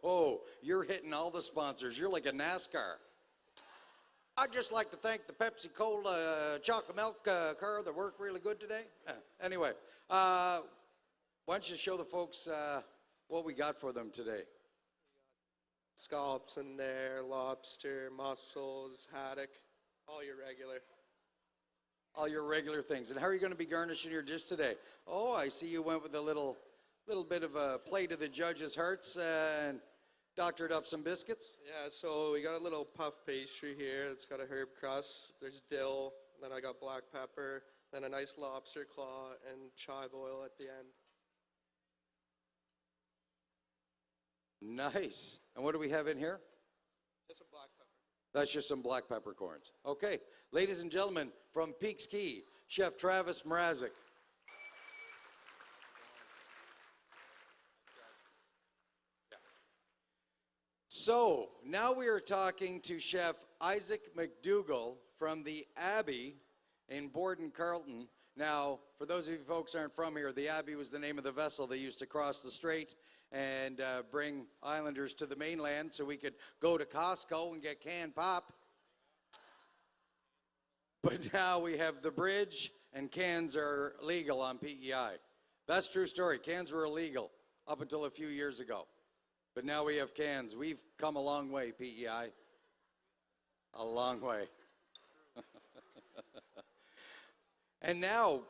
Oh, you're hitting all the sponsors. You're like a NASCAR. I'd just like to thank the Pepsi-Cola chocolate milk car that worked really good today. Anyway, why don't you show the folks what we got for them today? Scallops in there, lobster, mussels, haddock, all your regular. All your regular things. And how are you going to be garnishing your dish today? Oh, I see you went with a little bit of a plate of the judges' hearts and doctored up some biscuits. Yeah, so we got a little puff pastry here. It's got a herb crust. There's dill. Then I got black pepper. Then a nice lobster claw and chive oil at the end. Nice. And what do we have in here? Just a black pepper. That's just some black peppercorns. Okay, ladies and gentlemen, from Peaks Key, Chef Travis Mrazek. So now we are talking to Chef Isaac McDougall from the Abbey in Borden, Carleton. Now, for those of you folks who aren't from here, the Abbey was the name of the vessel they used to cross the strait and bring islanders to the mainland so we could go to Costco and get canned pop. But now we have the bridge, and cans are legal on PEI. That's a true story. Cans were illegal up until a few years ago. But now we have cans. We've come a long way, PEI. A long way. And now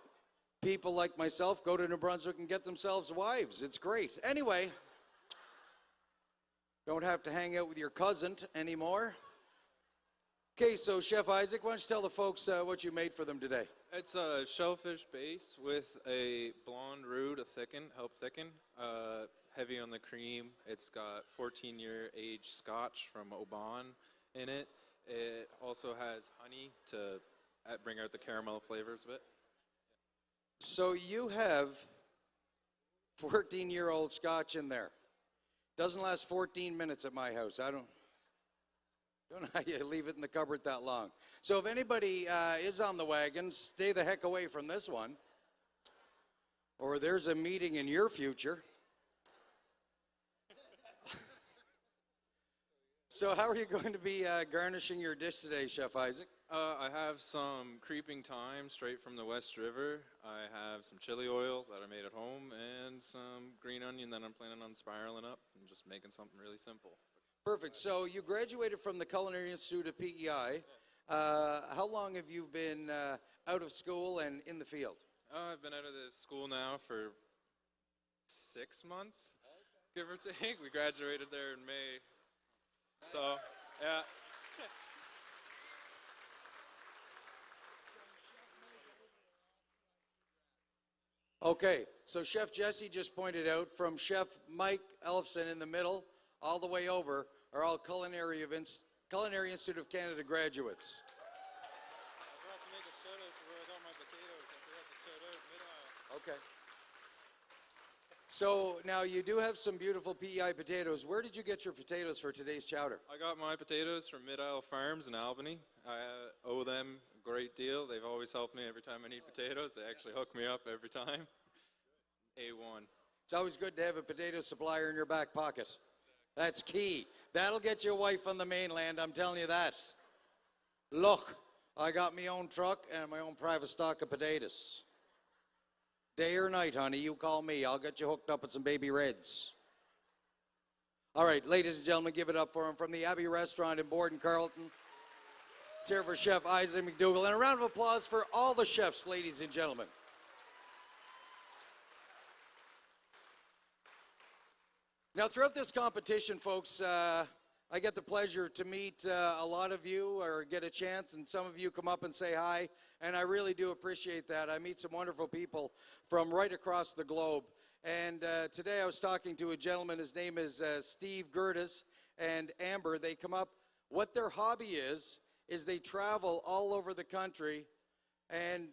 people like myself go to New Brunswick and get themselves wives. It's great. Anyway, don't have to hang out with your cousin anymore. Okay, so Chef Isaac, why don't you tell the folks what you made for them today? It's a shellfish base with a blonde roux to help thicken. Heavy on the cream. It's got 14-year aged Scotch from Oban in it. It also has honey to bring out the caramel flavors a bit. So you have 14-year-old Scotch in there. Doesn't last 14 minutes at my house. I don't know how you leave it in the cupboard that long. So if anybody is on the wagon, stay the heck away from this one. Or there's a meeting in your future. So how are you going to be garnishing your dish today, Chef Isaac? I have some creeping thyme straight from the West River. I have some chili oil that I made at home and some green onion that I'm planning on spiraling up and just making something really simple. Perfect. So you graduated from the Culinary Institute of PEI. How long have you been out of school and in the field? I've been out of the school now for 6 months, give or take. We graduated there in May. So, yeah. Okay, so Chef Jesse just pointed out from Chef Mike Elfson in the middle all the way over are all Culinary Institute of Canada graduates. Okay. So now you do have some beautiful PEI potatoes. Where did you get your potatoes for today's chowder? I got my potatoes from Mid-Isle Farms in Albany. I owe them a great deal. They've always helped me every time I need potatoes. They actually hook me up every time. A1. It's always good to have a potato supplier in your back pocket. That's key. That'll get you a wife on the mainland, I'm telling you that. Look, I got my own truck and my own private stock of potatoes. Day or night, honey, you call me. I'll get you hooked up with some baby reds. All right, ladies and gentlemen, give it up for him from the Abbey Restaurant in Borden, Carleton. Let's hear it for Chef Isaac McDougall. And a round of applause for all the chefs, ladies and gentlemen. Now, throughout this competition, folks, I get the pleasure to meet a lot of you or get a chance, and some of you come up and say hi, and I really do appreciate that. I meet some wonderful people from right across the globe. And today I was talking to a gentleman, his name is Steve Gertis and Amber. They come up, what their hobby is they travel all over the country and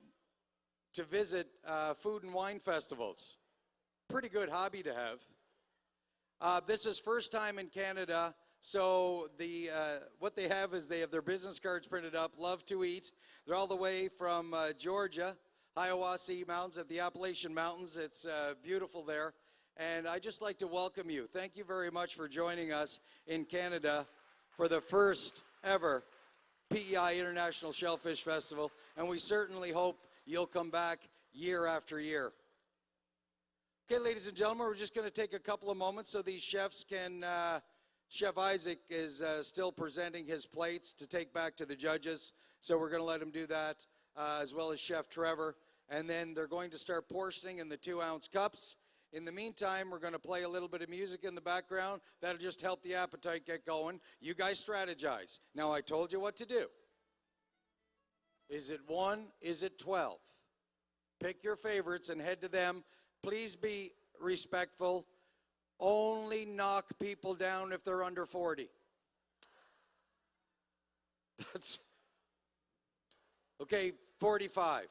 to visit food and wine festivals. Pretty good hobby to have. This is first time in Canada, so what they have is they have their business cards printed up, love to eat. They're all the way from Georgia, Hiawassee Mountains at the Appalachian Mountains. It's beautiful there. And I'd just like to welcome you. Thank you very much for joining us in Canada for the first ever PEI International Shellfish Festival. And we certainly hope you'll come back year after year. Okay, ladies and gentlemen, we're just going to take a couple of moments so these chefs can, Chef Isaac is still presenting his plates to take back to the judges. So we're going to let him do that, as well as Chef Trevor. And then they're going to start portioning in the 2-ounce cups. In the meantime, we're going to play a little bit of music in the background. That'll just help the appetite get going. You guys strategize. Now, I told you what to do. Is it 1? Is it 12? Pick your favorites and head to them. Please be respectful. Only knock people down if they're under 40. That's okay, 45.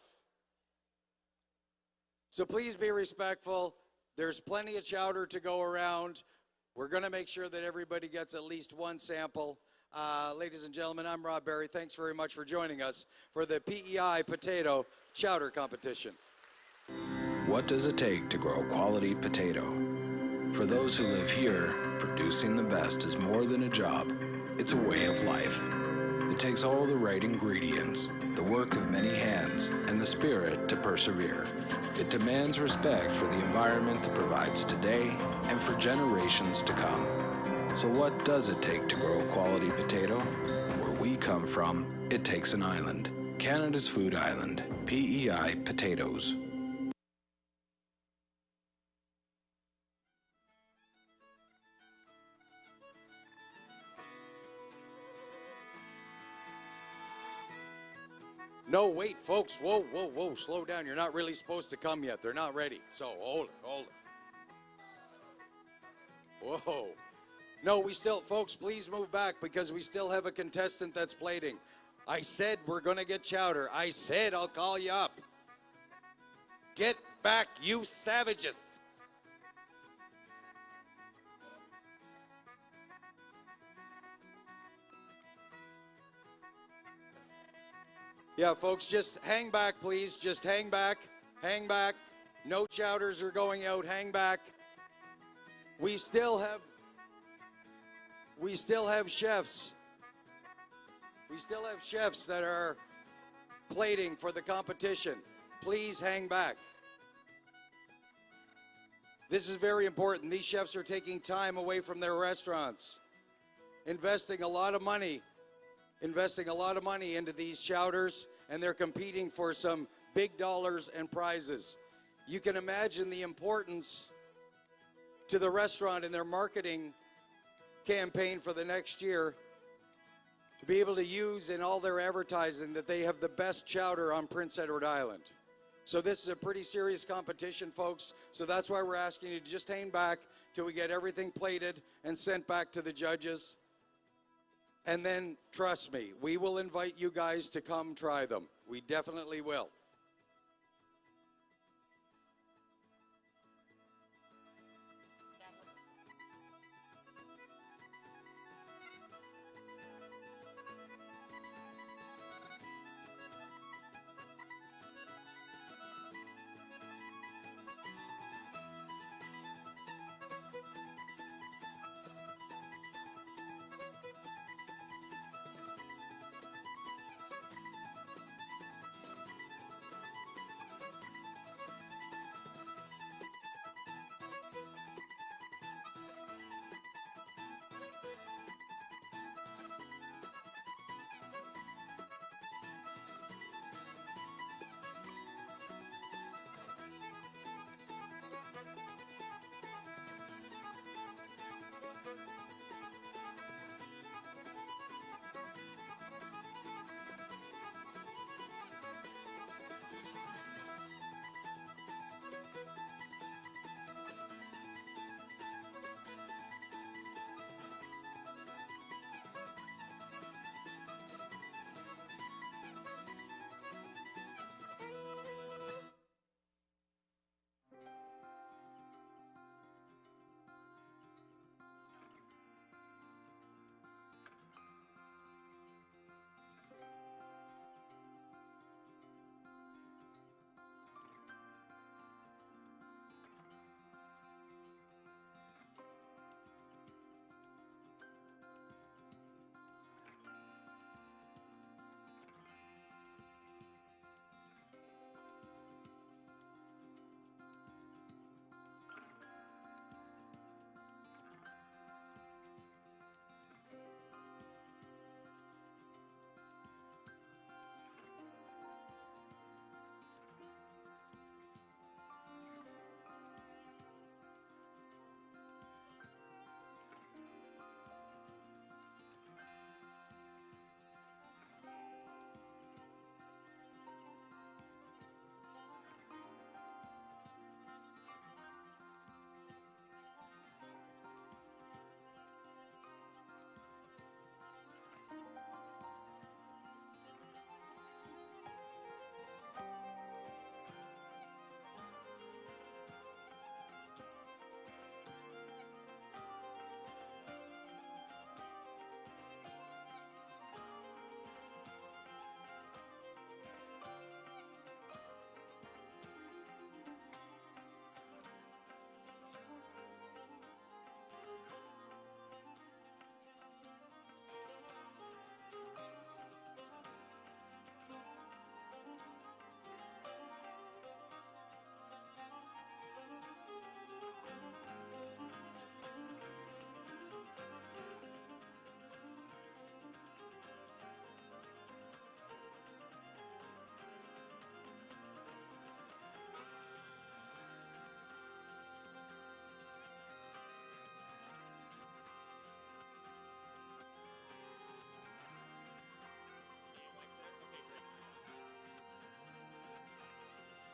So please be respectful. There's plenty of chowder to go around. We're going to make sure that everybody gets at least one sample Ladies and gentlemen, I'm Rob Berry. Thanks very much for joining us for the PEI Potato Chowder Competition. What does it take to grow a quality potato? For those who live here, producing the best is more than a job. It's a way of life. It takes all the right ingredients, the work of many hands, and the spirit to persevere. It demands respect for the environment that provides today and for generations to come. So what does it take to grow a quality potato? Where we come from, it takes an island. Canada's food island, PEI Potatoes. No, wait, folks. Whoa, whoa, whoa. Slow down. You're not really supposed to come yet. They're not ready. So hold it. Whoa. No, folks, please move back because we still have a contestant that's plating. I said we're going to get chowder. I said I'll call you up. Get back, you savages. Yeah, folks, just hang back, please. Just hang back. Hang back. No chowders are going out. Hang back. We still have chefs. We still have chefs that are plating for the competition. Please hang back. This is very important. These chefs are taking time away from their restaurants, investing a lot of money into these chowders, and they're competing for some big dollars and prizes. You can imagine the importance to the restaurant in their marketing campaign for the next year to be able to use in all their advertising that they have the best chowder on Prince Edward Island. So this is a pretty serious competition, folks. So that's why we're asking you to just hang back till we get everything plated and sent back to the judges. And then, trust me, we will invite you guys to come try them. We definitely will.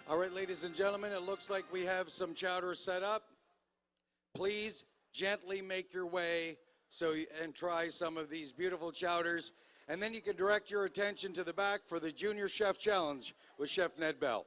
All right, ladies and gentlemen, it looks like we have some chowder set up. Please gently make your way and try some of these beautiful chowders. And then you can direct your attention to the back for the Junior Chef Challenge with Chef Ned Bell.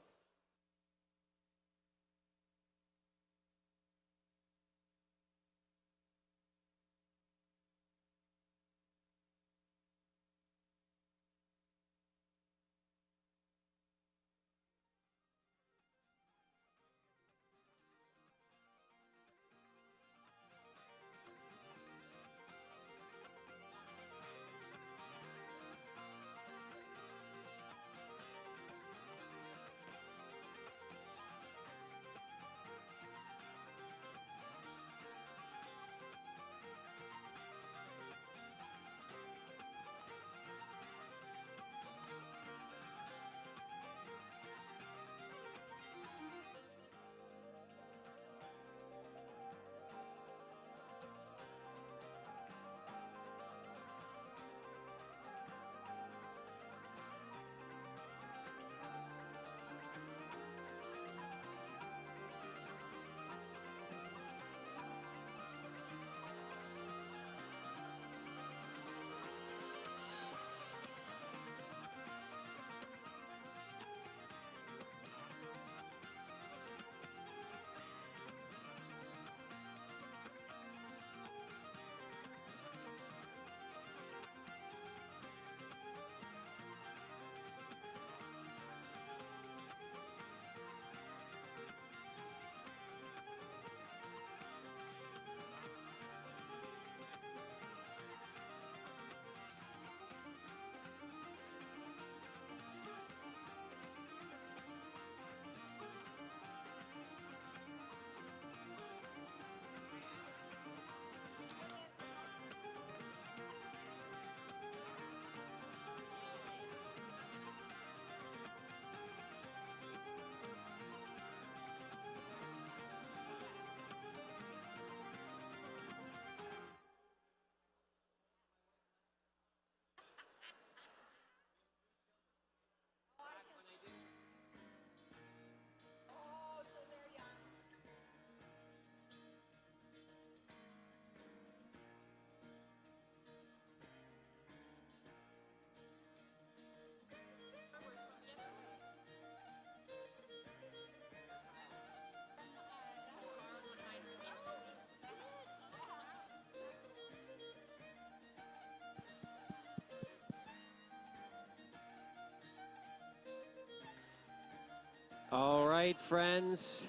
All right, friends.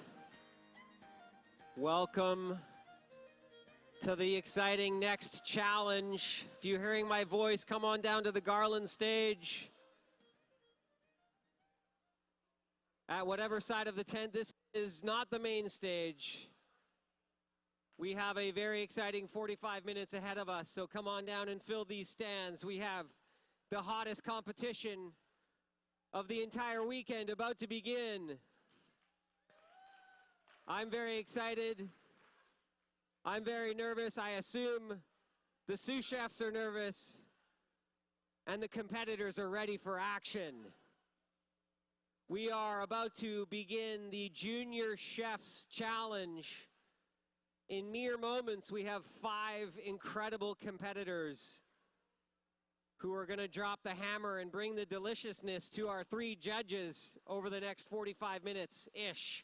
Welcome to the exciting next challenge. If you're hearing my voice, come on down to the Garland stage. At whatever side of the tent, this is not the main stage. We have a very exciting 45 minutes ahead of us, so come on down and fill these stands. We have the hottest competition of the entire weekend about to begin. I'm very excited. I'm very nervous. I assume the sous chefs are nervous and the competitors are ready for action. We are about to begin the Junior Chefs Challenge. In mere moments, we have 5 incredible competitors who are going to drop the hammer and bring the deliciousness to our 3 judges over the next 45 minutes-ish.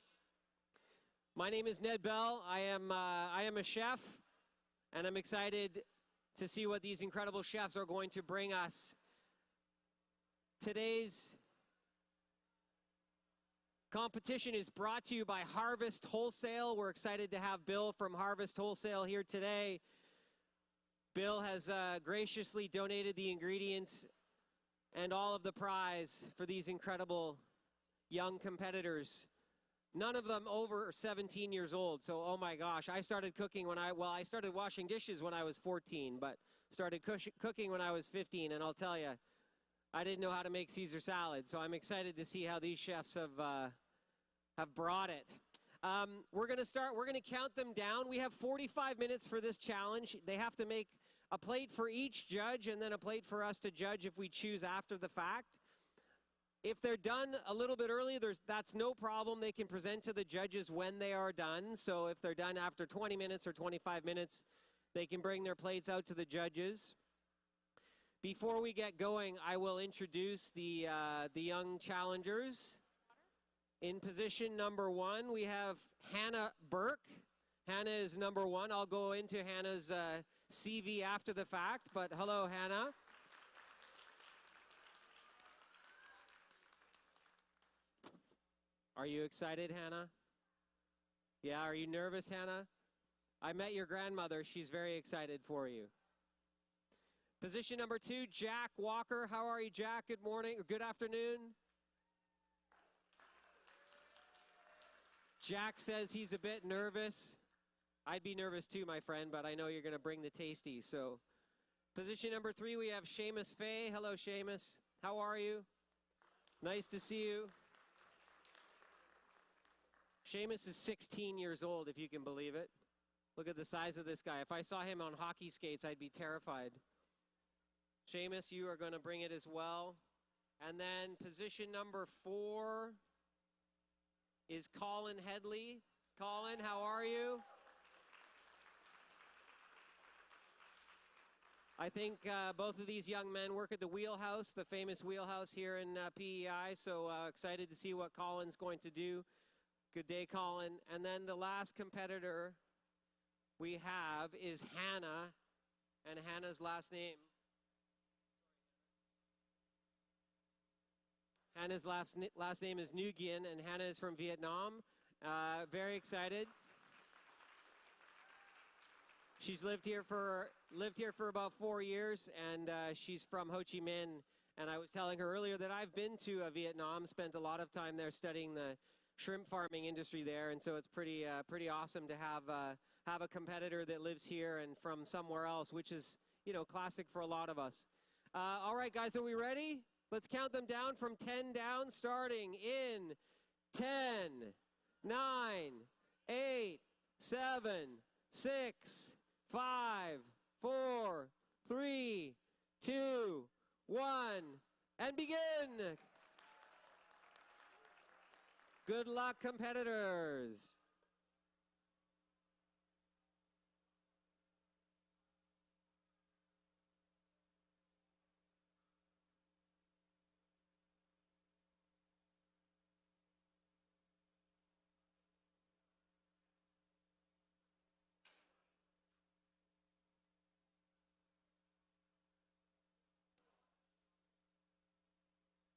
My name is Ned Bell. I am a chef, and I'm excited to see what these incredible chefs are going to bring us. Today's competition is brought to you by Harvest Wholesale. We're excited to have Bill from Harvest Wholesale here today. Bill has graciously donated the ingredients and all of the prize for these incredible young competitors. None of them over 17 years old, so oh my gosh. I started cooking I started washing dishes when I was 14, but started cooking when I was 15, and I'll tell you, I didn't know how to make Caesar salad, so I'm excited to see how these chefs have brought it. We're going to count them down. We have 45 minutes for this challenge. They have to make a plate for each judge and then a plate for us to judge if we choose after the fact. If they're done a little bit early, that's no problem. They can present to the judges when they are done. So if they're done after 20 minutes or 25 minutes, they can bring their plates out to the judges. Before we get going, I will introduce the young challengers. In position number 1, we have Hannah Burke. Hannah is number 1. I'll go into Hannah's CV after the fact, but hello, Hannah. Are you excited, Hannah? Yeah, are you nervous, Hannah? I met your grandmother. She's very excited for you. Position number 2, Jack Walker. How are you, Jack? Good morning or good afternoon. Jack says he's a bit nervous. I'd be nervous too, my friend, but I know you're going to bring the tasty. So, position number 3, we have Seamus Fay. Hello, Seamus. How are you? Nice to see you. Seamus is 16 years old, if you can believe it. Look at the size of this guy. If I saw him on hockey skates, I'd be terrified. Seamus, you are going to bring it as well. And then position number 4 is Colin Headley. Colin, how are you? I think both of these young men work at the Wheelhouse, the famous Wheelhouse here in PEI, so excited to see what Colin's going to do. Good day, Colin. And then the last competitor we have is Hannah, and Hannah's last name. Hannah's last name is Nguyen, and Hannah is from Vietnam. Very excited. She's lived here for about 4 years, and she's from Ho Chi Minh. And I was telling her earlier that I've been to Vietnam, spent a lot of time there studying the shrimp farming industry there, and so it's pretty awesome to have a competitor that lives here and from somewhere else, which is classic for a lot of us. All right, guys, are we ready? Let's count them down from 10 down, starting in 10, 9, 8, 7, 6, 5, 4, 3, 2, 1, and begin. Good luck, competitors.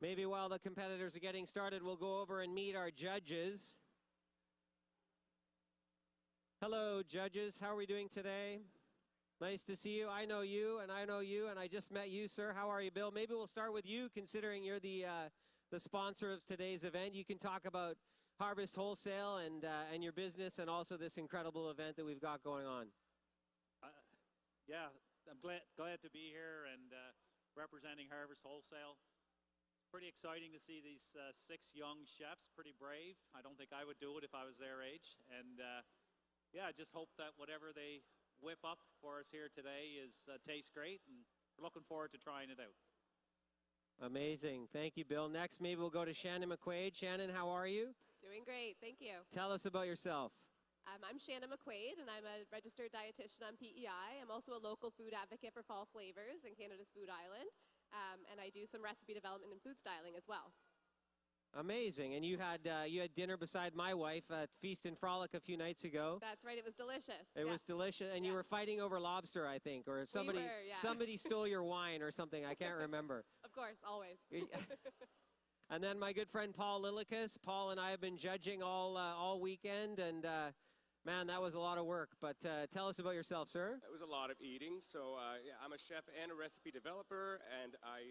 Maybe while the competitors are getting started, we'll go over and meet our judges. Hello, judges. How are we doing today? Nice to see you. I know you, and I know you, and I just met you, sir. How are you, Bill? Maybe we'll start with you, considering you're the sponsor of today's event. You can talk about Harvest Wholesale and your business, and also this incredible event that we've got going on. Yeah, I'm glad to be here and representing Harvest Wholesale. Pretty exciting to see these 6 young chefs, pretty brave. I don't think I would do it if I was their age. And yeah, I just hope that whatever they whip up for us here today tastes great, and we're looking forward to trying it out. Amazing. Thank you, Bill. Next, maybe we'll go to Shannon McQuaid. Shannon, how are you? Doing great, thank you. Tell us about yourself. I'm Shannon McQuaid, and I'm a registered dietitian on PEI. I'm also a local food advocate for Fall Flavors in Canada's Food Island. And I do some recipe development and food styling as well. Amazing. And you had dinner beside my wife at Feast and Frolic a few nights ago. That's right. It was delicious. It was delicious. And you were fighting over lobster, I think, or somebody somebody stole your wine or something. I can't remember. Of course, always. And then my good friend Paul Lilikis. Paul and I have been judging all weekend, and man, that was a lot of work. But tell us about yourself, sir. It was a lot of eating. So yeah, I'm a chef and a recipe developer, and I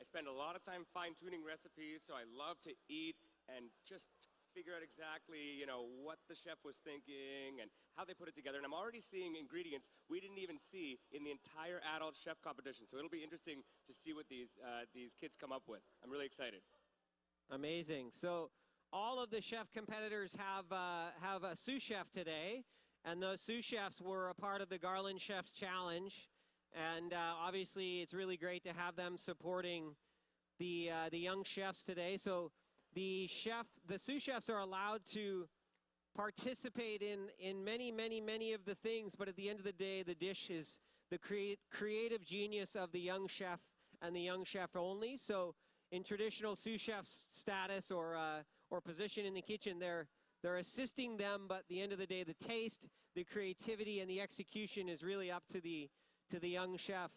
spend a lot of time fine-tuning recipes. So I love to eat and just figure out exactly, what the chef was thinking and how they put it together. And I'm already seeing ingredients we didn't even see in the entire adult chef competition. So it'll be interesting to see what these kids come up with. I'm really excited. Amazing. So all of the chef competitors have a sous chef today, and those sous chefs were a part of the Garland Chefs Challenge. And obviously, it's really great to have them supporting the young chefs today. So the sous chefs are allowed to participate in many of the things, but at the end of the day, the dish is the creative genius of the young chef and the young chef only. So in traditional sous chef status or position in the kitchen, they're assisting them, but at the end of the day, the taste, the creativity, and the execution is really up to the young chef.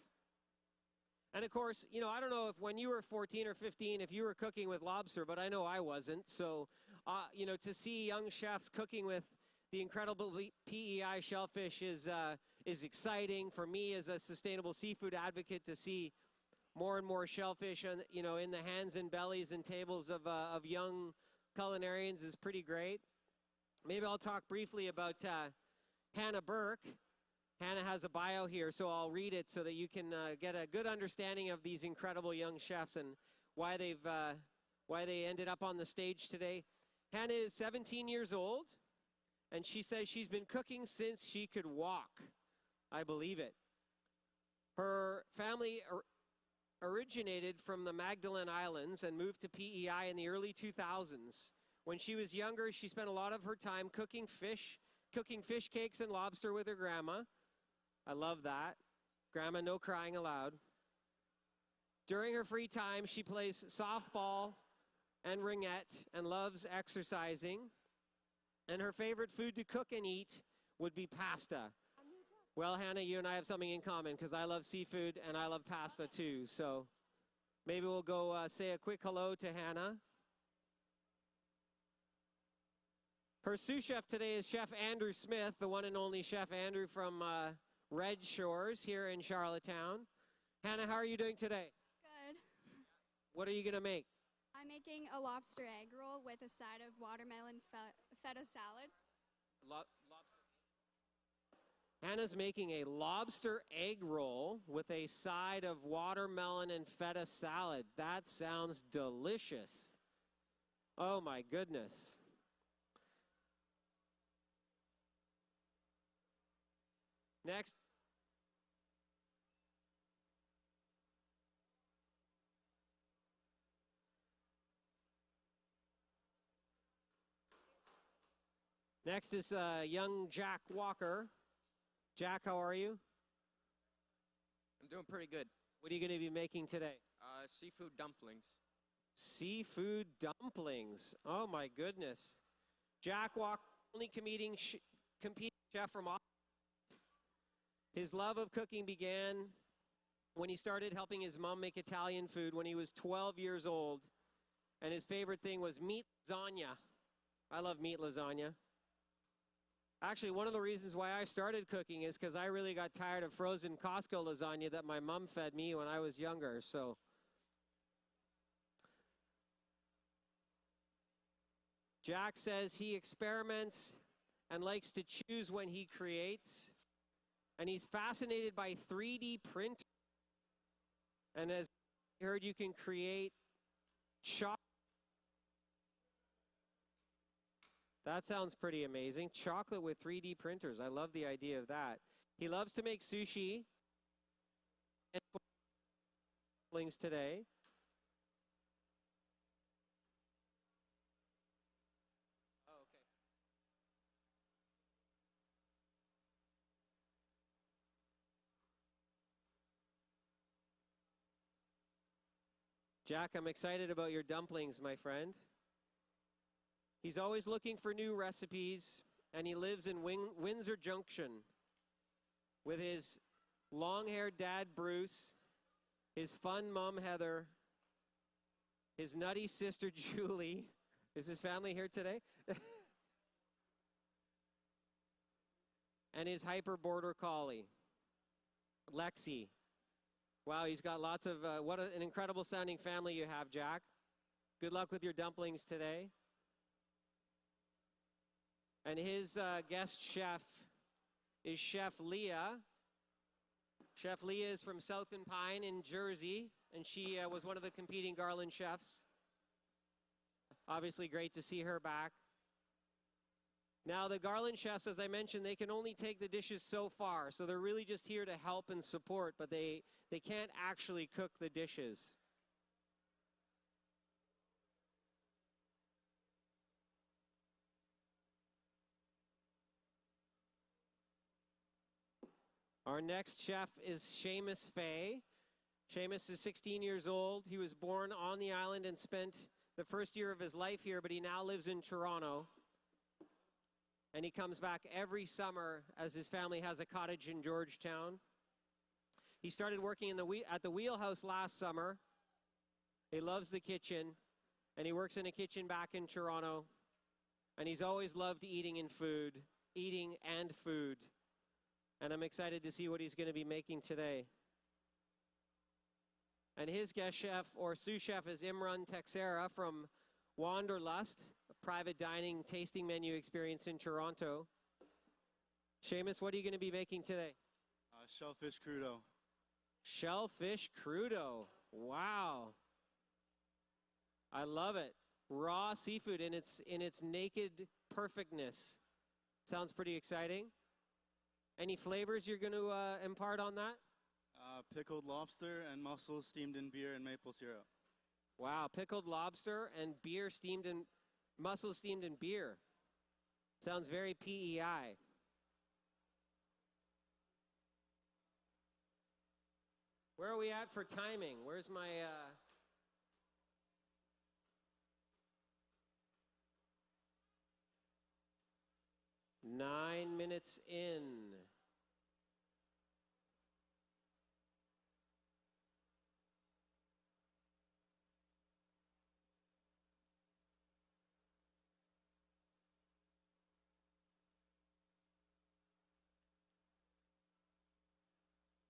And of course, you know, I don't know if when you were 14 or 15, if you were cooking with lobster, but I know I wasn't. So, you know, to see young chefs cooking with the incredible PEI shellfish is exciting for me as a sustainable seafood advocate to see more and more shellfish, you know, in the hands and bellies and tables of young culinarians is pretty great. Maybe I'll talk briefly about Hannah Burke. Hannah has a bio here, so I'll read it so that you can get a good understanding of these incredible young chefs and why they ended up on the stage today. Hannah is 17 years old, and she says she's been cooking since she could walk. I believe it. Her family originated from the Magdalene Islands and moved to PEI in the early 2000s. When she was younger, she spent a lot of her time cooking fish cakes and lobster with her grandma. I love that. Grandma, no crying allowed. During her free time, she plays softball and ringette and loves exercising. And her favorite food to cook and eat would be pasta. Well, Hannah, you and I have something in common because I love seafood and I love pasta too. So maybe we'll go say a quick hello to Hannah. Her sous chef today is Chef Andrew Smith, the one and only Chef Andrew from Red Shores here in Charlottetown. Hannah, how are you doing today? Good. What are you going to make? I'm making a lobster egg roll with a side of watermelon feta salad. Hannah's making a lobster egg roll with a side of watermelon and feta salad. That sounds delicious. Oh my goodness. Next. Next is young Jack Walker. Jack, how are you? I'm doing pretty good. What are you going to be making today? Seafood dumplings. Seafood dumplings. Oh my goodness. Jack Walker, only competing chef from Austin. His love of cooking began when he started helping his mom make Italian food when he was 12 years old. And his favorite thing was meat lasagna. I love meat lasagna. Actually, one of the reasons why I started cooking is because I really got tired of frozen Costco lasagna that my mom fed me when I was younger. So Jack says he experiments and likes to choose when he creates. And he's fascinated by 3D printers. And as you heard, you can create chocolate. That sounds pretty amazing. Chocolate with 3D printers. I love the idea of that. He loves to make sushi. And today. Jack, I'm excited about your dumplings, my friend. He's always looking for new recipes, and he lives in Windsor Junction with his long-haired dad, Bruce, his fun mom, Heather, his nutty sister, Julie. Is his family here today? And his hyper border collie, Lexi. Wow, he's got lots of, what an incredible sounding family you have, Jack. Good luck with your dumplings today. And his guest chef is Chef Leah. Chef Leah is from South and Pine in Jersey, and she was one of the competing Garland chefs. Obviously great to see her back. Now, the Garland chefs, as I mentioned, they can only take the dishes so far, so they're really just here to help and support, but they can't actually cook the dishes. Our next chef is Seamus Fay. Seamus is 16 years old. He was born on the island and spent the first year of his life here, but he now lives in Toronto. And he comes back every summer as his family has a cottage in Georgetown. He started working at the Wheelhouse last summer. He loves the kitchen, and he works in a kitchen back in Toronto. And he's always loved eating and food. And I'm excited to see what he's going to be making today. And his guest chef, or sous chef, is Imran Texera from Wanderlust, a private dining tasting menu experience in Toronto. Seamus, what are you going to be making today? Shellfish crudo. Shellfish crudo. Wow. I love it. Raw seafood in its naked perfectness. Sounds pretty exciting. Any flavors you're going to impart on that? Pickled lobster and mussels steamed in beer and maple syrup. Wow, pickled lobster and mussels steamed in beer. Sounds very PEI. Where are we at for timing? Where's my... 9 minutes in.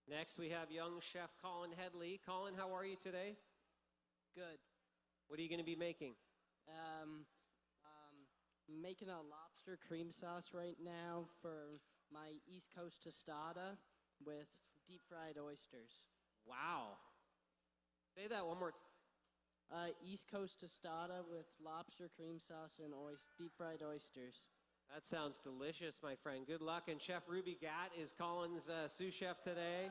Next, we have young chef Colin Headley. Colin, how are you today? Good. What are you going to be making? Making a lobster cream sauce right now for my East Coast tostada with deep fried oysters. Wow. Say that one more time. East Coast tostada with lobster cream sauce and deep fried oysters. That sounds delicious, my friend. Good luck. And Chef Ruby Gatt is Colin's sous chef today.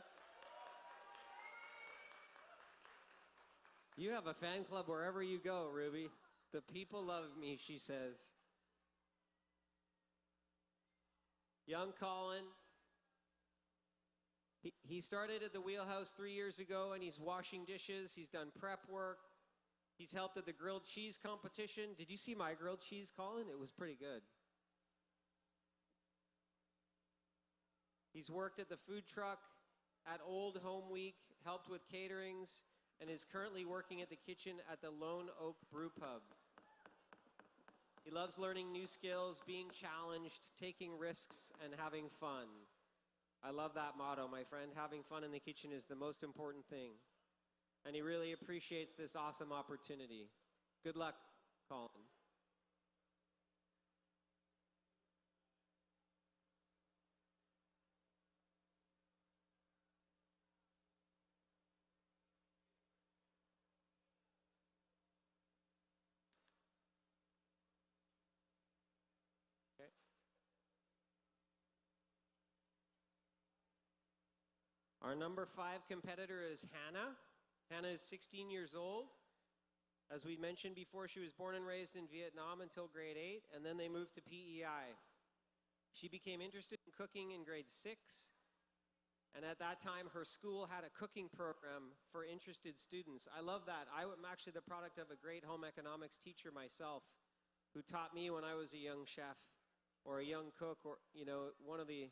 You have a fan club wherever you go, Ruby. The people love me, she says. Young Colin. He started at the Wheelhouse 3 years ago, and he's washing dishes. He's done prep work. He's helped at the grilled cheese competition. Did you see my grilled cheese, Colin? It was pretty good. He's worked at the food truck, at Old Home Week, helped with caterings, and is currently working at the kitchen at the Lone Oak Brew Pub. He loves learning new skills, being challenged, taking risks, and having fun. I love that motto, my friend. Having fun in the kitchen is the most important thing. And he really appreciates this awesome opportunity. Good luck, Colin. Our number 5 competitor is Hannah. Hannah is 16 years old. As we mentioned before, she was born and raised in Vietnam until grade 8, and then they moved to PEI. She became interested in cooking in grade 6, and at that time, her school had a cooking program for interested students. I love that. I'm actually the product of a great home economics teacher myself, who taught me when I was a young chef or a young cook, or, you know, one of the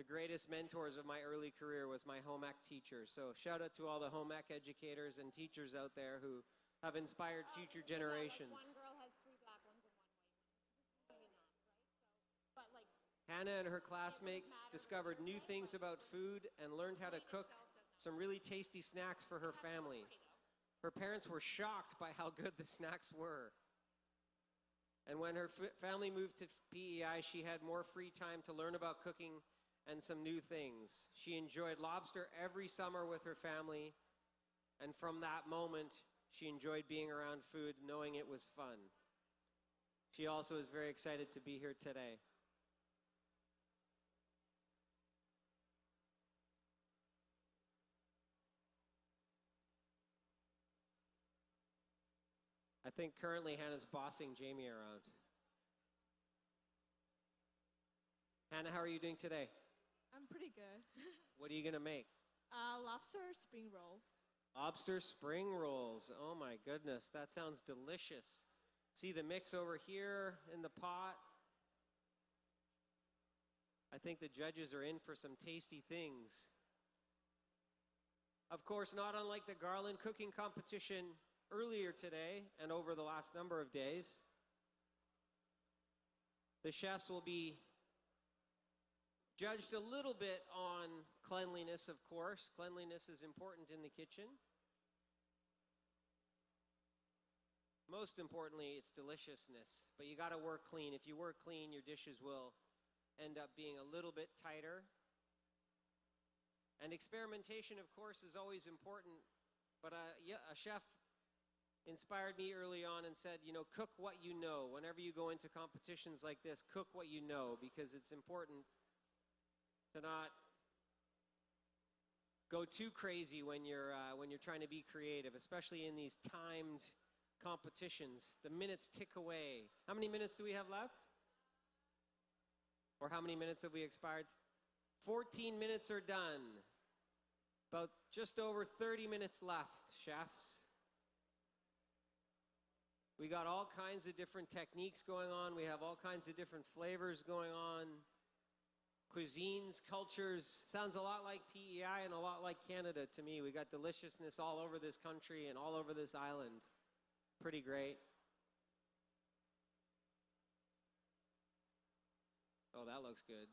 greatest mentors of my early career was my home ec teacher. So shout out to all the home ec educators and teachers out there who have inspired future generations. Yeah, like one girl has 3 black ones and 1 white one. Enough, right? So, but like Hannah and her classmates discovered new things about food and learned how to cook some really tasty snacks for her family. Her parents were shocked by how good the snacks were. And when her family moved to PEI, she had more free time to learn about cooking and some new things. She enjoyed lobster every summer with her family, and from that moment, she enjoyed being around food, knowing it was fun. She also is very excited to be here today. I think currently Hannah's bossing Jamie around. Hannah, how are you doing today? I'm pretty good. What are you going to make? Lobster spring roll. Lobster spring rolls. Oh my goodness, that sounds delicious. See the mix over here in the pot. I think the judges are in for some tasty things. Of course, not unlike the Garland cooking competition earlier today and over the last number of days, the chefs will be judged a little bit on cleanliness, of course. Cleanliness is important in the kitchen. Most importantly, it's deliciousness, but you got to work clean. If you work clean, your dishes will end up being a little bit tighter. And experimentation, of course, is always important, but yeah, a chef inspired me early on and said, you know, cook what you know. Whenever you go into competitions like this, cook what you know, because it's important to not go too crazy when you're trying to be creative, especially in these timed competitions. The minutes tick away. How many minutes do we have left? Or how many minutes have we expired? 14 minutes are done. About just over 30 minutes left, chefs. We got all kinds of different techniques going on. We have all kinds of different flavors going on. Cuisines, cultures, sounds a lot like PEI and a lot like Canada to me. We got deliciousness all over this country and all over this island. Pretty great. Oh, that looks good.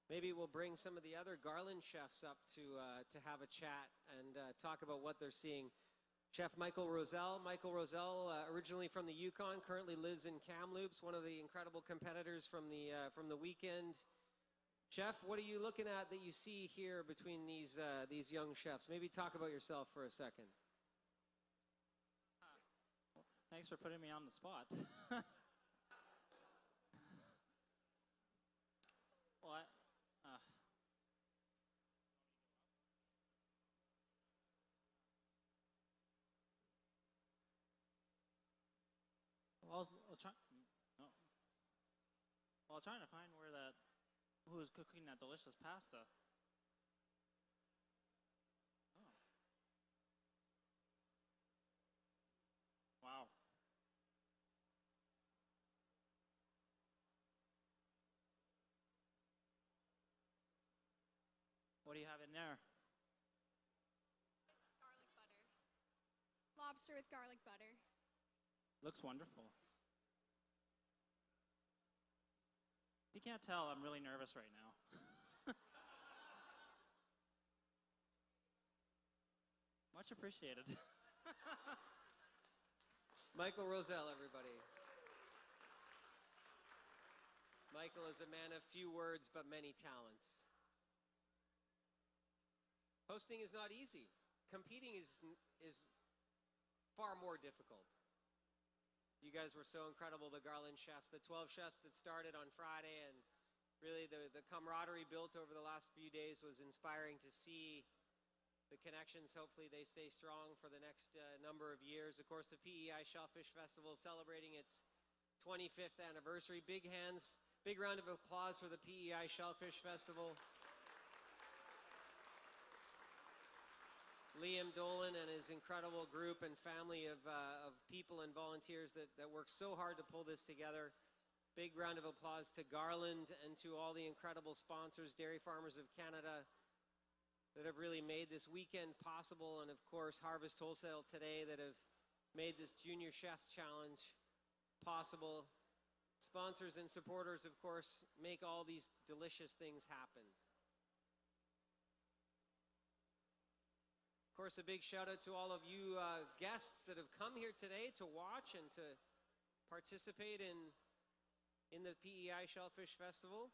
Maybe we'll bring some of the other Garland chefs up to have a chat and talk about what they're seeing. Chef Michael Roselle. Michael Roselle, originally from the Yukon, currently lives in Kamloops, one of the incredible competitors from the weekend. Chef, what are you looking at that you see here between these young chefs? Maybe talk about yourself for a second. Thanks for putting me on the spot. Well, I was trying. No. Well, I was trying to find who was cooking that delicious pasta. Oh. Wow. What do you have in there? Garlic butter. Lobster with garlic butter. Looks wonderful. If you can't tell, I'm really nervous right now. Much appreciated. Michael Roselle, everybody. Michael is a man of few words but many talents. Hosting is not easy. Competing is far more difficult. You guys were so incredible, the Garland chefs, the 12 chefs that started on Friday, and really the camaraderie built over the last few days was inspiring to see. The connections, hopefully they stay strong for the next number of years. Of course, the PEI Shellfish Festival celebrating its 25th anniversary. Big round of applause for the PEI Shellfish Festival. Liam Dolan and his incredible group and family of people and volunteers that work so hard to pull this together. Big round of applause to Garland and to all the incredible sponsors, Dairy Farmers of Canada, that have really made this weekend possible, and of course Harvest Wholesale today that have made this Junior Chefs Challenge possible. Sponsors and supporters, of course, make all these delicious things happen. Of course, a big shout out to all of you guests that have come here today to watch and to participate in the PEI Shellfish Festival.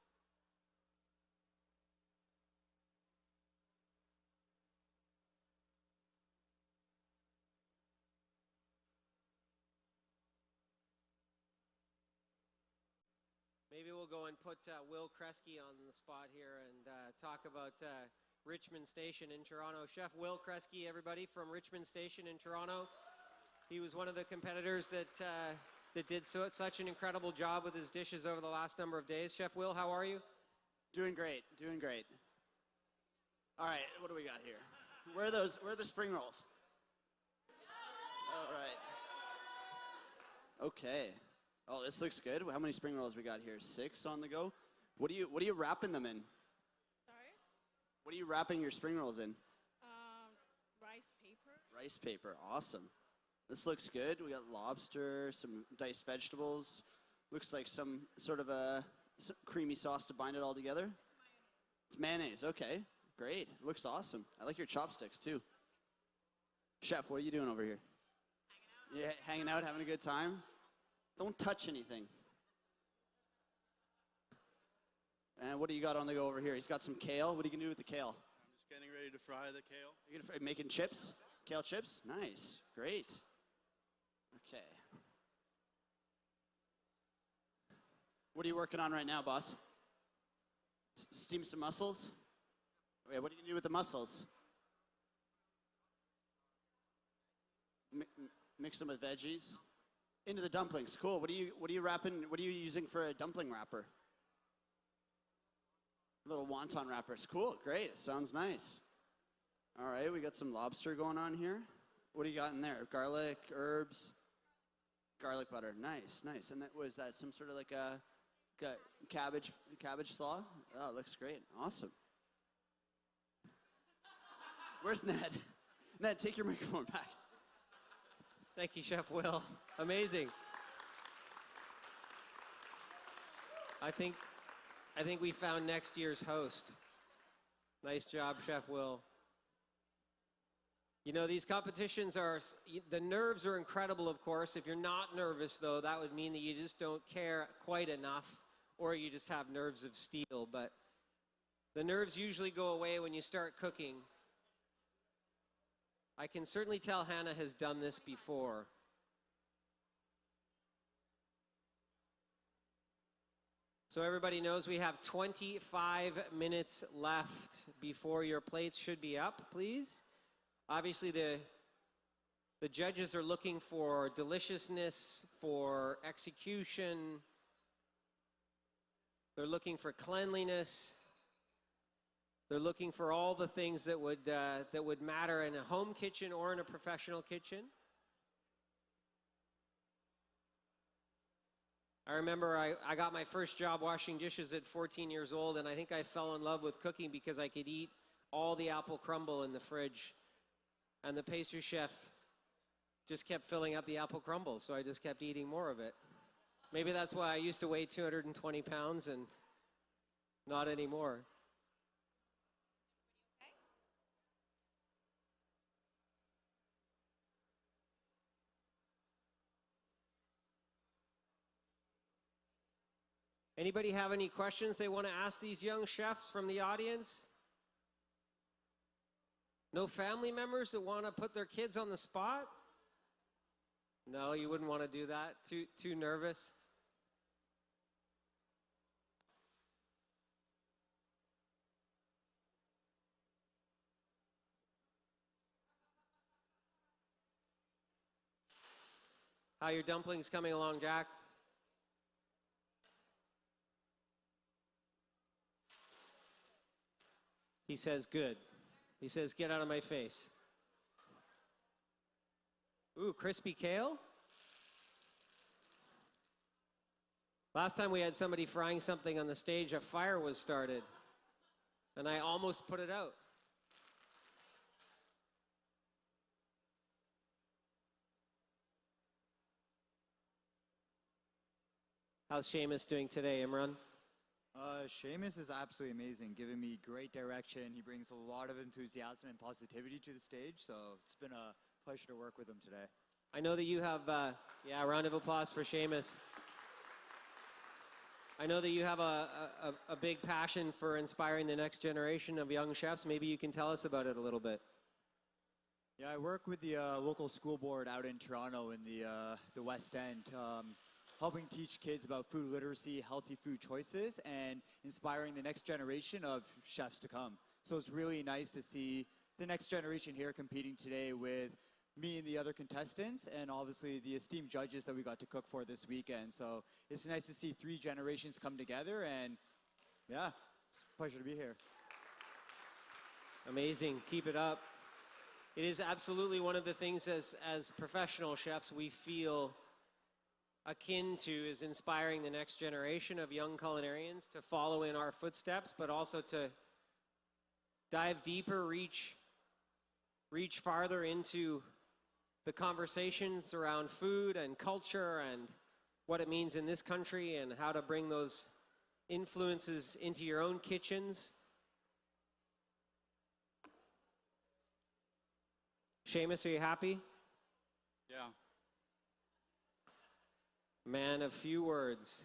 Maybe we'll go and put Will Kresge on the spot here and talk about Richmond Station in Toronto. Chef Will Kresge, everybody, from Richmond Station in Toronto. He was one of the competitors that did such an incredible job with his dishes over the last number of days. Chef Will, how are you? Doing great, doing great. All right, what do we got here? Where are the spring rolls? All right. Okay. Oh, this looks good. How many spring rolls we got here? 6 on the go. What are you wrapping them in? Sorry? What are you wrapping your spring rolls in? Rice paper. Rice paper. Awesome. This looks good. We got lobster, some diced vegetables. Looks like some sort of some creamy sauce to bind it all together. It's mayonnaise. Okay. Great. Looks awesome. I like your chopsticks too. Chef, what are you doing over here? Yeah, hanging out, having a good time. Don't touch anything. And what do you got on the go over here? He's got some kale. What are you gonna do with the kale? I'm just getting ready to fry the kale. You're making chips? Kale chips? Nice. Great. Okay. What are you working on right now, boss? Steam some mussels? Wait, what are you gonna do with the mussels? Mix them with veggies into the dumplings. Cool. What are you wrapping? What are you using for a dumpling wrapper? Little wonton wrappers. Cool. Great. Sounds nice. All right, we got some lobster going on here. What do you got in there? Garlic, herbs, garlic butter. Nice, nice. And was that some sort of like a cabbage slaw? Oh, looks great. Awesome. Where's Ned? Ned, take your microphone back. Thank you, Chef Will. Amazing. I think we found next year's host. Nice job, Chef Will. You know, these competitions the nerves are incredible, of course. If you're not nervous, though, that would mean that you just don't care quite enough, or you just have nerves of steel. But the nerves usually go away when you start cooking. I can certainly tell Hannah has done this before. So everybody knows we have 25 minutes left before your plates should be up, please. Obviously, the judges are looking for deliciousness, for execution. They're looking for cleanliness. They're looking for all the things that would matter in a home kitchen or in a professional kitchen. I remember I got my first job washing dishes at 14 years old, and I think I fell in love with cooking because I could eat all the apple crumble in the fridge. And the pastry chef just kept filling up the apple crumble, so I just kept eating more of it. Maybe that's why I used to weigh 220 pounds and not anymore. Anybody have any questions they want to ask these young chefs from the audience? No family members that want to put their kids on the spot? No, you wouldn't want to do that. Too nervous. How are your dumplings coming along, Jack? He says, good. He says, get out of my face. Ooh, crispy kale? Last time we had somebody frying something on the stage, a fire was started, and I almost put it out. How's Seamus doing today, Imran? Seamus is absolutely amazing, giving me great direction. He brings a lot of enthusiasm and positivity to the stage, so it's been a pleasure to work with him today. I know that you have, a round of applause for Seamus. I know that you have a big passion for inspiring the next generation of young chefs. Maybe you can tell us about it a little bit. Yeah, I work with the local school board out in Toronto in the West End. helping teach kids about food literacy, healthy food choices, and inspiring the next generation of chefs to come. So it's really nice to see the next generation here competing today with me and the other contestants, and obviously the esteemed judges that we got to cook for this weekend. So it's nice to see 3 generations come together, and yeah, it's a pleasure to be here. Amazing. Keep it up. It is absolutely one of the things as professional chefs we feel akin to is inspiring the next generation of young culinarians to follow in our footsteps, but also to dive deeper, reach farther into the conversations around food and culture and what it means in this country and how to bring those influences into your own kitchens. Seamus, are you happy? Yeah. Man of few words.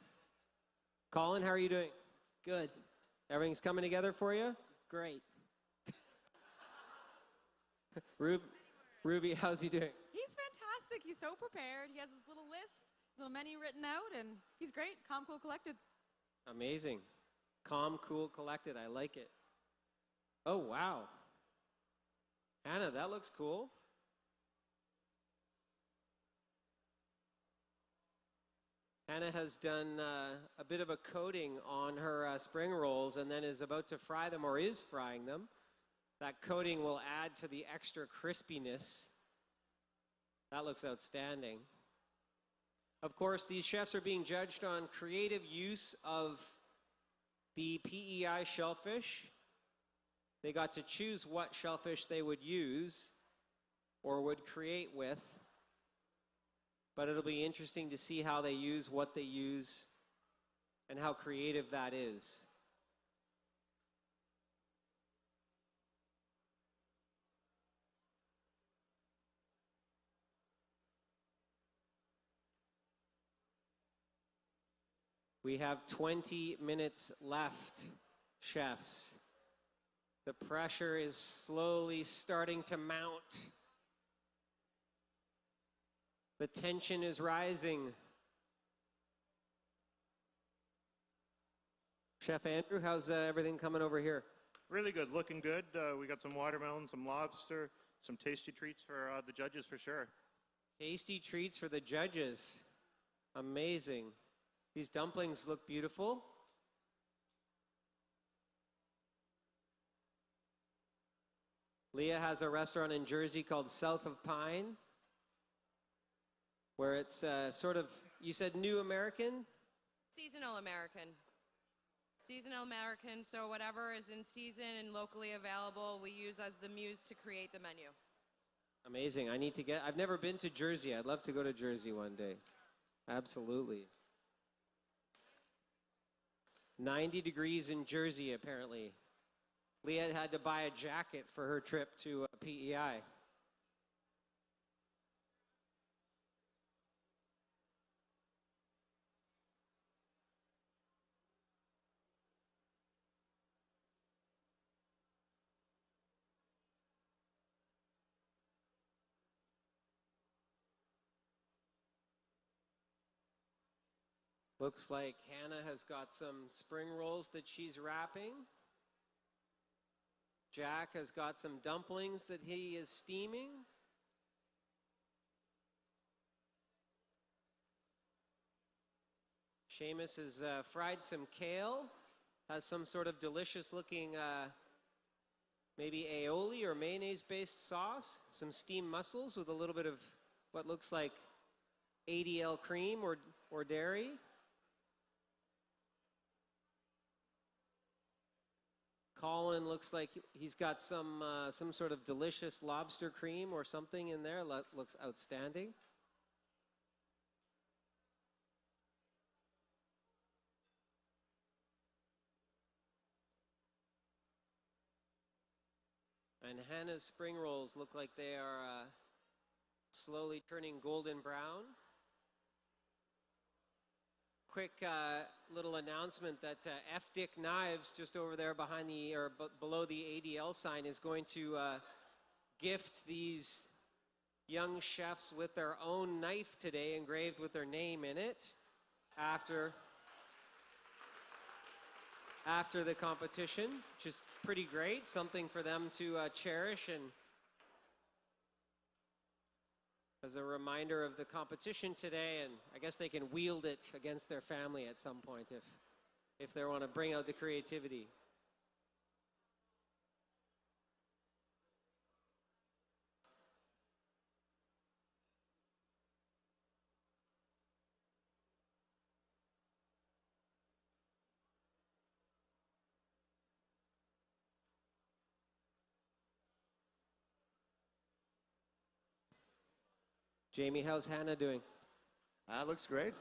Colin, how are you doing? Good. Everything's coming together for you? Great. Ruby, how's he doing? He's fantastic. He's so prepared. He has his little list, little menu written out, and he's great. Calm, cool, collected. Amazing. Calm, cool, collected. I like it. Oh, wow. Hannah, that looks cool. Hannah has done a bit of a coating on her spring rolls and then is about to fry them or is frying them. That coating will add to the extra crispiness. That looks outstanding. Of course, these chefs are being judged on creative use of the PEI shellfish. They got to choose what shellfish they would use or would create with. But it'll be interesting to see how they use what they use and how creative that is. We have 20 minutes left, chefs. The pressure is slowly starting to mount. The tension is rising. Chef Andrew, how's everything coming over here? Really good, looking good. We got some watermelon, some lobster, some tasty treats for the judges for sure. Tasty treats for the judges. Amazing. These dumplings look beautiful. Leah has a restaurant in Jersey called South of Pine, where it's sort of, you said new American? Seasonal American. Seasonal American, so whatever is in season and locally available, we use as the muse to create the menu. Amazing. I've never been to Jersey. I'd love to go to Jersey one day. Absolutely. 90 degrees in Jersey, apparently. Leah had to buy a jacket for her trip to PEI. Looks like Hannah has got some spring rolls that she's wrapping. Jack has got some dumplings that he is steaming. Seamus has fried some kale, has some sort of delicious looking maybe aioli or mayonnaise based sauce, some steamed mussels with a little bit of what looks like ADL cream or dairy. Colin looks like he's got some sort of delicious lobster cream or something in there. Looks outstanding. And Hannah's spring rolls look like they are slowly turning golden brown. Quick little announcement that F-Dick Knives, just over there behind below the ADL sign, is going to gift these young chefs with their own knife today, engraved with their name in it. after the competition, which is pretty great, something for them to cherish and as a reminder of the competition today, and I guess they can wield it against their family at some point if they want to bring out the creativity. Jamie, how's Hannah doing? Looks great.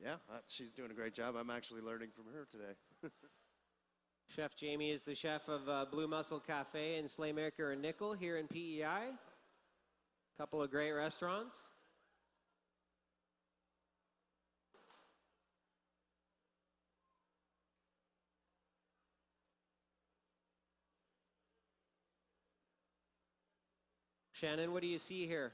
Yeah, she's doing a great job. I'm actually learning from her today. Chef Jamie is the chef of Blue Mussel Cafe in Slaymaker and Nickel here in PEI. Couple of great restaurants. Shannon, what do you see here?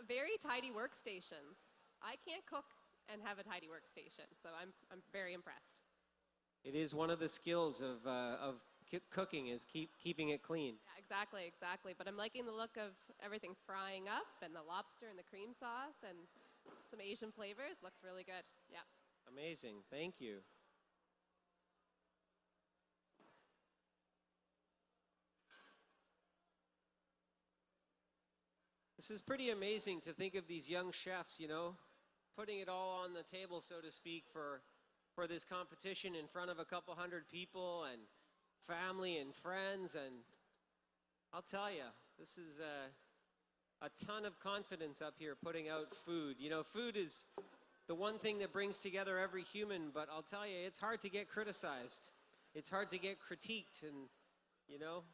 Very tidy workstations. I can't cook and have a tidy workstation, so I'm very impressed. It is one of the skills of cooking is keeping it clean. Yeah, exactly. But I'm liking the look of everything frying up and the lobster and the cream sauce and some Asian flavors. Looks really good. Yeah. Amazing. Thank you. This is pretty amazing to think of these young chefs, you know, putting it all on the table, so to speak, for this competition in front of a couple hundred people and family and friends. And I'll tell you, this is a ton of confidence up here putting out food. You know, food is the one thing that brings together every human, but I'll tell you, it's hard to get criticized. It's hard to get critiqued, and, you know,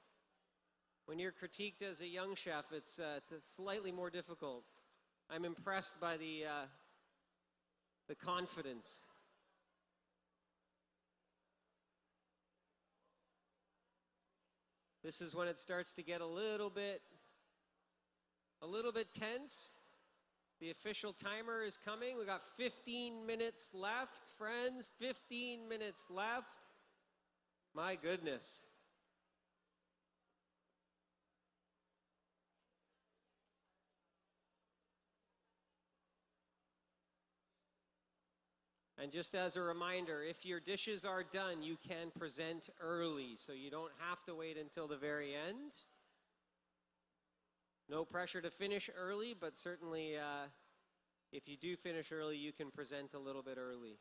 when you're critiqued as a young chef, it's slightly more difficult. I'm impressed by the confidence. This is when it starts to get a little bit tense. The official timer is coming. We got 15 minutes left, friends. 15 minutes left. My goodness. And just as a reminder, if your dishes are done, you can present early, so you don't have to wait until the very end. No pressure to finish early, but certainly if you do finish early, you can present a little bit early.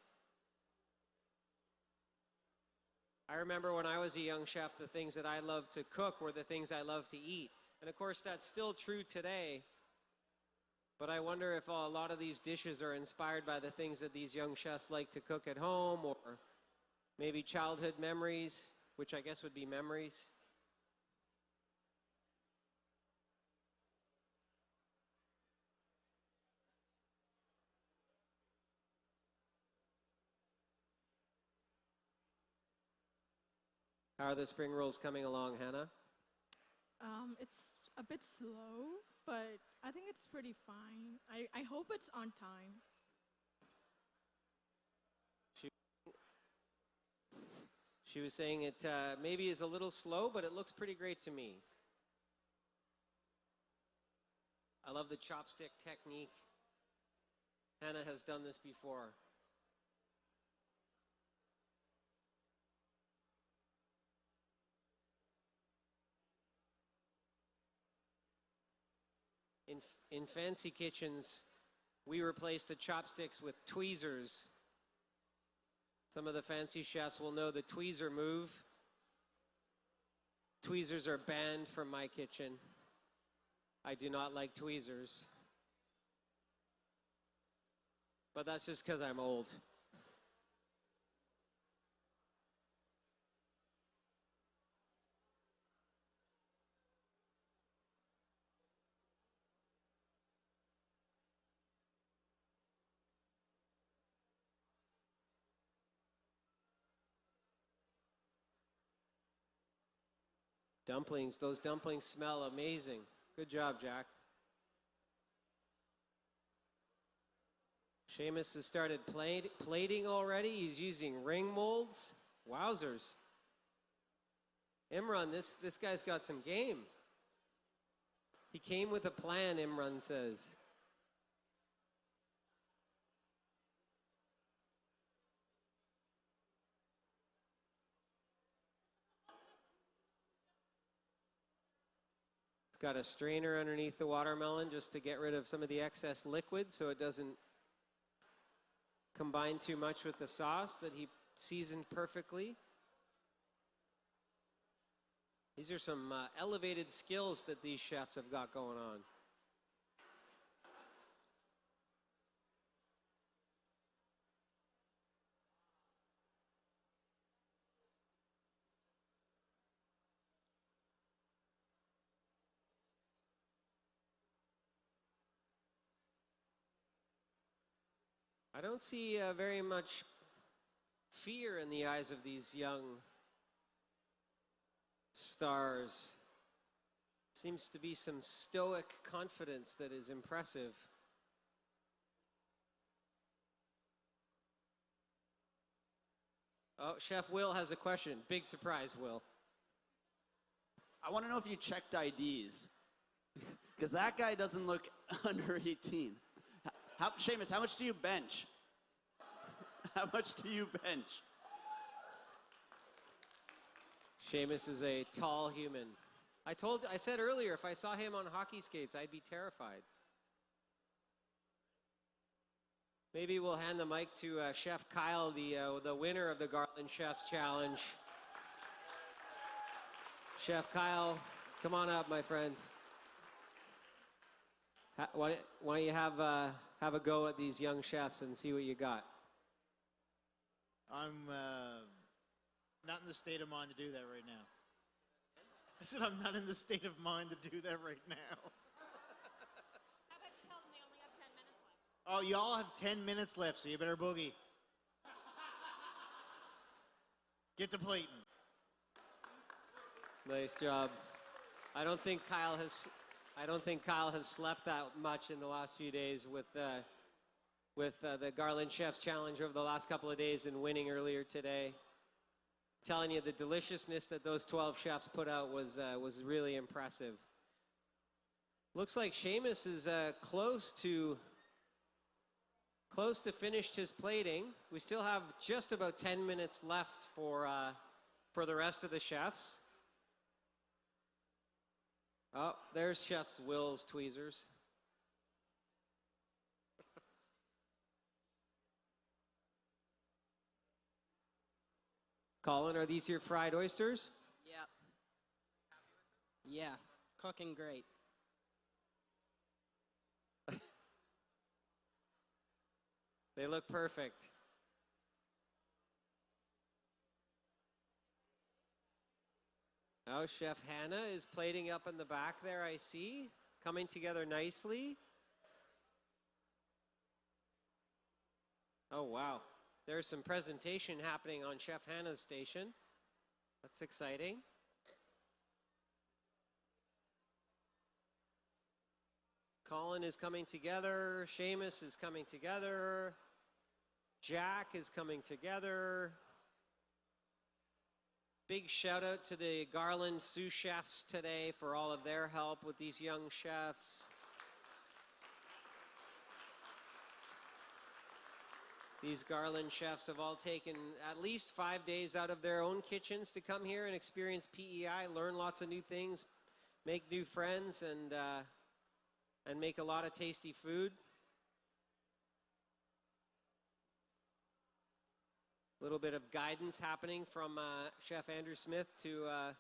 I remember when I was a young chef, the things that I loved to cook were the things I loved to eat. And of course, that's still true today. But I wonder if a lot of these dishes are inspired by the things that these young chefs like to cook at home, or maybe childhood memories, which I guess would be memories. How are the spring rolls coming along, Hannah? It's a bit slow, but I think it's pretty fine. I hope it's on time. She was saying it maybe is a little slow, but it looks pretty great to me. I love the chopstick technique. Hannah has done this before. In fancy kitchens, we replace the chopsticks with tweezers. Some of the fancy chefs will know the tweezer move. Tweezers are banned from my kitchen. I do not like tweezers. But that's just because I'm old. Dumplings, those dumplings smell amazing. Good job, Jack. Seamus has started plating already. He's using ring molds. Wowzers. Imran, this guy's got some game. He came with a plan, Imran says. It's got a strainer underneath the watermelon just to get rid of some of the excess liquid so it doesn't combine too much with the sauce that he seasoned perfectly. These are some elevated skills that these chefs have got going on. I don't see very much fear in the eyes of these young stars. Seems to be some stoic confidence that is impressive. Oh, Chef Will has a question. Big surprise, Will. I want to know if you checked IDs. Because that guy doesn't look under 18. Seamus, how much do you bench? How much do you bench? Seamus is a tall human. I said earlier, if I saw him on hockey skates, I'd be terrified. Maybe we'll hand the mic to Chef Kyle, the winner of the Garland Chefs Challenge. Chef Kyle, come on up, my friend. Why don't you have a go at these young chefs and see what you got? I'm not in the state of mind to do that right now. I said I'm not in the state of mind to do that right now. How about you tell them they only have 10 minutes left? Oh, y'all have 10 minutes left, so you better boogie. Get to plating. Nice job. I don't think Kyle has slept that much in the last few days with the Garland Chefs Challenge over the last couple of days and winning earlier today. Telling you, the deliciousness that those 12 chefs put out was really impressive. Looks like Seamus is close to finished his plating. We still have just about 10 minutes left for the rest of the chefs. Oh, there's Chef Will's tweezers. Colin, are these your fried oysters? Yep. Yeah, cooking great. They look perfect. Now Chef Hannah is plating up in the back there, I see. Coming together nicely. Oh, wow. There's some presentation happening on Chef Hannah's station. That's exciting. Colin is coming together. Seamus is coming together. Jack is coming together. Big shout out to the Garland sous chefs today for all of their help with these young chefs. These Garland chefs have all taken at least 5 days out of their own kitchens to come here and experience PEI, learn lots of new things, make new friends, and make a lot of tasty food. A little bit of guidance happening from Chef Andrew Smith to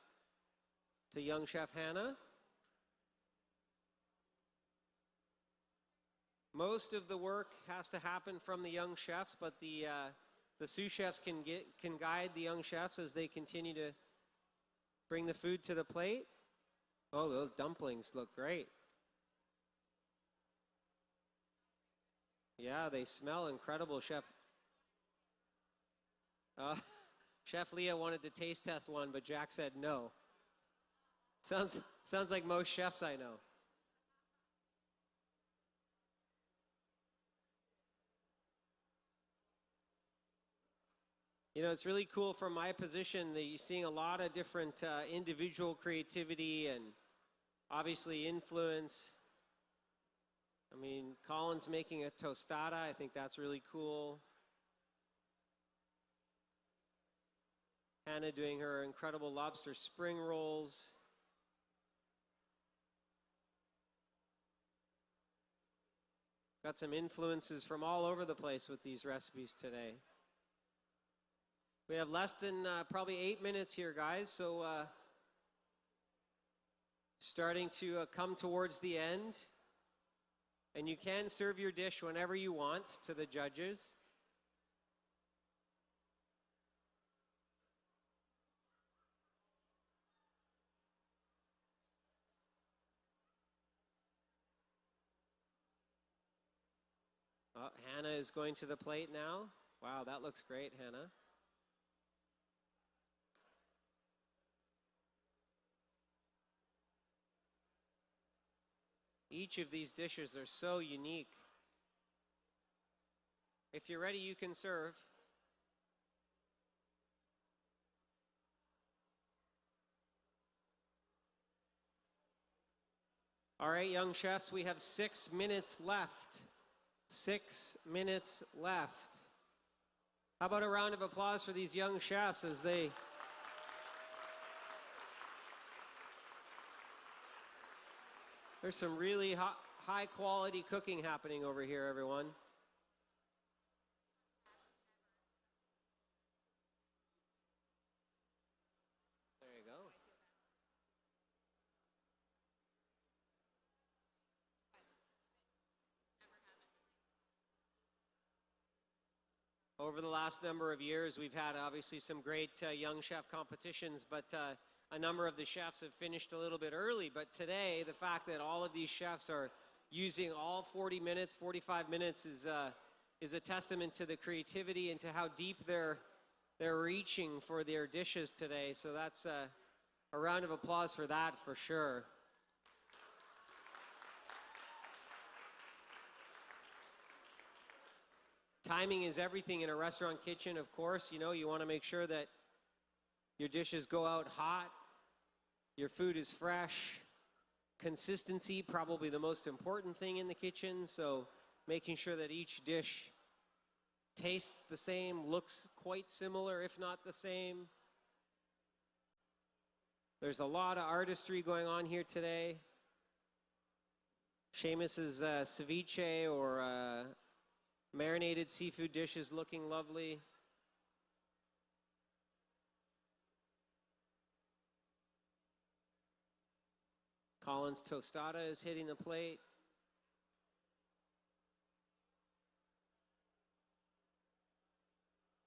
young Chef Hannah. Most of the work has to happen from the young chefs, but the sous chefs can guide the young chefs as they continue to bring the food to the plate. Oh, those dumplings look great. Yeah, they smell incredible, Chef. Chef Leah wanted to taste test one, but Jack said no. Sounds like most chefs I know. You know, it's really cool from my position that you're seeing a lot of different individual creativity and obviously influence. I mean, Colin's making a tostada. I think that's really cool. Hannah doing her incredible lobster spring rolls. Got some influences from all over the place with these recipes today. We have less than probably 8 minutes here, guys, so starting to come towards the end. And you can serve your dish whenever you want to the judges. Oh, Hannah is going to the plate now. Wow, that looks great, Hannah. Each of these dishes are so unique. If you're ready, you can serve. All right, young chefs, we have 6 minutes left. 6 minutes left. How about a round of applause for these young chefs as they There's some really high quality cooking happening over here, everyone. There you go. Over the last number of years, we've had obviously some great young chef competitions, but a number of the chefs have finished a little bit early. But today, the fact that all of these chefs are using all 40 minutes, 45 minutes is a testament to the creativity and to how deep they're reaching for their dishes today. So that's a round of applause for that for sure. Timing is everything in a restaurant kitchen, of course. You know, you want to make sure that your dishes go out hot, your food is fresh. Consistency, probably the most important thing in the kitchen, so making sure that each dish tastes the same, looks quite similar, if not the same. There's a lot of artistry going on here today. Seamus's ceviche or marinated seafood dishes looking lovely. Colin's tostada is hitting the plate.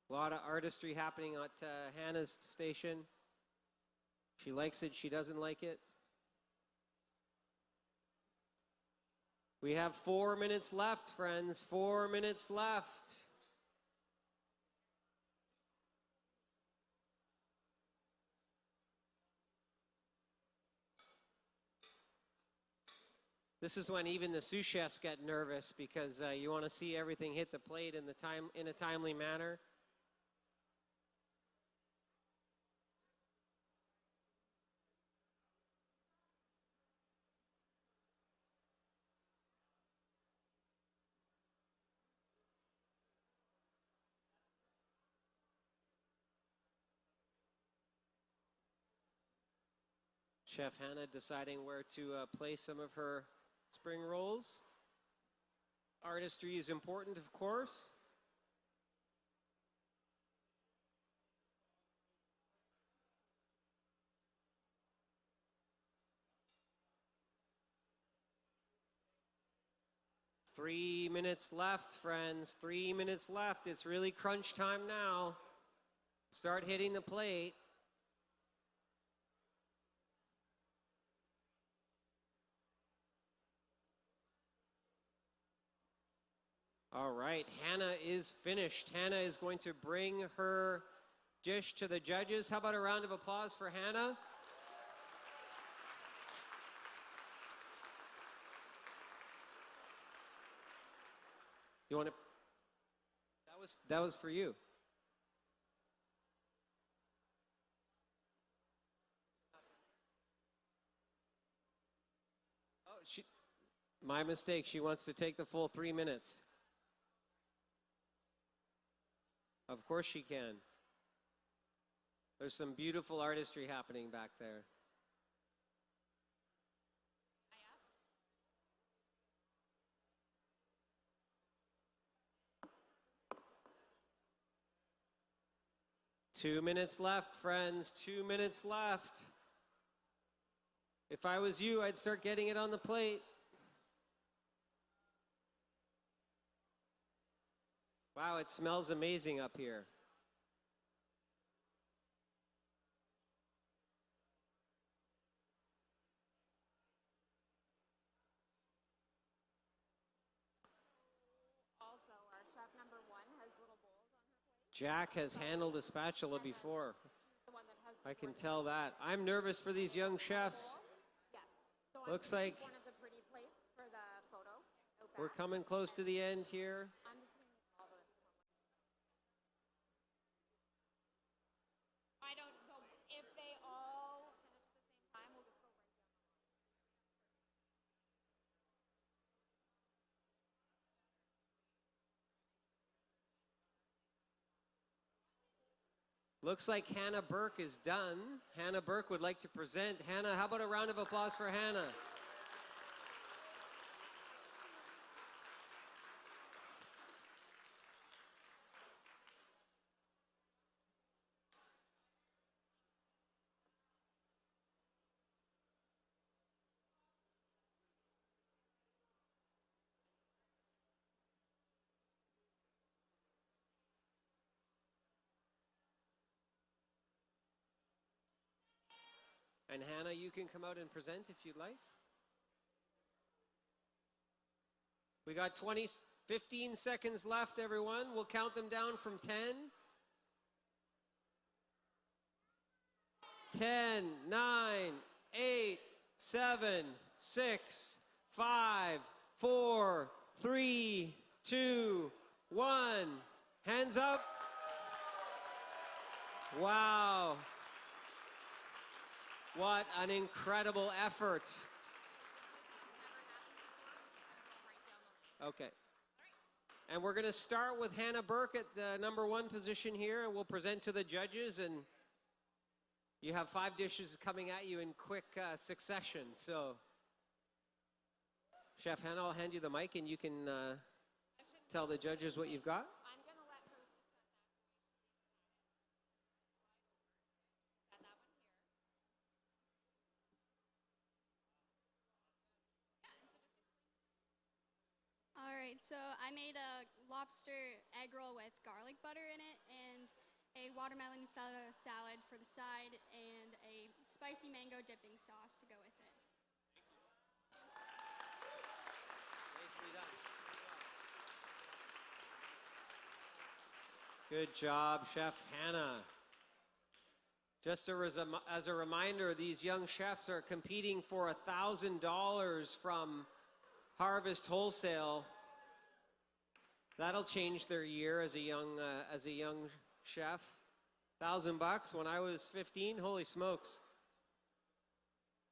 A lot of artistry happening at Hannah's station. She likes it, she doesn't like it. We have 4 minutes left, friends. 4 minutes left. This is when even the sous chefs get nervous because you want to see everything hit the plate in a timely manner. Chef Hannah deciding where to place some of her spring rolls. Artistry is important, of course. Three minutes left, friends. 3 minutes left. It's really crunch time now. Start hitting the plate. All right, Hannah is finished. Hannah is going to bring her dish to the judges. How about a round of applause for Hannah? You want to? That was for you. My mistake. She wants to take the full 3 minutes. Of course she can. There's some beautiful artistry happening back there. Two minutes left, friends. 2 minutes left. If I was you, I'd start getting it on the plate. Wow, it smells amazing up here. Also, our chef number 1 has little bowls on her plate. Jack has handled a spatula before. The one that has I can tell that. I'm nervous for these young chefs. Yes. So Looks I'm gonna like keep one of the pretty plates for the photo. out we're back. coming close to the end here. I'm just gonna leave all the. I don't. So if they all finish at the same time, we'll just go right down the line. Looks like Hannah Burke is done. Hannah Burke would like to present. Hannah, how about a round of applause for Hannah? And Hannah, you can come out and present if you'd like. We got 15 seconds left, everyone. We'll count them down from 10. 10, 9, 8, 7, 6, 5, 4, 3, 2, 1. Hands up. Wow. What an incredible effort. Okay. And we're going to start with Hannah Burke at the number 1 position here, and we'll present to the judges, and you have 5 dishes coming at you in quick succession. So, Chef Hannah, I'll hand you the mic, and you can tell the judges what you've got. I'm gonna let her set that. Set that one here. All right, so I made a lobster egg roll with garlic butter in it and a watermelon feta salad for the side and a spicy mango dipping sauce to go with it. Nicely done. Good job, Chef Hannah. Just as a reminder, these young chefs are competing for $1,000 from Harvest Wholesale. That'll change their year as a young chef. $1,000 when I was 15, holy smokes.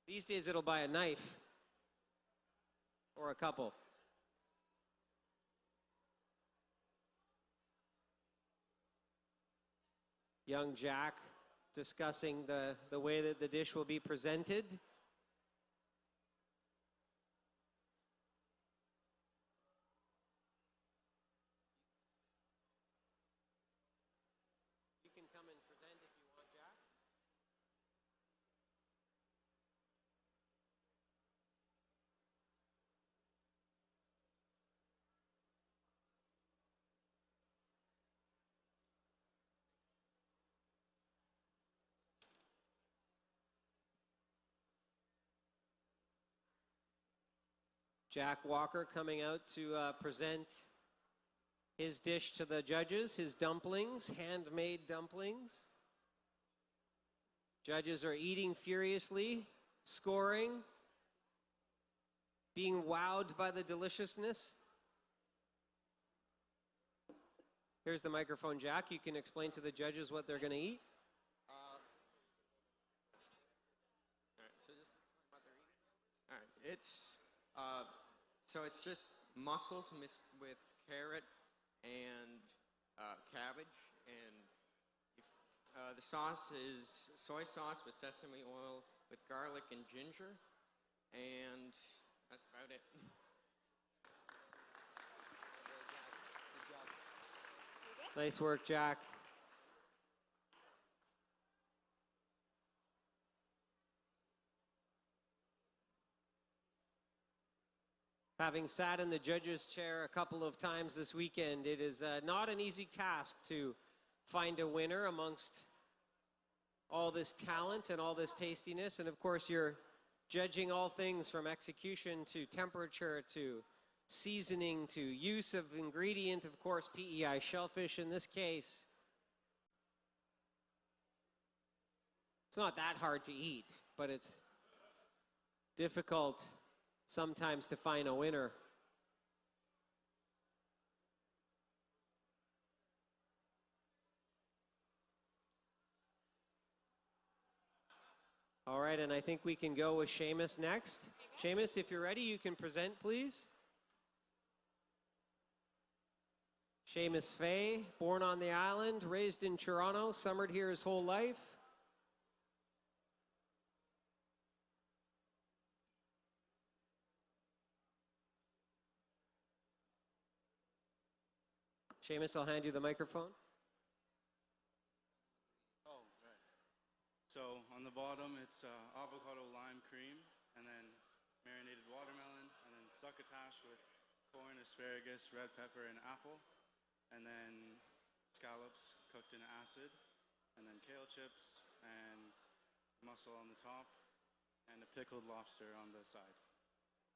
These days it'll buy a knife or a couple. Young Jack discussing the way that the dish will be presented. You can come and present if you want, Jack. Jack Walker coming out to present his dish to the judges, his dumplings, handmade dumplings. Judges are eating furiously, scoring, being wowed by the deliciousness. Here's the microphone, Jack. You can explain to the judges what they're going to eat. All right, so this is what they're eating. All right, it's So it's just mussels mixed with carrot and cabbage, and the sauce is soy sauce with sesame oil with garlic and ginger, and that's about it. Nice work, Jack. Having sat in the judge's chair a couple of times this weekend, it is not an easy task to find a winner amongst all this talent and all this tastiness. And of course, you're judging all things from execution to temperature to seasoning to use of ingredient, of course, PEI shellfish in this case. It's not that hard to eat, but it's difficult sometimes to find a winner. All right, and I think we can go with Seamus next. Seamus, if you're ready, you can present, please. Seamus Fay, born on the island, raised in Toronto, summered here his whole life. Seamus, I'll hand you the microphone. Oh, right. So on the bottom, it's avocado lime cream, and then marinated watermelon, and then succotash with corn, asparagus, red pepper, and apple, and then scallops cooked in acid, and then kale chips, and mussel on the top, and a pickled lobster on the side,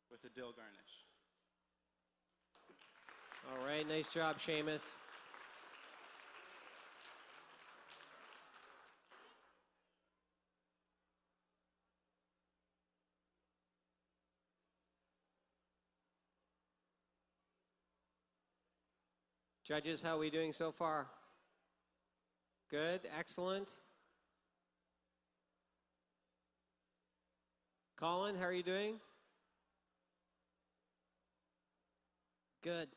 with a dill garnish. All right, nice job, Seamus. Judges, how are we doing so far? Good, excellent. Colin, how are you doing? Good.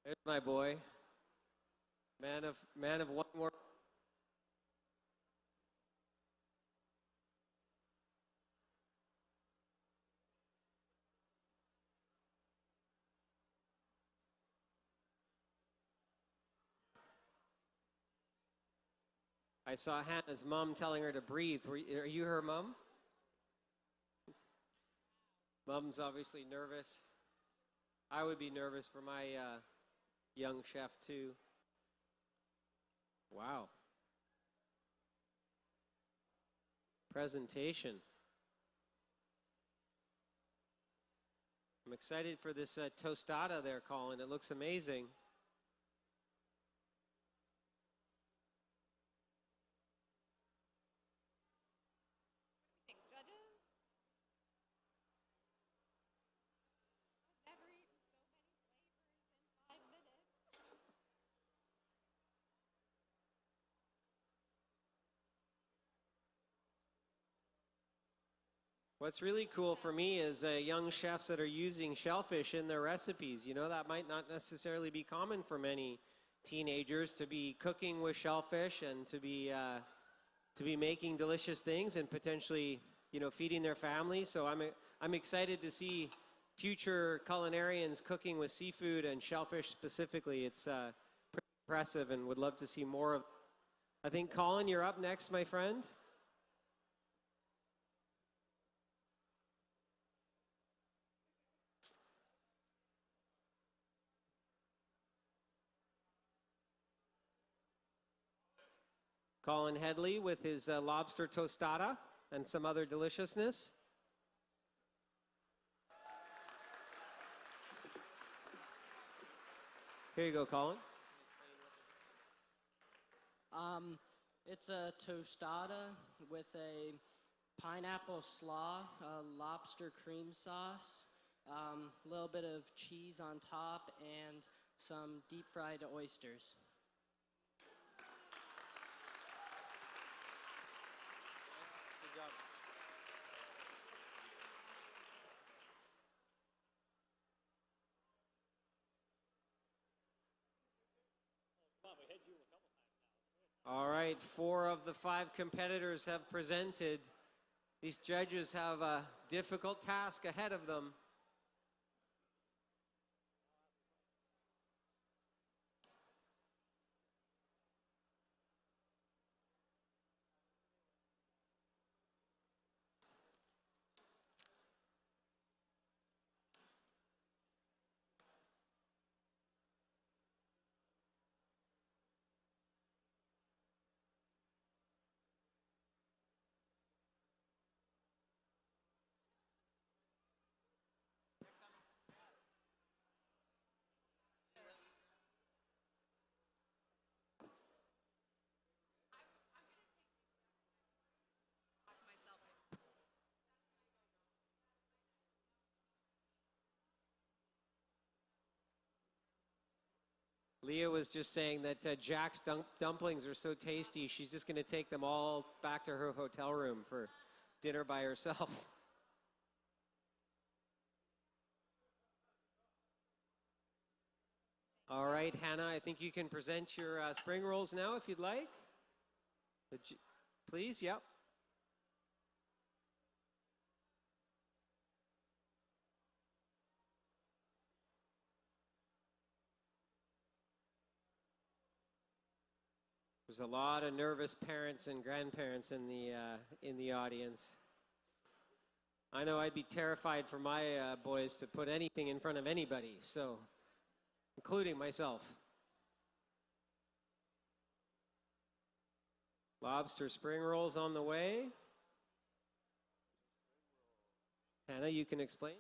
There's my boy. Man of one word. I saw Hannah's mom telling her to breathe. Are you her mom? Mom's obviously nervous. I would be nervous for my young chef too. Wow. Presentation. I'm excited for this tostada they're calling. It looks amazing. What's really cool for me is young chefs that are using shellfish in their recipes. You know, that might not necessarily be common for many teenagers to be cooking with shellfish and to be making delicious things and potentially, you know, feeding their families. So I'm excited to see future culinarians cooking with seafood and shellfish specifically. It's pretty impressive and would love to see more of. I think, Colin, you're up next, my friend. Colin Headley with his lobster tostada and some other deliciousness. Here you go, Colin. It's a tostada with a pineapple slaw, a lobster cream sauce, a little bit of cheese on top, and some deep fried oysters. All right, 4 of the 5 competitors have presented. These judges have a difficult task ahead of them. Leah was just saying that Jack's dumplings are so tasty, she's just going to take them all back to her hotel room for dinner by herself. All right, Hannah, I think you can present your spring rolls now if you'd like. Please, yep. There's a lot of nervous parents and grandparents in the audience. I know I'd be terrified for my boys to put anything in front of anybody, so including myself. Lobster spring rolls on the way. Hannah, you can explain.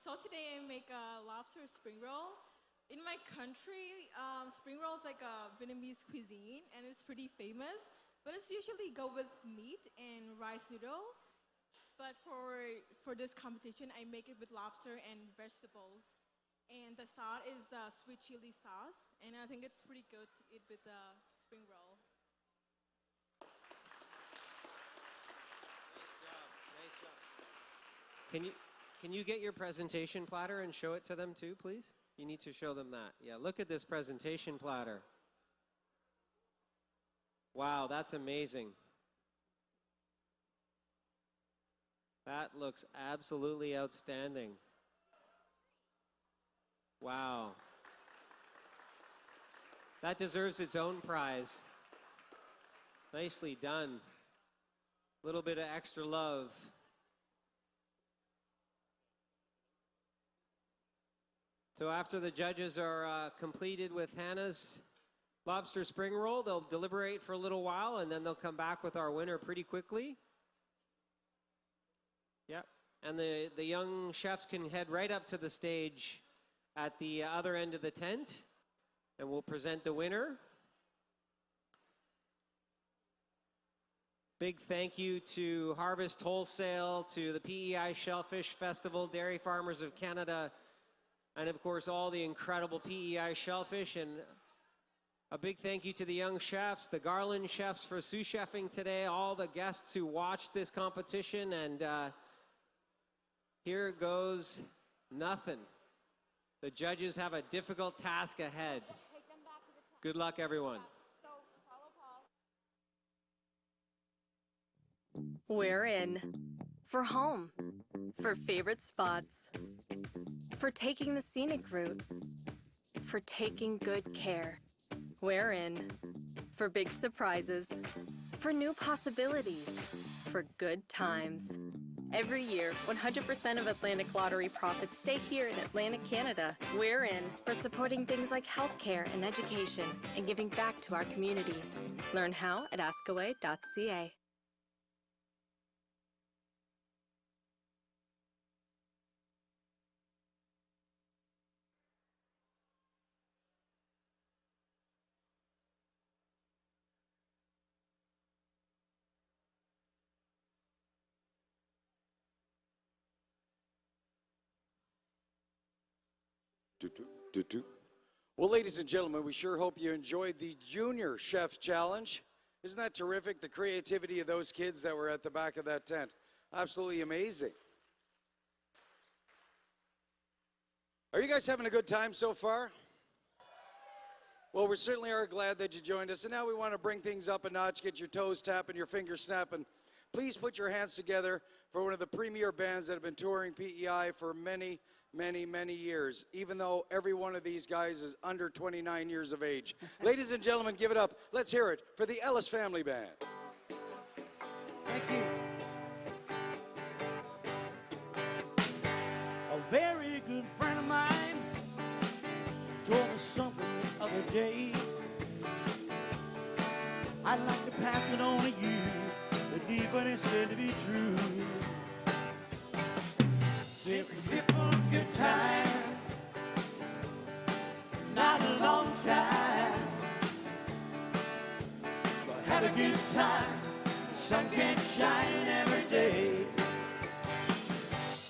So today I make a lobster spring roll. In my country, spring roll is like a Vietnamese cuisine, and it's pretty famous. But it's usually go with meat and rice noodle. But for this competition, I make it with lobster and vegetables. And the sauce is sweet chili sauce, and I think it's pretty good to eat with the spring roll. Nice job. Can you get your presentation platter and show it to them too, please? You need to show them that. Yeah, look at this presentation platter. Wow, that's amazing. That looks absolutely outstanding. Wow. That deserves its own prize. Nicely done. A little bit of extra love. So after the judges are completed with Hannah's lobster spring roll, they'll deliberate for a little while, and then they'll come back with our winner pretty quickly. Yep. And the young chefs can head right up to the stage at the other end of the tent, and we'll present the winner. Big thank you to Harvest Wholesale, to the PEI Shellfish Festival, Dairy Farmers of Canada, and of course all the incredible PEI shellfish. And a big thank you to the young chefs, the Garland chefs for sous chefing today, all the guests who watched this competition, and here goes nothing. The judges have a difficult task ahead. Good luck, everyone. We're in. For home. For favorite spots. For taking the scenic route. For taking good care. We're in. For big surprises. For new possibilities. For good times. Every year, 100% of Atlantic Lottery profits stay here in Atlantic Canada. We're in for supporting things like healthcare and education and giving back to our communities. Learn how at askaway.ca. Well, ladies and gentlemen, we sure hope you enjoyed the Junior Chef Challenge. Isn't that terrific? The creativity of those kids that were at the back of that tent. Absolutely amazing. Are you guys having a good time so far? Well, we certainly are glad that you joined us. And now we want to bring things up a notch, get your toes tapping, your fingers snapping. Please put your hands together for one of the premier bands that have been touring PEI for many, many, many years, even though every one of these guys is under 29 years of age. Ladies and gentlemen, give it up. Let's hear it for the Ellis Family Band. Thank you. A very good friend of mine told me something the other day. I'd like to pass it on to you, but deep what he said to be true. Said we're here for a good time, not a long time, but have a good time. The sun can't shine every day,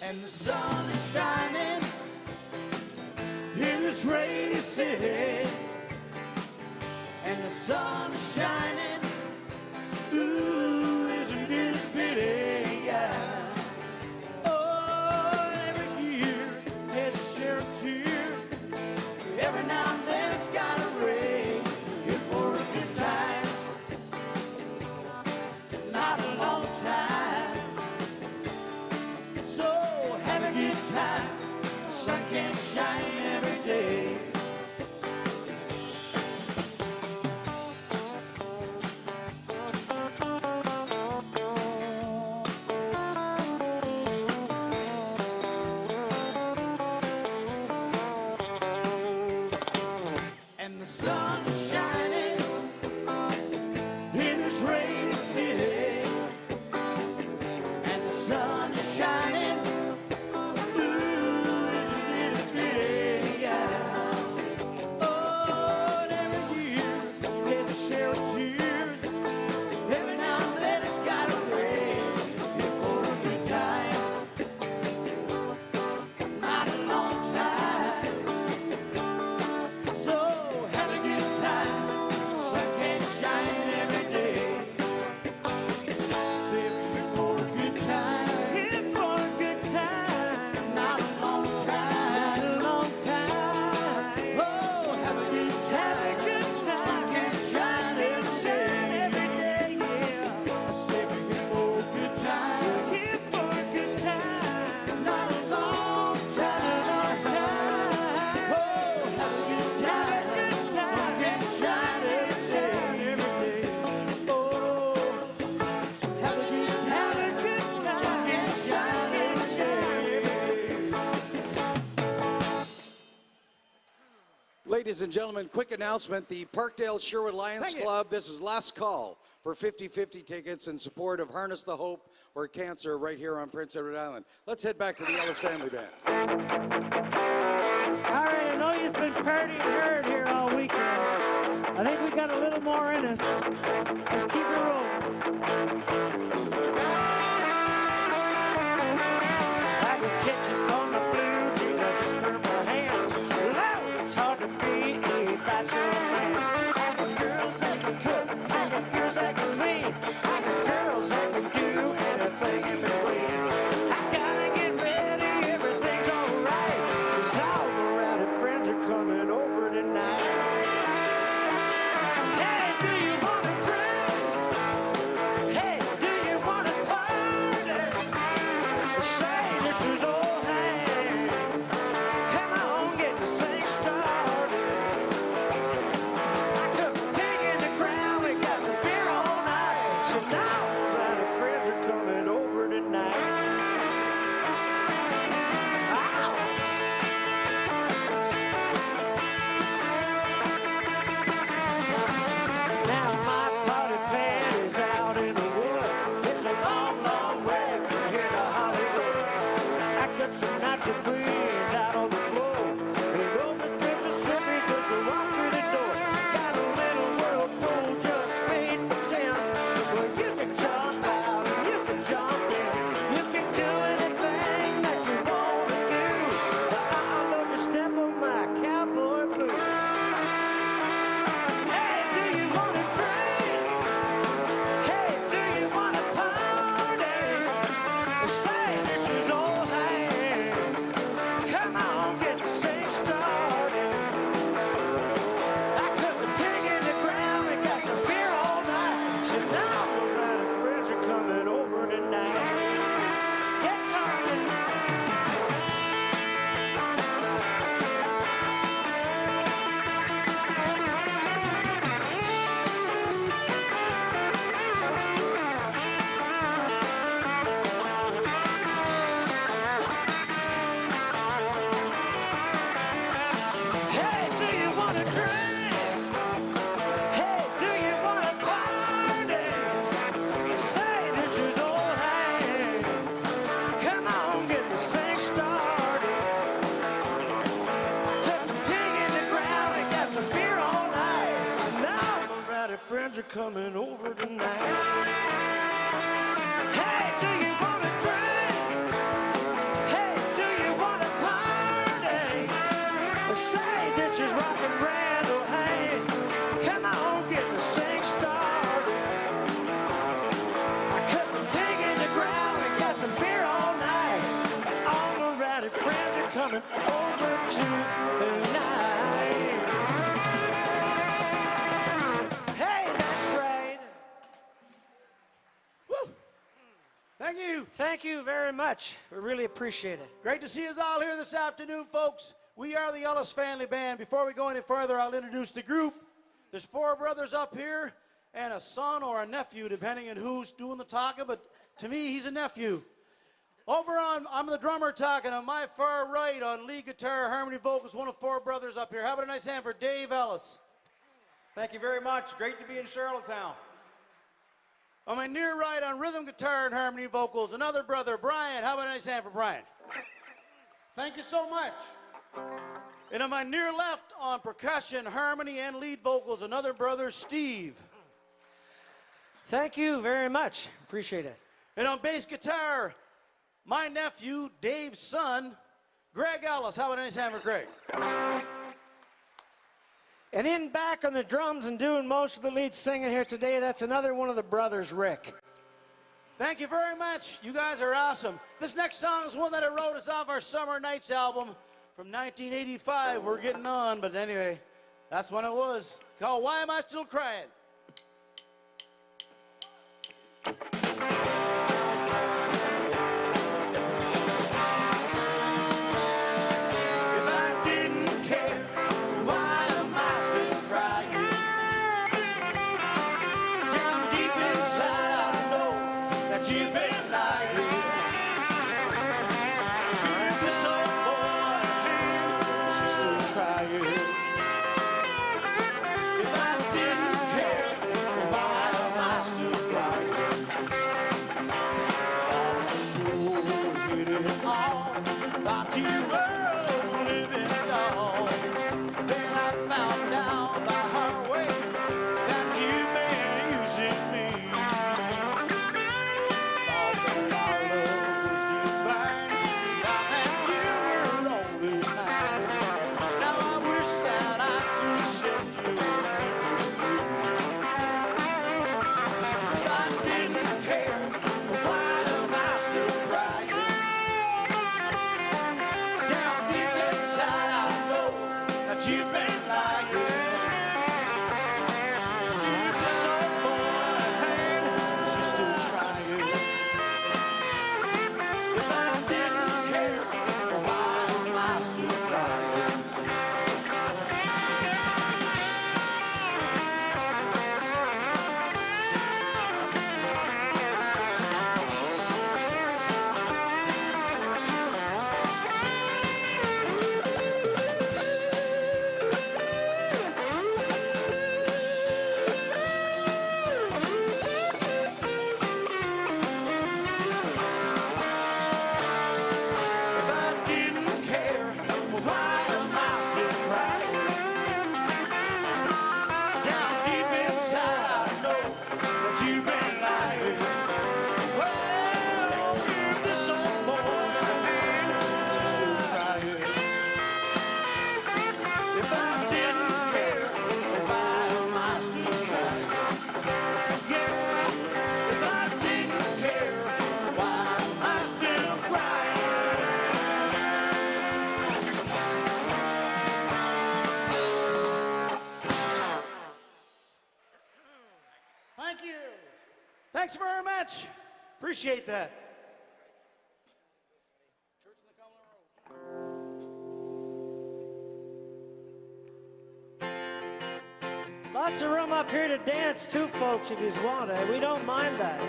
and the sun is shining in this rainy city, and the sun is shining, ooh, isn't it a pity, yeah. Oh, every year it's a share of tear, every now and then it's gotta rain, here for a good time, not a long time, so have a good time, the sun can't shine every day. And the sun is shining in this rainy city, and the sun is shining, ooh, isn't it a pity, yeah. Oh, and every year there's a share of tears, every now and then it's gotta rain, here for a good time, not a long time, so have a good time, sun can't shine every day. Say we're here for a good time, here for a good time, not a long time, not a long time. Oh, have a good time, sun can't shine every day, yeah. Say we're here for a good time, here for a good time, not a long time, not a long time. Oh, have a good time, sun can't shine every day. Oh, have a good time, sun can't shine every day. Ladies and gentlemen, quick announcement. The Parkdale Sherwood Lions Club, this is last call for 50-50 tickets in support of Harness the Hope or Cancer right here on Prince Edward Island. Let's head back to the Ellis Family Band. All right, I know you've been partying hard here all weekend. I think we got a little more in us. Let's keep it rolling. I can catch it on the blue jeans, I just burn my hand. Lord, it's hard to be a bachelor man. I got girls that can cook, I got girls that can clean, I got girls that can do anything in between. I gotta get ready, everything's alright, 'cause all my rowdy friends are coming over tonight. Hey, do you wanna drink? Hey, do you wanna party? Say this is all hand. Come on, get this thing started. I cook a pig in the ground, we got some beer all night. So now my friends are coming over tonight. Ow! Now my party van is out in the woods. It's a long, long way from here to Hollywood. I got some natural greens out on the floor. We roll this Mississippi just to walk through the door. Got a little whirlpool just made for 10. Well, you can jump out and you can jump in. You can do anything that you want to do. I'll let you step on my cowboy boots. Hey, do you wanna drink? Hey, do you wanna party? Say this is all hand. tonight. Hey, do you want to drink? Hey, do you want to party? Say this is rock and Randall. Hey, come on, get the thing started. I cut the pig in the ground and got some beer all night. All the rowdy friends are coming over tonight. Hey, that's right. Woo. Thank you. Thank you very much. We really appreciate it. Great to see us all here this afternoon, folks. We are the Ellis Family Band. Before we go any further, I'll introduce the group. There's 4 brothers up here and a son or a nephew, depending on who's doing the talking, but to me, he's a nephew. Over on, I'm the drummer talking, on my far right on lead guitar, harmony vocals, one of 4 brothers up here. How about a nice hand for Dave Ellis? Thank you very much. Great to be in Charlottetown. On my near right on rhythm guitar and harmony vocals, another brother, Brian. How about a nice hand for Brian? Thank you so much. And on my near left on percussion, harmony, and lead vocals, another brother, Steve. Thank you very much. Appreciate it. And on bass guitar, my nephew, Dave's son, Greg Ellis. How about a nice hand for Greg? And in back on the drums and doing most of the lead singing here today, that's another one of the brothers, Rick. Thank you very much. You guys are awesome. This next song is one that I wrote. It's off our Summer Nights album from 1985. We're getting on, but anyway, that's when it was. Called Why Am I Still Crying? If I didn't care, why am I still crying? Down deep inside, I know that you've been lying. Here's this old boy, she's still crying. If I didn't care, why am I still crying? I'm sure it is all thought you were living it all. Then I found out the hard way that you've been using me. Thought that our love was divine, thought that you were only mine. Now I wish that I could set you free. If I didn't care, why am I still crying? Down deep inside, I know that you've been lying. Give this old boy a hand, she's still trying. If I didn't care, why am I still crying? If I didn't care, why am I still crying? Down deep inside, I know that you've been lying. Well, give this old boy a hand, she's still trying. If I didn't care, why am I still crying? Yeah, if I didn't care, why am I still crying? Thank you. Thanks very much. Appreciate that. Lots of room up here to dance too, folks, if you want it. We don't mind that.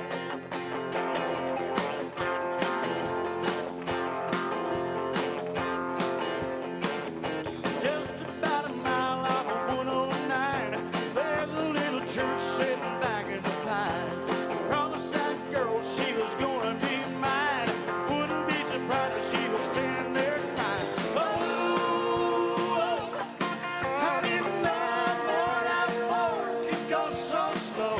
Just about a mile off of 109, there's a little church sitting back in the pines. Promised that girl she was gonna be mine. Wouldn't be surprised if she was standing there crying. Oh, how did love for that fork could go so slow?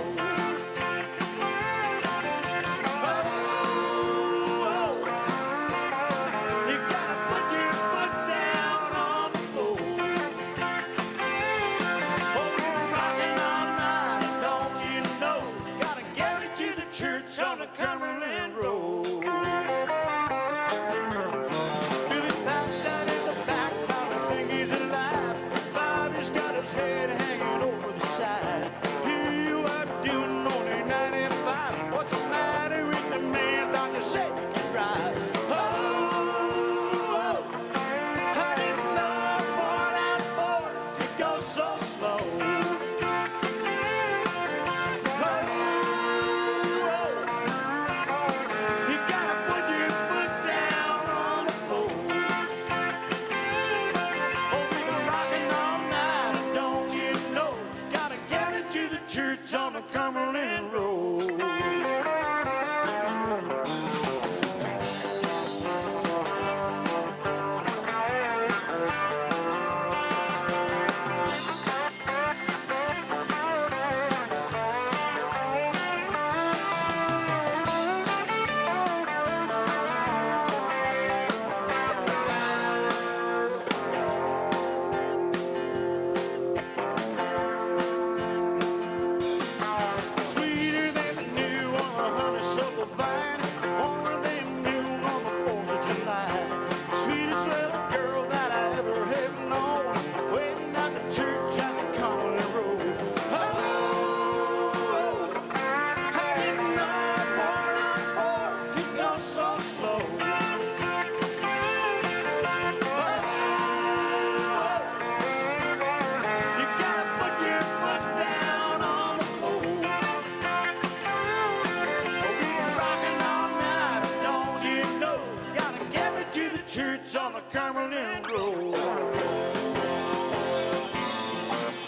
church on the Cumberland Road.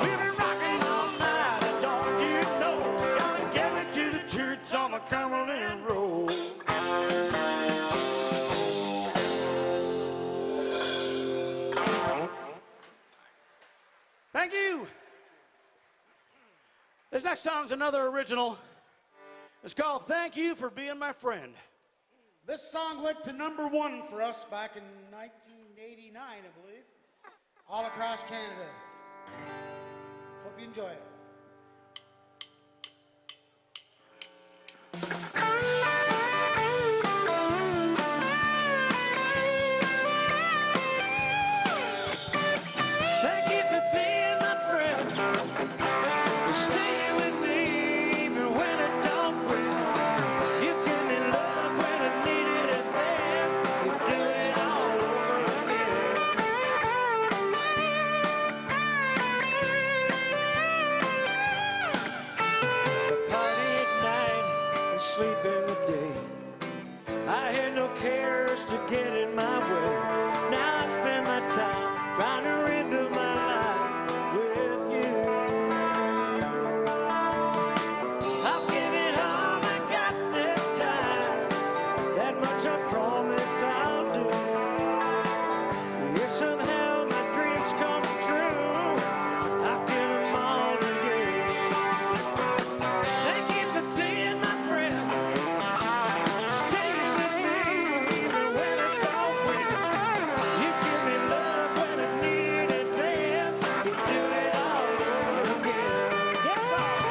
We'll be rocking all night, don't you know? Gonna get me to the church on the Cumberland Road. Thank you. This next song's another original. It's called Thank You for Being My Friend. This song went to #1 for us back in 1989, I believe, all across Canada. Hope you enjoy it. Thank you for being my friend. Staying with me even when it don't win. You give me love when I needed it then. You do it all over again. I party at night and sleep in the day. I had no cares to get in my way. Now I spend my time trying to redo my life with you. I'll give it all I got this time. That much I promise I'll do. If somehow my dreams come true, I'll give them all to you. Thank you for being my friend. Stay with me even when it don't win. You give me love when I need it then. You do it all over again. That's all.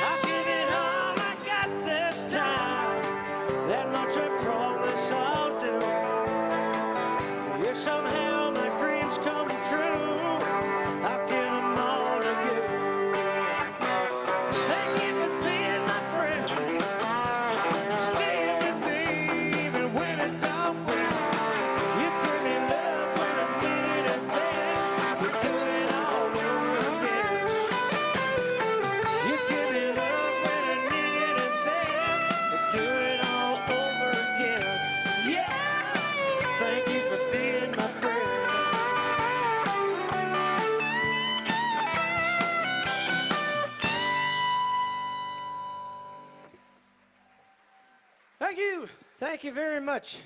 I'll give it all I got this time. That much I promise I'll do. If somehow my dreams come true, I'll give them all to you. Thank you for being my friend. Stay with me even when it don't win. You give me love when I need it then. You do it all over again. You give me love when I need it then. You do it all over again. Yeah. Thank you for being my friend. Thank you. Thank you very much.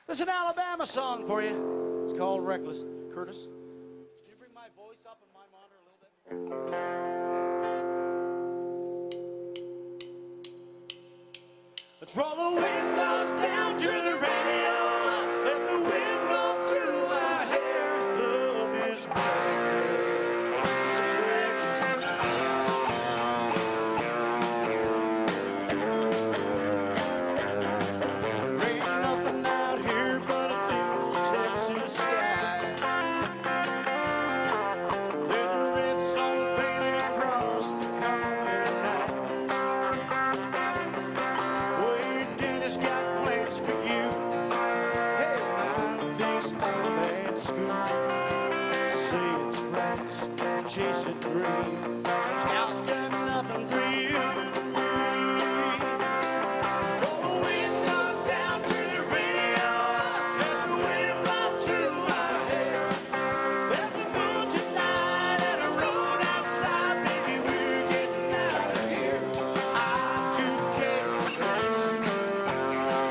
This is an Alabama song for you. It's called Reckless. Curtis, can you bring my voice up and my monitor a little bit? Let's roll the windows down to the radio. Let the wind blow through our hair. Love is Ain't nothing out here but a blue Texas sky. There's a red sun painted across the corner night. Well, your daddy's got plans for you. Hey, I'm this old man school. Say it's rats, chase a dream. Town's got nothing for you and me. Roll the windows down to the radio. Let the wind blow through my hair. There's a moon tonight and a road outside. Baby, we're getting out of here. I could care less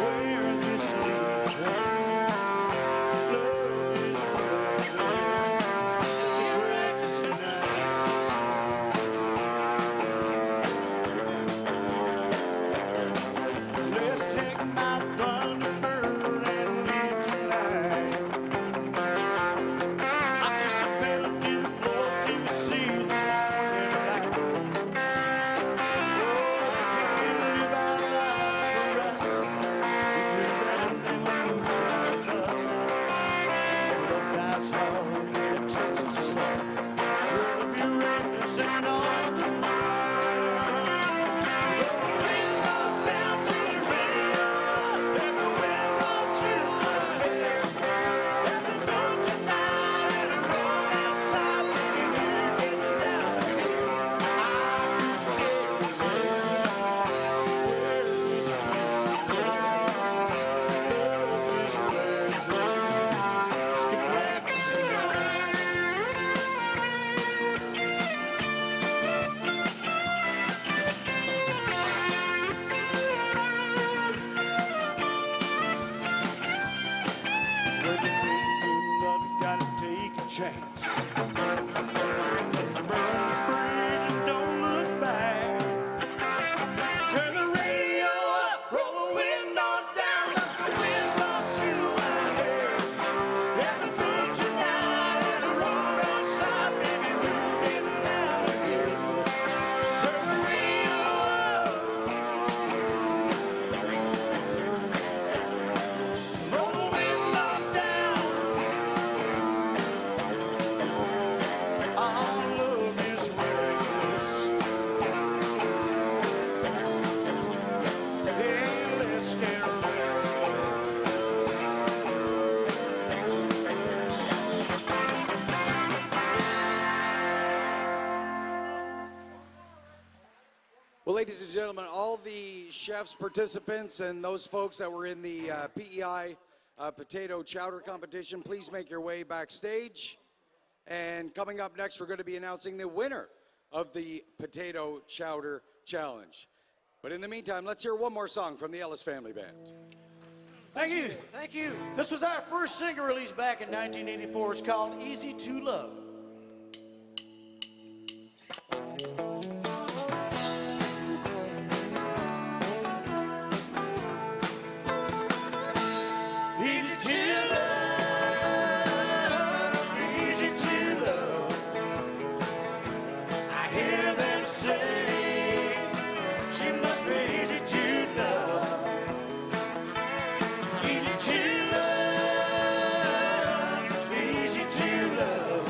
where this leads me. Love is reckless tonight. chance. Burn the bridge and don't look back. Turn the radio up, roll the windows down, let the wind blow through my hair. There's a boat tonight in the road outside, maybe we'll get down again. Turn the radio up, roll the windows down. Our love is reckless. Hey, let's get Well, ladies and gentlemen, all the chefs, participants, and those folks that were in the PEI potato chowder competition, please make your way backstage. And coming up next, we're going to be announcing the winner of the Potato Chowder Challenge. But in the meantime, let's hear one more song from the Ellis Family Band. Thank you. Thank you. This was our first single release back in 1984. It's called Easy to Love. Easy to love, easy to love. I hear them say she must be easy to love. Easy to love, easy to love.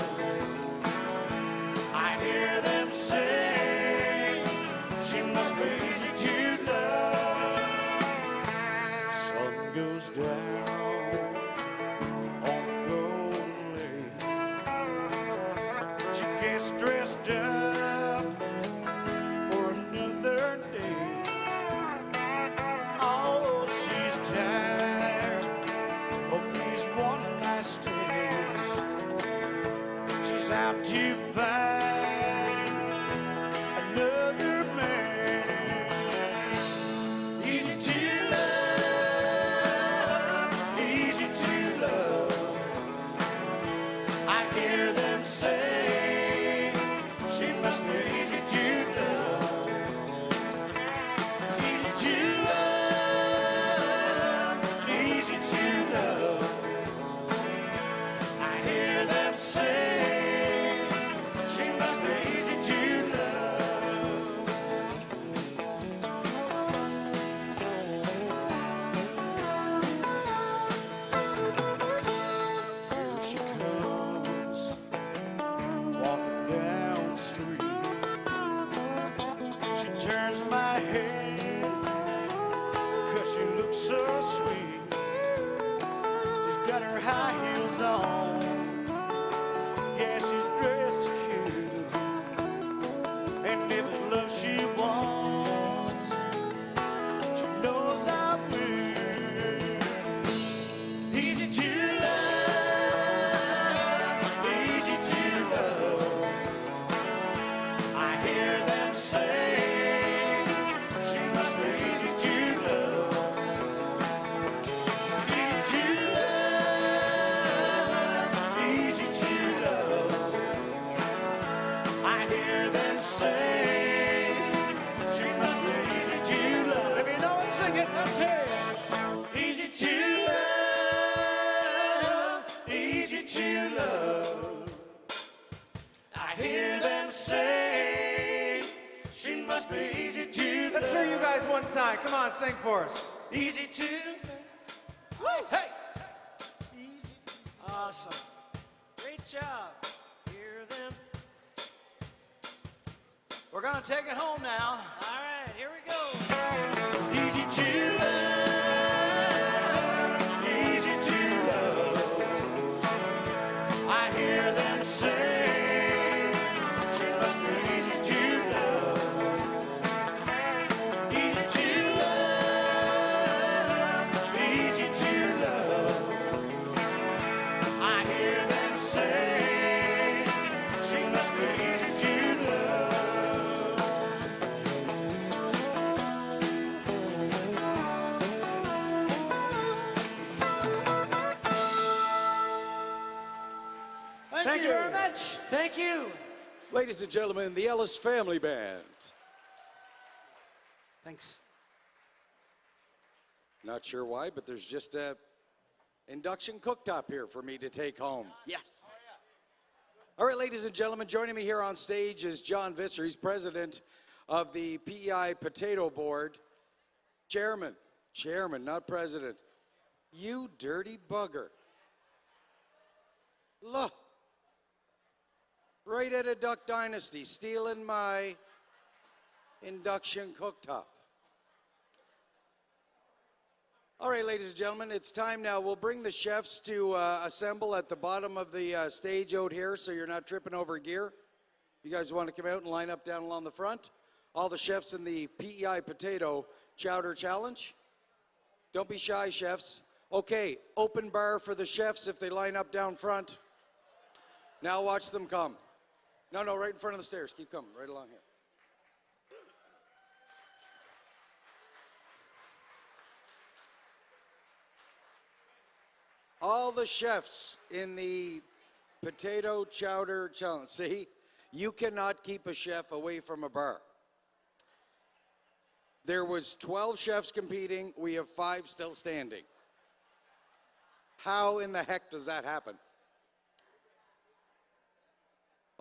I hear them say she must be easy to love. Sun goes down on the golden lake. She gets dressed up for another day. Oh, she's tired of these one-night stands. She's out to find another man. Easy to love, easy to love. I hear them say she must be easy to love. Easy to love, easy to love. I hear them say she must be easy to love. Here she comes, walking down the street. She turns my head, 'cause she looks so sweet. She's got her high heels on, yeah, she's dressed cute. And if it's love she wants, she knows I will. Easy to love, easy to love. I hear them say she must be easy to love. Easy to love, easy to love. I hear them say she must be easy to love. If you know it, sing it. Let's hear it. Easy to love, easy to love. I hear them say she must be easy to love. Let's hear you guys one time. Come on, sing for us. Easy to love. Hey! Awesome. Great job. Hear them. We're gonna take it home now. All right, here we go. Easy to love, easy to love. I hear them say she must be easy to love. Easy to love, easy to love. I hear them say she must be easy to love. Thank you very much. Thank you. Ladies and gentlemen, the Ellis Family Band. Thanks. Not sure why, but there's just a induction cooktop here for me to take home. Yes. All right, ladies and gentlemen, joining me here on stage is John Visser. He's president of the PEI Potato Board. Chairman, not president. You dirty bugger. Look. Right at a Duck Dynasty, stealing my induction cooktop. All right, ladies and gentlemen, it's time now. We'll bring the chefs to assemble at the bottom of the stage out here so you're not tripping over gear. You guys want to come out and line up down along the front? All the chefs in the PEI Potato Chowder Challenge. Don't be shy, chefs. Okay, open bar for the chefs if they line up down front. Now watch them come. No, right in front of the stairs. Keep coming, right along here. All the chefs in the Potato Chowder Challenge. See, you cannot keep a chef away from a bar. There was 12 chefs competing. We have 5 still standing. How in the heck does that happen?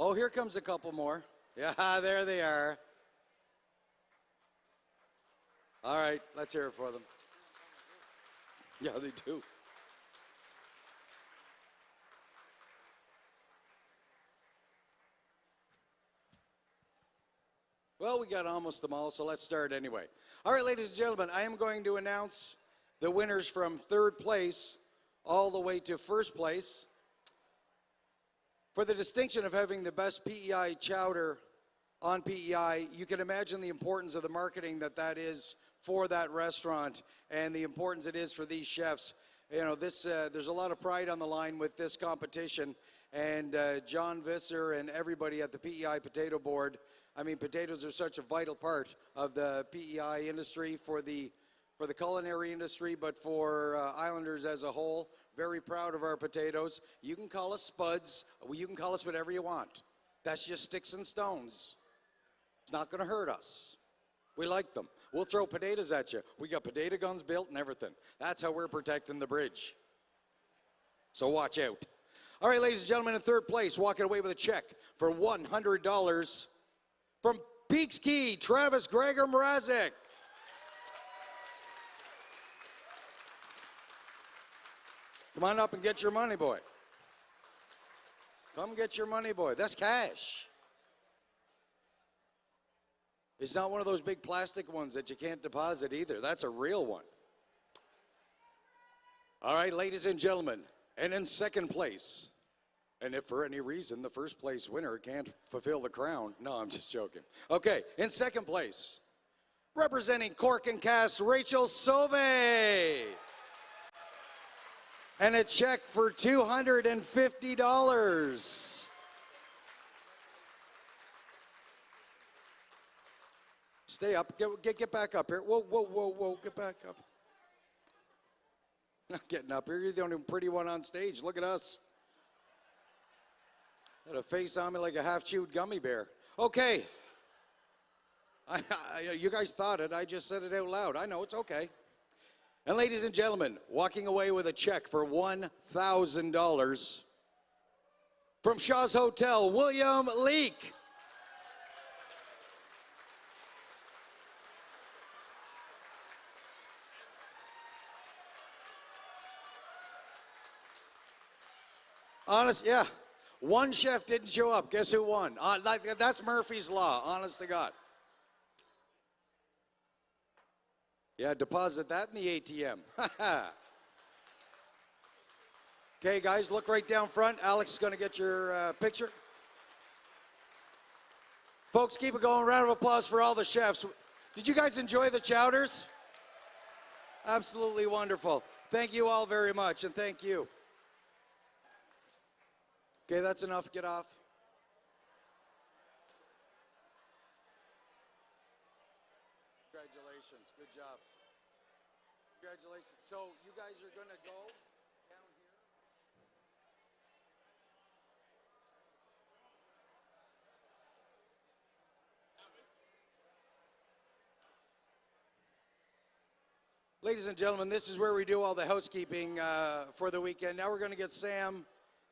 Oh, here comes a couple more. Yeah, there they are. All right, let's hear it for them. Yeah, they do. Well, we got almost them all, so let's start anyway. All right, ladies and gentlemen, I am going to announce the winners from 3rd place all the way to 1st place. For the distinction of having the best PEI chowder on PEI, you can imagine the importance of the marketing that is for that restaurant and the importance it is for these chefs. You know, there's a lot of pride on the line with this competition, and John Visser and everybody at the PEI Potato Board. I mean, potatoes are such a vital part of the PEI industry for the culinary industry, but for Islanders as a whole. Very proud of our potatoes. You can call us spuds. You can call us whatever you want. That's just sticks and stones. It's not going to hurt us. We like them. We'll throw potatoes at you. We got potato guns built and everything. That's how we're protecting the bridge. So watch out. All right, ladies and gentlemen, in 3rd place, walking away with a check for $100 from Peaks Key, Travis Gregor Mrazek. Come on up and get your money, boy. Come get your money, boy. That's cash. It's not one of those big plastic ones that you can't deposit either. That's a real one. All right, ladies and gentlemen, and in 2nd place, and if for any reason the 1st place winner can't fulfill the crown, no, I'm just joking. Okay, in 2nd place, representing Cork and Cast, Rachel Sauvé. And a check for $250. Stay up. Get back up here. Whoa. Get back up. Not getting up here. You're the only pretty one on stage. Look at us. Got a face on me like a half-chewed gummy bear. Okay. You guys thought it. I just said it out loud. I know. It's okay. And ladies and gentlemen, walking away with a check for $1,000 from Shaw's Hotel, William Leake. Honest, yeah. One chef didn't show up. Guess who won? That's Murphy's Law, honest to God. Yeah, deposit that in the ATM. Okay, guys, look right down front. Alex is going to get your picture. Folks, keep it going. Round of applause for all the chefs. Did you guys enjoy the chowders? Absolutely wonderful. Thank you all very much, and thank you. Okay, that's enough. Get off. Congratulations. Good job. Congratulations. So you guys are going to go down here? Ladies and gentlemen, this is where we do all the housekeeping for the weekend. Now we're going to get Sam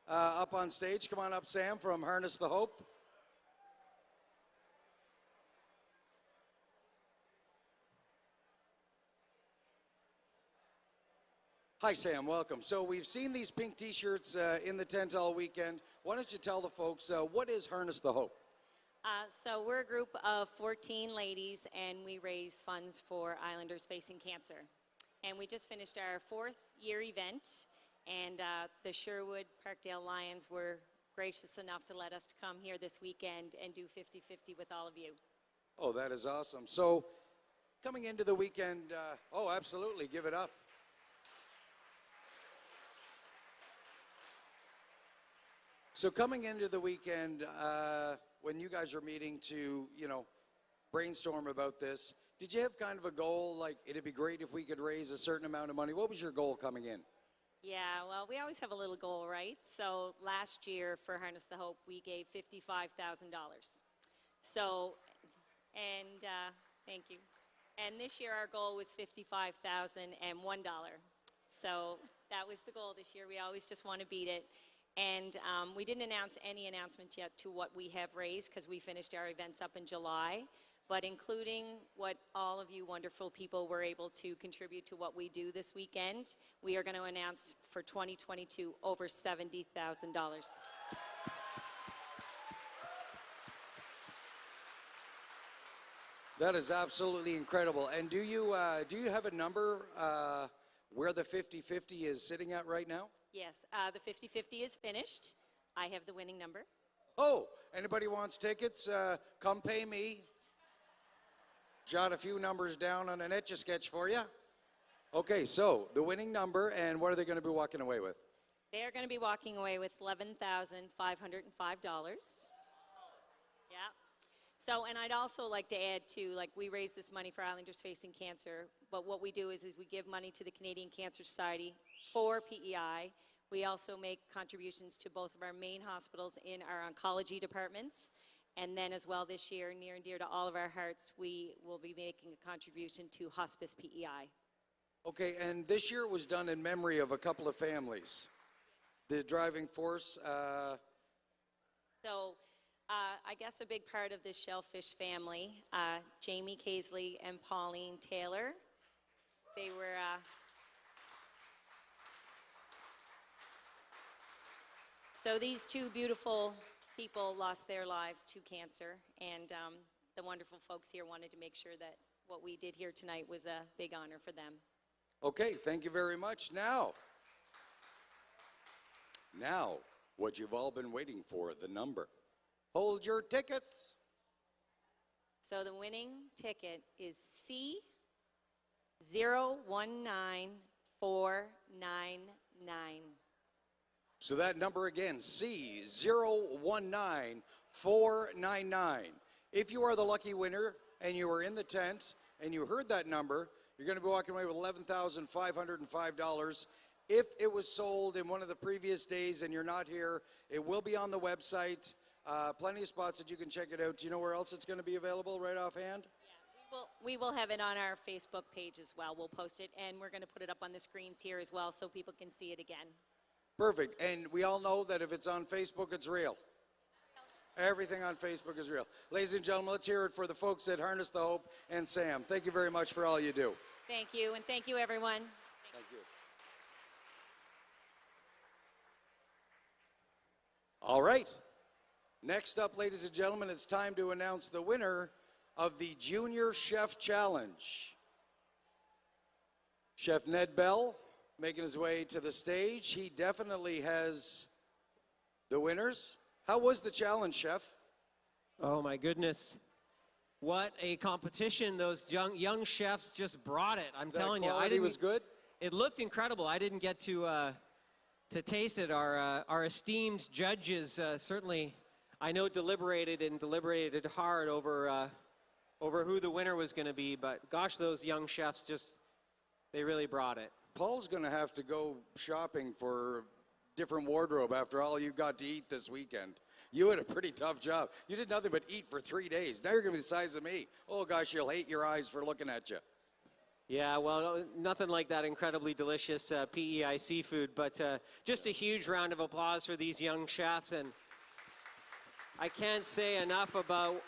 up on stage. Come on up, Sam, from Harness the Hope. Hi, Sam. Welcome. So we've seen these pink T-shirts in the tent all weekend. Why don't you tell the folks what is Harness the Hope? So we're a group of 14 ladies, and we raise funds for Islanders facing cancer. And we just finished our 4th year event, and the Sherwood Parkdale Lions were gracious enough to let us come here this weekend and do 50-50 with all of you. Oh, that is awesome. So coming into the weekend, oh, absolutely, give it up. So coming into the weekend, when you guys were meeting to, brainstorm about this, did you have kind of a goal, like it'd be great if we could raise a certain amount of money? What was your goal coming in? Yeah, well, we always have a little goal, right? So last year for Harness the Hope, we gave $55,000. So, and thank you. And this year our goal was $55,001. So that was the goal this year. We always just want to beat it. And we didn't announce any announcements yet to what we have raised because we finished our events up in July. But including what all of you wonderful people were able to contribute to what we do this weekend, we are going to announce for 2022 over $70,000. That is absolutely incredible. And do you have a number where the 50-50 is sitting at right now? Yes, the 50-50 is finished. I have the winning number. Oh, anybody wants tickets, come pay me. Jot a few numbers down on an Etch-a-Sketch for you. Okay, so the winning number, and what are they going to be walking away with? They are going to be walking away with $11,505. Yeah. So, and I'd also like to add too, like we raise this money for Islanders facing cancer, but what we do is we give money to the Canadian Cancer Society for PEI. We also make contributions to both of our main hospitals in our oncology departments. And then as well this year, near and dear to all of our hearts, we will be making a contribution to Hospice PEI. Okay, and this year it was done in memory of a couple of families. The driving force. So I guess a big part of this shellfish family, Jamie Casely and Pauline Taylor, they were, so these two beautiful people lost their lives to cancer, and the wonderful folks here wanted to make sure that what we did here tonight was a big honor for them. Okay, thank you very much. Now, what you've all been waiting for, the number. Hold your tickets. So the winning ticket is C019499. So that number again, C019499. If you are the lucky winner and you were in the tent and you heard that number, you're going to be walking away with $11,505. If it was sold in one of the previous days and you're not here, it will be on the website. Plenty of spots that you can check it out. Do you know where else it's going to be available right offhand? Yeah, we will have it on our Facebook page as well. We'll post it, and we're going to put it up on the screens here as well so people can see it again. Perfect. And we all know that if it's on Facebook, it's real. Everything on Facebook is real. Ladies and gentlemen, let's hear it for the folks at Harness the Hope and Sam. Thank you very much for all you do. Thank you, and thank you, everyone. Thank you. All right. Next up, ladies and gentlemen, it's time to announce the winner of the Junior Chef Challenge. Chef Ned Bell making his way to the stage. He definitely has the winners. How was the challenge, Chef? Oh my goodness. What a competition. Those young chefs just brought it. I'm telling you. Quality was good? It looked incredible. I didn't get to taste it. Our esteemed judges certainly, I know, deliberated hard over who the winner was going to be, but gosh, those young chefs they really brought it. Paul's going to have to go shopping for different wardrobe after all you got to eat this weekend. You had a pretty tough job. You did nothing but eat for 3 days. Now you're going to be the size of me. Oh, gosh, you'll hate your eyes for looking at you. Yeah, well, nothing like that incredibly delicious PEI seafood, but just a huge round of applause for these young chefs. And I can't say enough about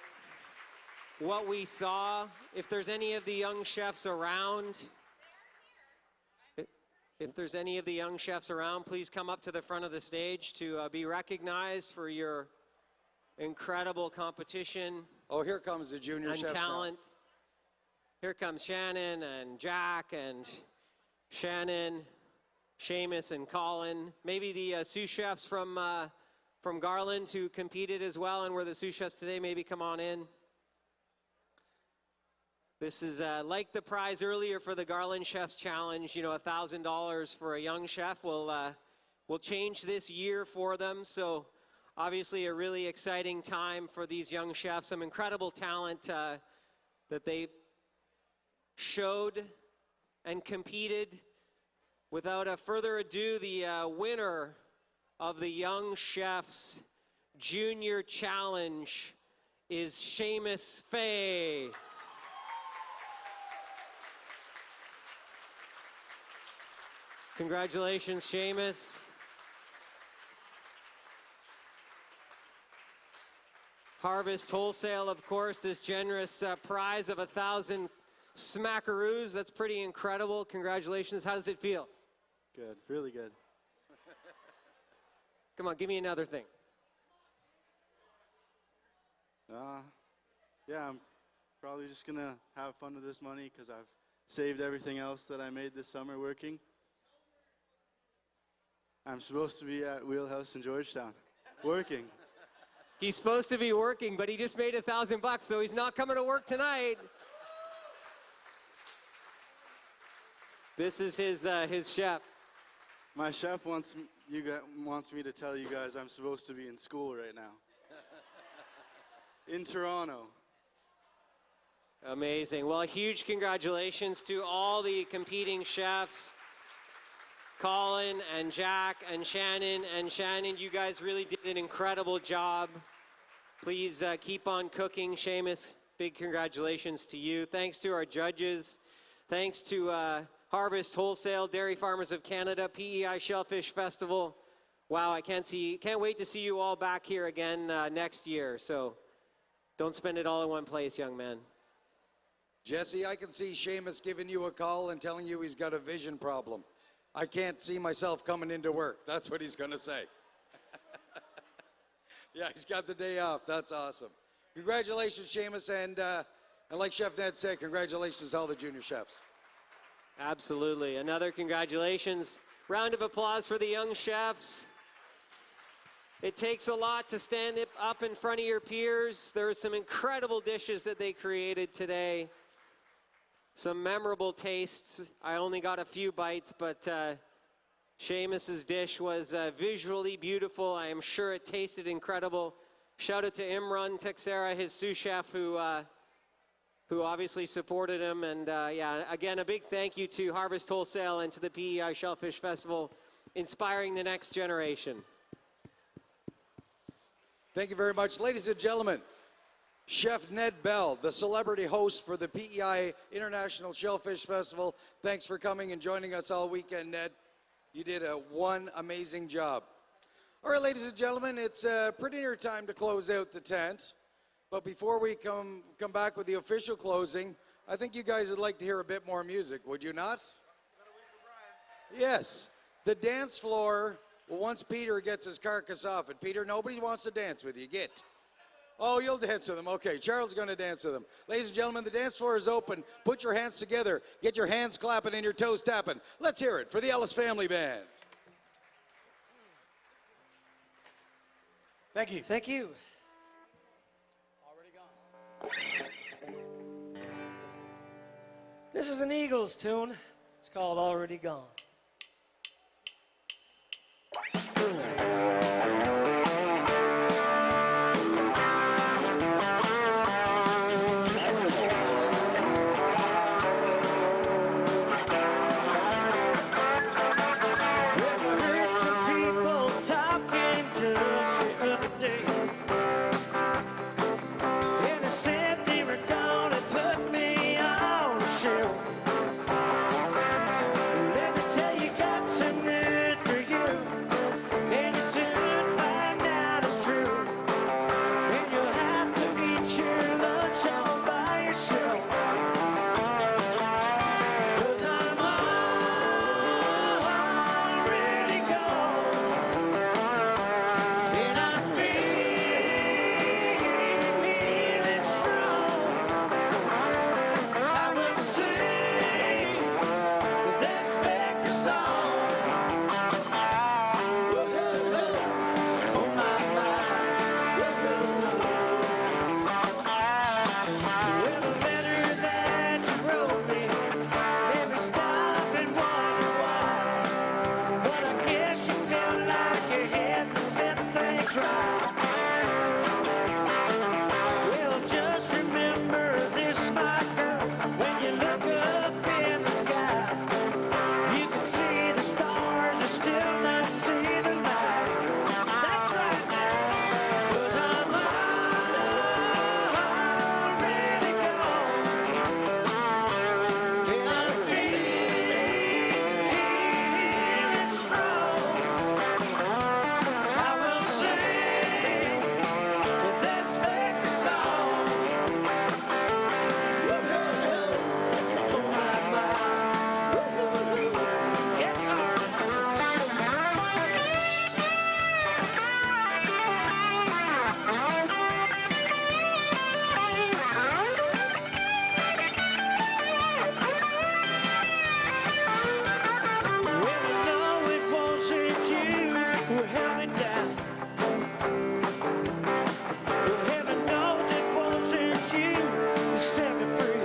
what we saw. If there's any of the young chefs around, please come up to the front of the stage to be recognized for your incredible competition. Oh, here comes the junior and chefs now. talent. Here comes Shannon and Jack and Shannon, Seamus and Colin. Maybe the sous chefs from Garland who competed as well and were the sous chefs today, maybe come on in. This is like the prize earlier for the Garland Chefs Challenge, you know, $1,000 for a young chef. We'll change this year for them. So obviously a really exciting time for these young chefs, some incredible talent that they showed and competed. Without a further ado, the winner of the Young Chefs Junior Challenge is Seamus Fay. Congratulations, Seamus. Harvest Wholesale, of course, this generous prize of 1,000 smackaroos. That's pretty incredible. Congratulations. How does it feel? Good, really good. Come on, give me another thing. Yeah, I'm probably just gonna have fun with this money because I've saved everything else that I made this summer working. I'm supposed to be at Wheelhouse in Georgetown, working. He's supposed to be working, but he just made $1,000, so he's not coming to work tonight. This is his chef. My chef wants me to tell you guys I'm supposed to be in school right now. In Toronto. Amazing. Well, huge congratulations to all the competing chefs. Colin and Jack and Shannon. And Shannon, you guys really did an incredible job. Please keep on cooking. Seamus, big congratulations to you. Thanks to our judges. Thanks to Harvest Wholesale, Dairy Farmers of Canada, PEI Shellfish Festival. Wow, I can't wait to see you all back here again next year. So don't spend it all in one place, young man. Jesse, I can see Seamus giving you a call and telling you he's got a vision problem. I can't see myself coming into work. That's what he's going to say. Yeah, he's got the day off. That's awesome. Congratulations, Seamus. And like Chef Ned said, congratulations to all the junior chefs. Absolutely. Another congratulations. Round of applause for the young chefs. It takes a lot to stand up in front of your peers. There are some incredible dishes that they created today. Some memorable tastes. I only got a few bites, but Seamus's dish was visually beautiful. I am sure it tasted incredible. Shout out to Imran Texera, his sous chef, who obviously supported him. And yeah, again, a big thank you to Harvest Wholesale and to the PEI Shellfish Festival, inspiring the next generation. Thank you very much. Ladies and gentlemen, Chef Ned Bell, the celebrity host for the PEI International Shellfish Festival. Thanks for coming and joining us all weekend, Ned. You did one amazing job. All right, ladies and gentlemen, it's pretty near time to close out the tent. But before we come back with the official closing, I think you guys would like to hear a bit more music, would you not? Yes. The dance floor, well, once Peter gets his carcass off it. Peter, nobody wants to dance with you. Get. Oh, you'll dance with them. Okay, Charles is going to dance with them. Ladies and gentlemen, the dance floor is open. Put your hands together. Get your hands clapping and your toes tapping. Let's hear it for the Ellis Family Band. Thank you. Thank you. This is an Eagles tune. It's called Already Gone. Well, just remember this, my girl, when you look up in the sky, you can see the stars and still not see the light. That's right, 'cause I'm already gone, and I'm feeling strong. I will sing this Vegas song. Oh my, my. It's hard. Well, I know it wasn't you who held me down. Well, heaven knows it wasn't you who set me free.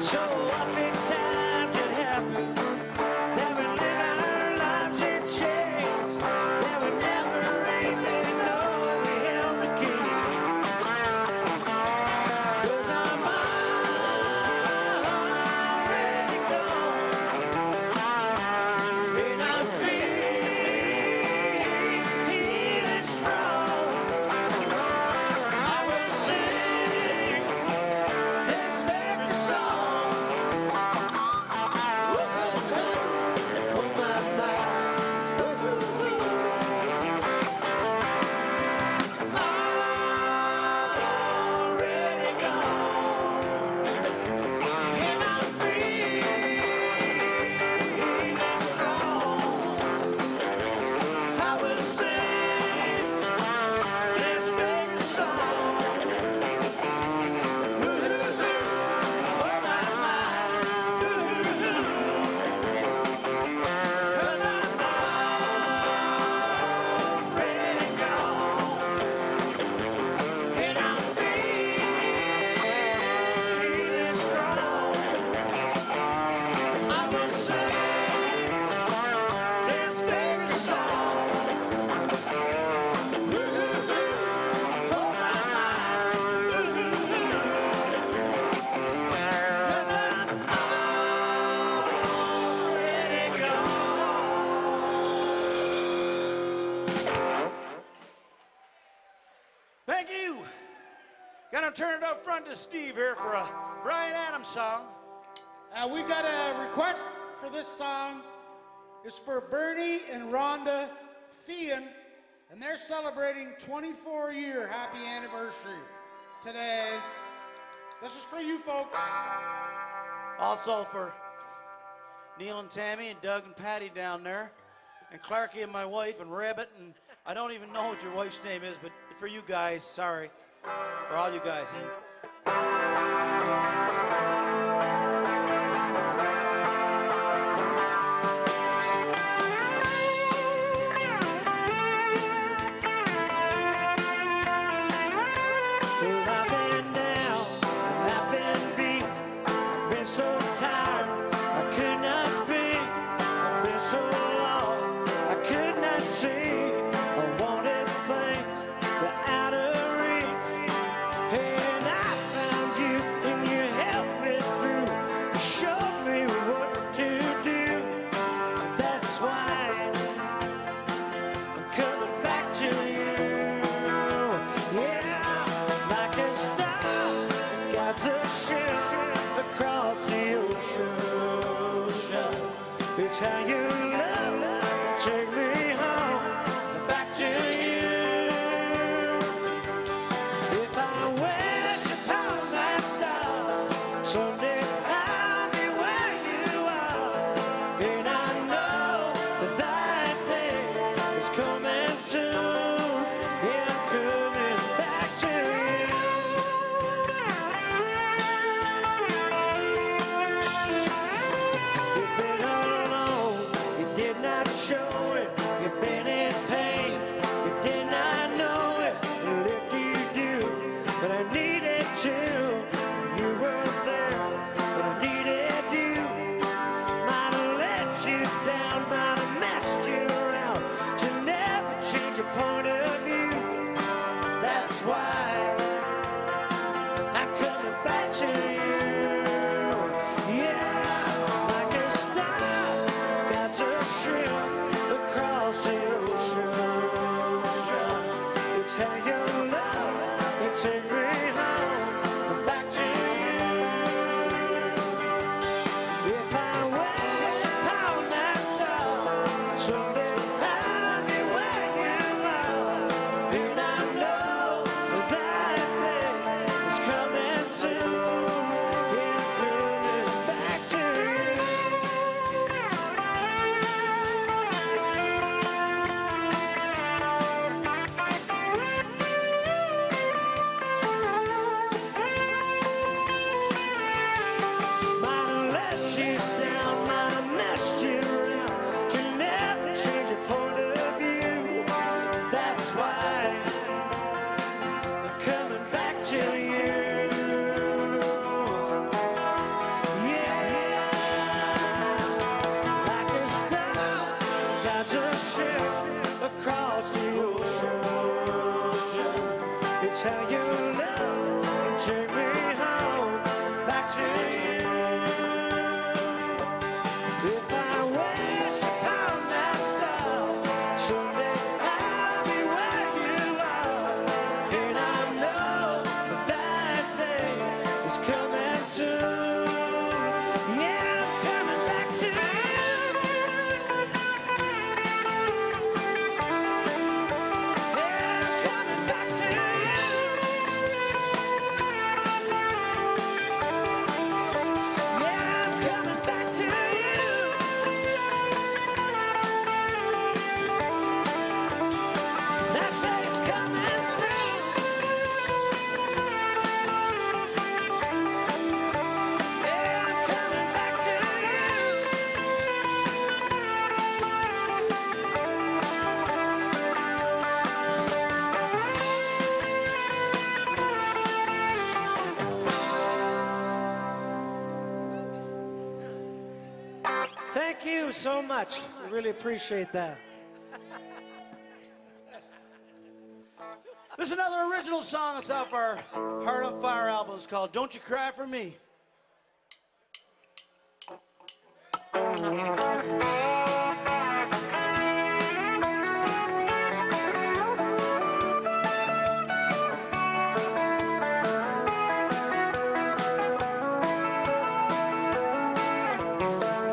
So oftentimes it happens that we live our lives in chains, that we never even know we held the key. 'Cause I'm already gone, and I'm feeling strong. I will sing this Vegas song. Oh my, my. Already gone, and I'm feeling strong. I will sing this Vegas song. Oh my, my. 'Cause I'm already gone, and I'm feeling strong. I will sing this Vegas song. Oh my, my. 'Cause I'm already gone. Thank you. Gonna turn it up front to Steve here for a Bryan Adams song. We got a request for this song. It's for Bernie and Rhonda Fian, and they're celebrating 24-year happy anniversary today. This is for you folks. Also for Neil and Tammy and Doug and Patty down there, and Clarky and my wife and Rabbit, and I don't even know what your wife's name is, but for you guys, sorry. For all you guys. Well, I've been down, I've been beat, I've been so tired, I could not speak, I've been so lost, I could not see, I wanted things that out of reach, and I found you, and you helped me through, you showed me what to do, that's why I'm coming back to you, yeah. Like a star that guides a ship across the ocean. It's how you love, take me home, back to you. If I wish upon that star, someday I'll be where you are. And I know that day is coming soon. Yeah, I'm coming back to you. You've been alone, you did not show it. You've been in pain, you did not know it. And if you do, but I needed to. You were there, but I needed you. Might have let you down, might have messed you around. You never change your point of view. That's why I'm coming back to you. Yeah, like a star, got to shrimp across the ocean. It's how your love, it take me home, back to you. If I wish upon that star, someday I'll be where you are. And I know that day is coming soon. Yeah, I'm coming back to you. Might have let you down, might have messed you around. You never change your point of view. That's why I'm coming back to you. Yeah, like a star, got to ship across the ocean. It's how you love, take me home, back to you. If I wish upon that star, someday I'll be where you are. And I know that day is coming soon. Yeah, I'm coming back to you. Yeah, I'm coming back to you. Yeah, I'm coming back to you. That day's coming soon. Yeah, I'm coming back to you. Thank you so much. I really appreciate that. This is another original song that's off our Heart on Fire album. It's called Don't You Cry for Me.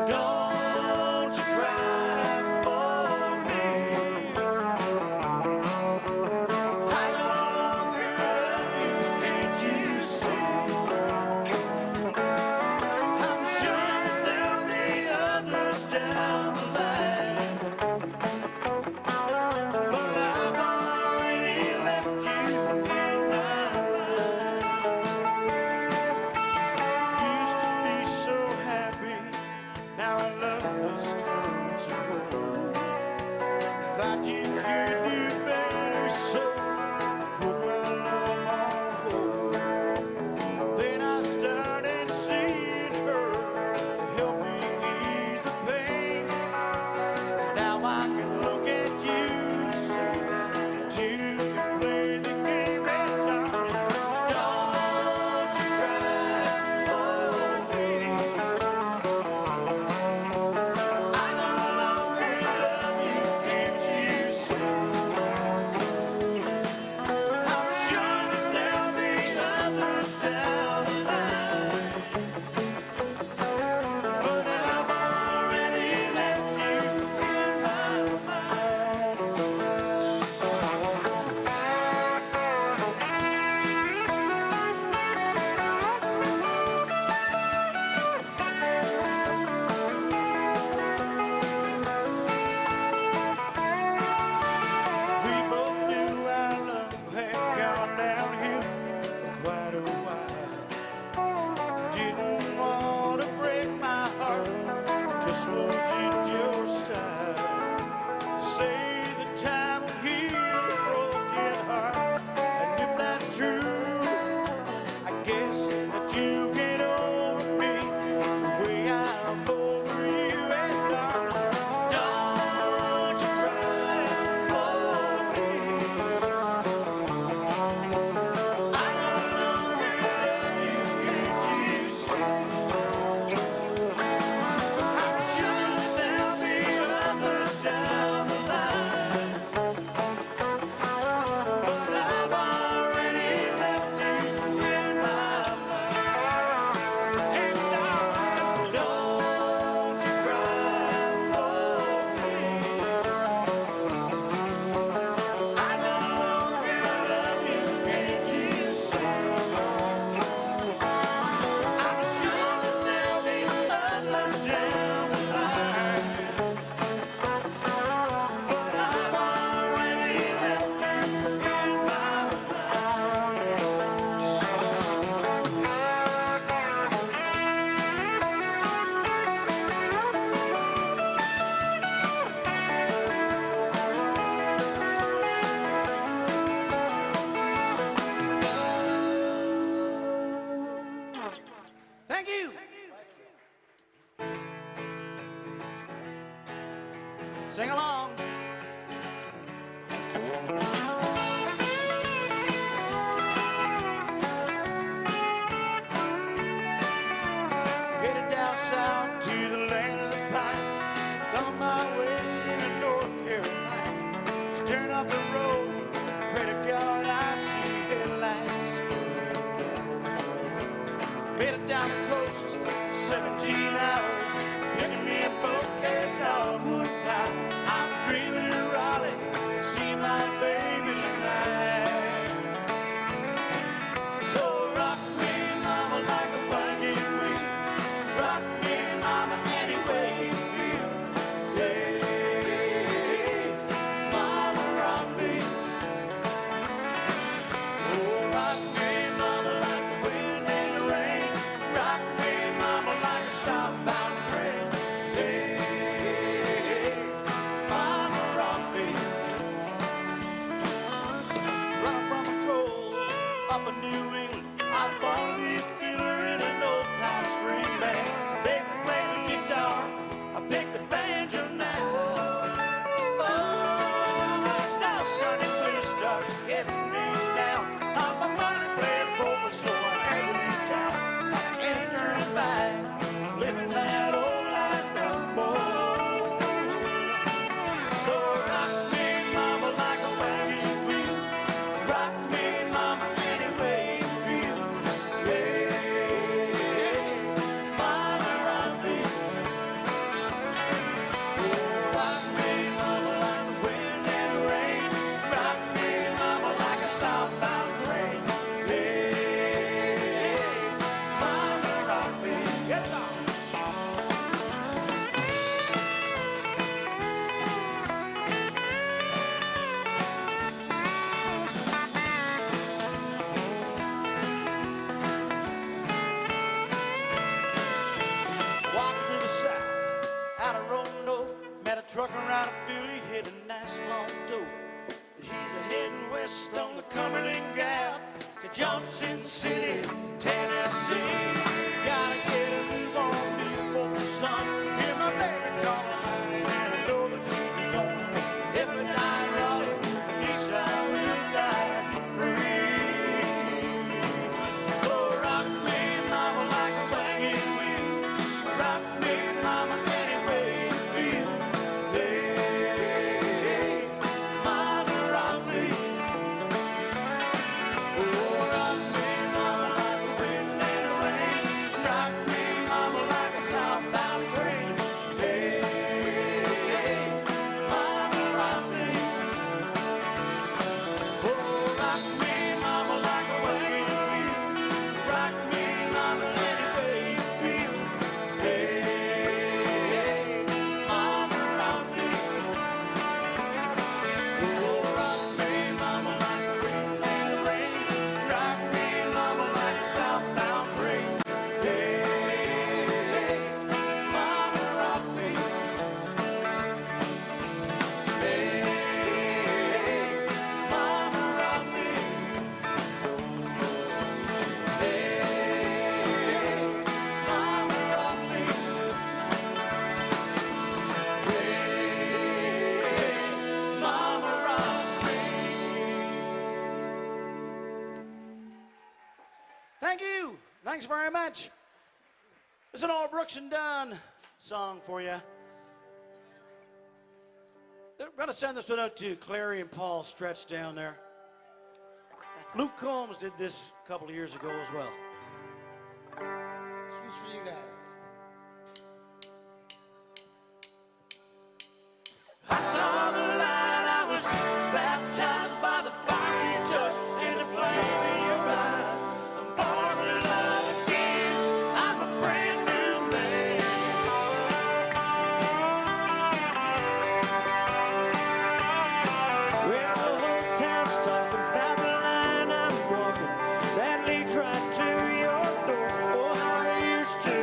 Don't you cry for me. I long love you, can't you see? Turn up the road, pray to God I see headlights. Made it down the coast, 17 hours, picking me a bouquet dogwood flower. I'm dreaming in Raleigh, see my baby tonight. So rock me, mama, like a blanket wing. Rock me, mama, any way you feel. Hey, mama, rock me. Oh, rock me, mama, like the wind and the rain. Rock me, mama, like a southbound train. Hey, mama, rock me. Running from the cold up in New England, I was born to be a fiddler in an old-time string band. Baby plays the guitar, I pick the banjo now. Oh, it's now turning when it starts getting me down. I'm a money playing poker, so I had to leave town. I ain't turning back, living that old life no more. So rock me, mama, like a wagon wheel. Rock me, mama, any way you feel. Yeah, mama, rock me. Oh, rock me, mama, like the wind and the rain. Rock me, mama, like a southbound train. Yeah, mama, rock me. Get down. Walking to the south, out of Roanoke, met a trucker around of Philly, hit a nice long tow. He's a heading west on the Cumberland Gap to Johnson City, Tennessee. Gotta get a move on before the sun. Hear my baby calling out, and I know the trees are gone. If I die early, at least I will die free. Oh, rock me, mama, like a wagon wheel. Rock me, mama, any way you feel. Hey, mama, rock me. Oh, rock me, mama, like the wind and the rain. Rock me, mama, like a southbound train. Hey, mama, rock me. Oh, rock me, mama, like a wagon wheel. Rock me, mama, any way you feel. Hey, mama, rock me. Oh, rock me, mama, like the wind and the rain. Rock me, mama, like a southbound train. Hey, mama, rock me. Hey, mama, rock me. Thank you. Thanks very much. It's an all Brooks and Dunn song for you. We're going to send this one out to Clary and Paul Stretch down there. Luke Combs did this a couple of years ago as well. This one's for you guys. I saw the light, I was baptized by the fire you touched and the flame in your eyes. I'm born to love again, I'm a brand new man. Well, the whole town's talking about the line I'm walking that leads right to your door. Oh, how I used to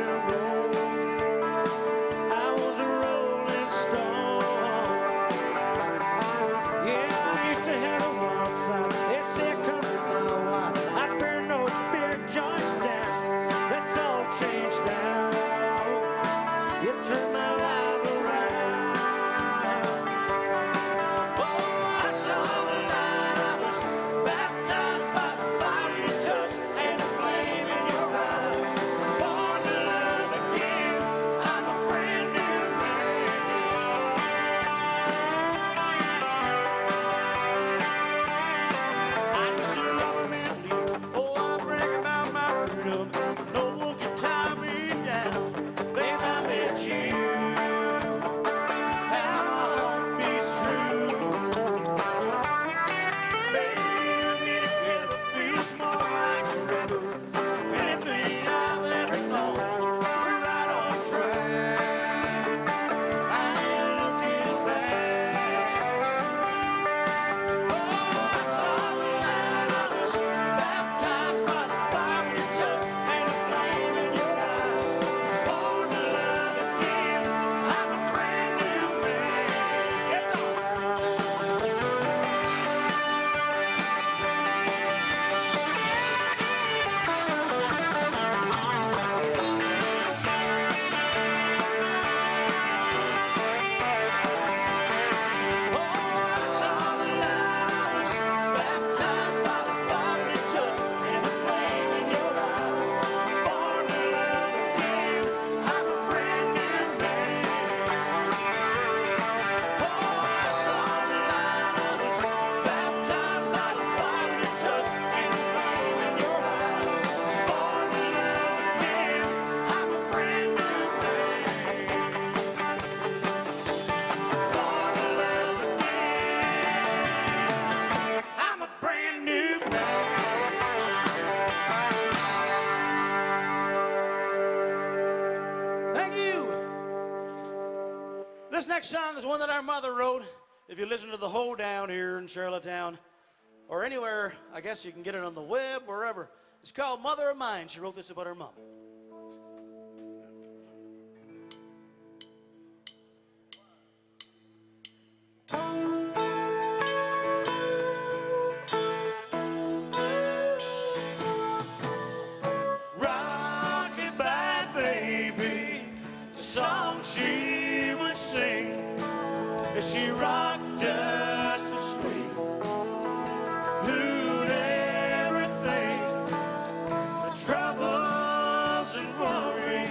next song is one that our mother wrote. If you listen to the whole down here in Charlottetown, or anywhere, I guess you can get it on the web, wherever. It's called Mother of Mine. She wrote this about her mom. Rockabye baby, the song she would sing as she rocked us to sleep. Who'd ever think the troubles and worries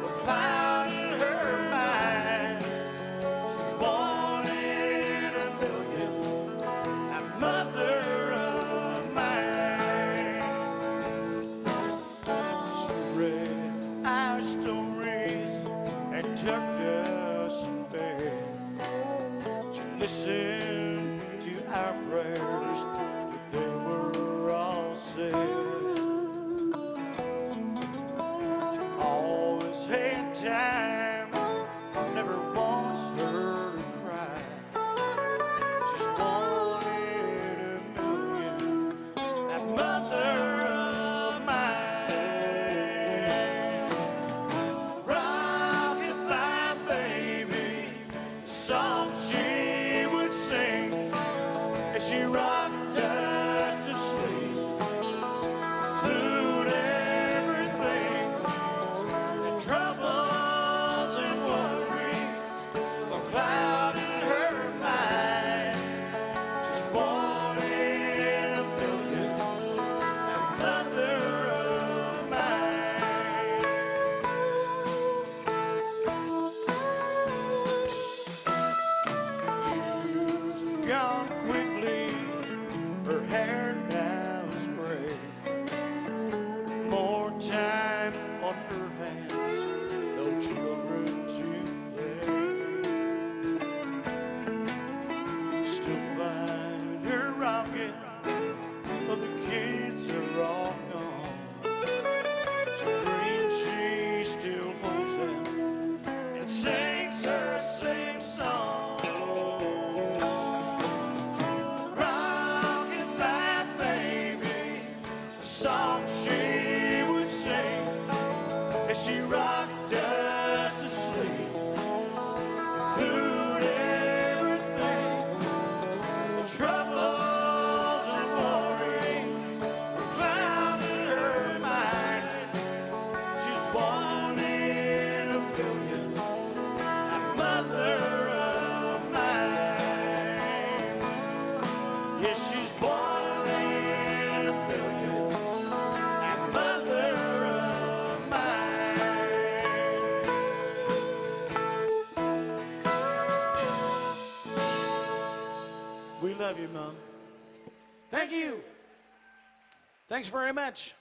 were clouding her mind? She's one in a million, that mother of mine. She read our stories and tucked us in bed. She listened to our prayers, but they were all said. She always had time, never once heard her cry. She's one in a million, that mother of mine. Rockabye baby, the song she would sing as she rocked us to sleep. Who'd ever think the troubles and worries were clouding her mind? She's one in a million, that mother of mine. Years have gone quickly, her hair now is gray. More time on her hands, no children to play. Still find her rocking, but the kids are all gone. She dreams she still holds them and sings her same song. Rockabye baby, the song she would sing as she rocked us to sleep. Who'd ever think the troubles and worries were clouding her mind? She's one in a billion, that mother of mine. Yes, she's one in a billion, that mother of mine. We love you, Mom. Thank you. Thanks very much.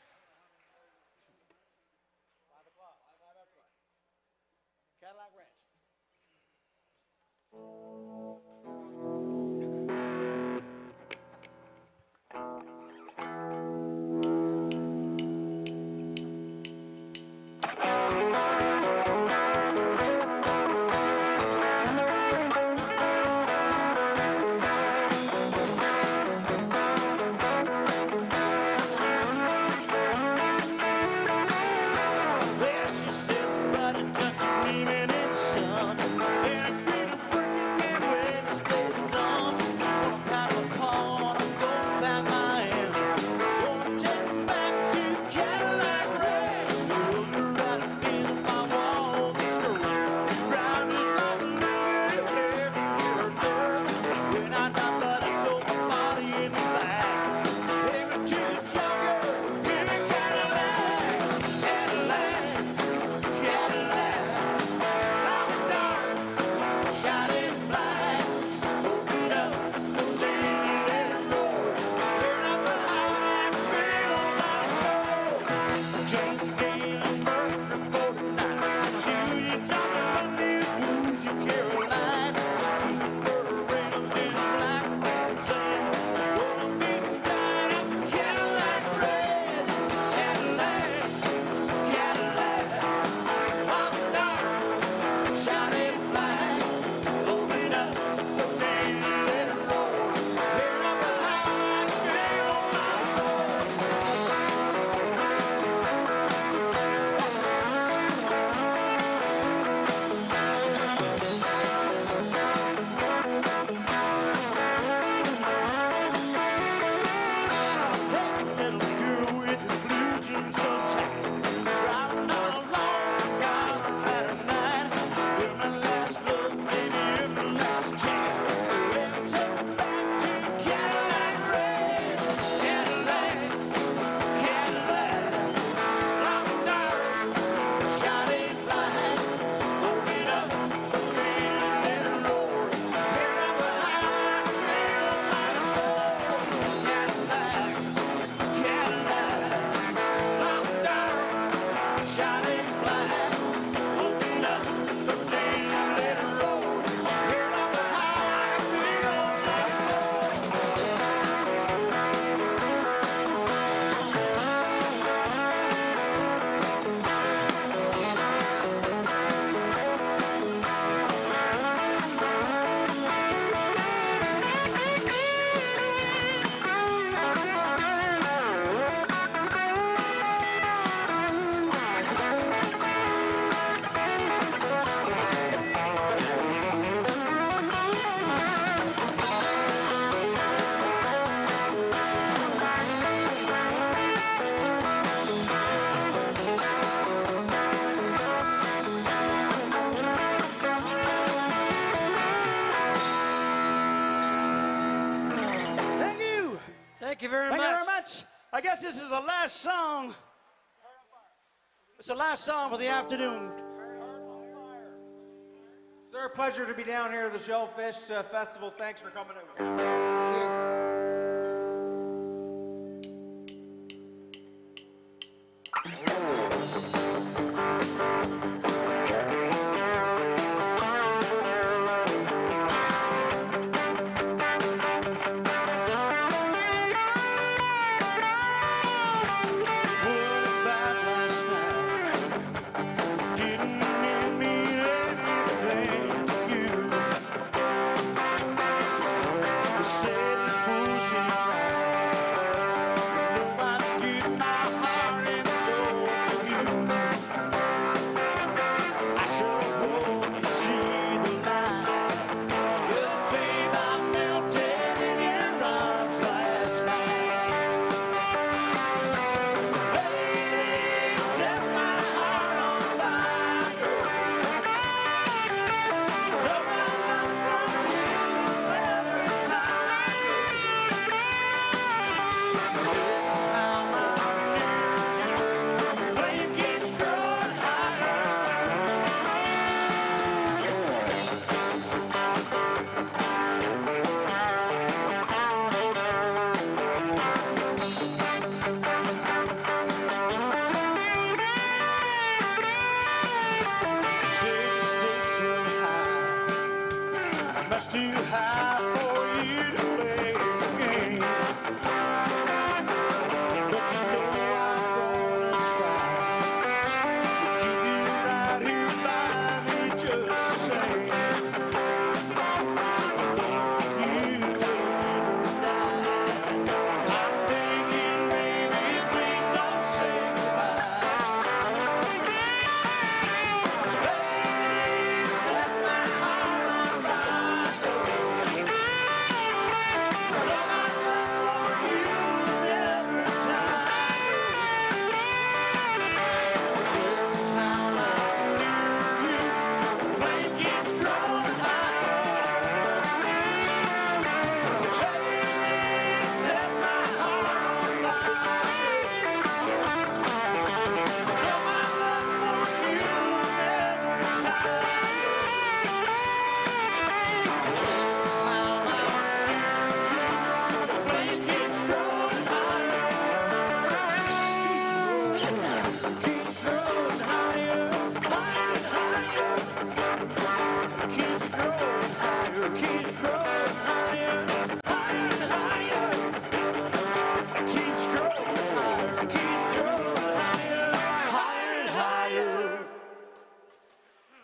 Cadillac Ranch. Thank you very much. I guess this is the last song. It's the last song for the afternoon. It's our pleasure to be down here at the Shellfish Festival. Thanks for coming out.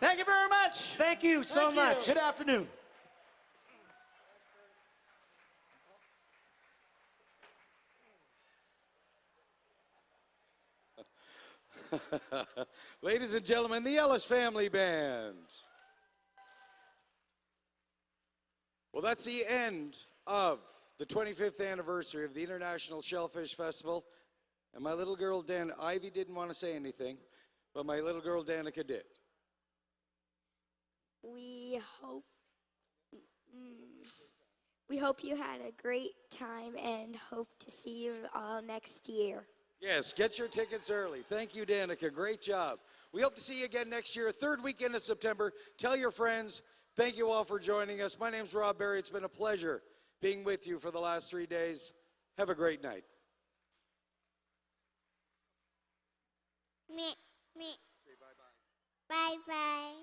Thank you very much. Thank you so much. Good afternoon. Ladies and gentlemen, the Ellis Family Band. Well, that's the end of the 25th anniversary of the International Shellfish Festival. And my little girl, Ivy didn't want to say anything, but my little girl, Danica, did. We hope you had a great time and hope to see you all next year. Yes, get your tickets early. Thank you, Danica. Great job. We hope to see you again next year, third weekend of September. Tell your friends. Thank you all for joining us. My name's Rob Barry. It's been a pleasure being with you for the last 3 days. Have a great night. Me. Say bye-bye. Bye-bye.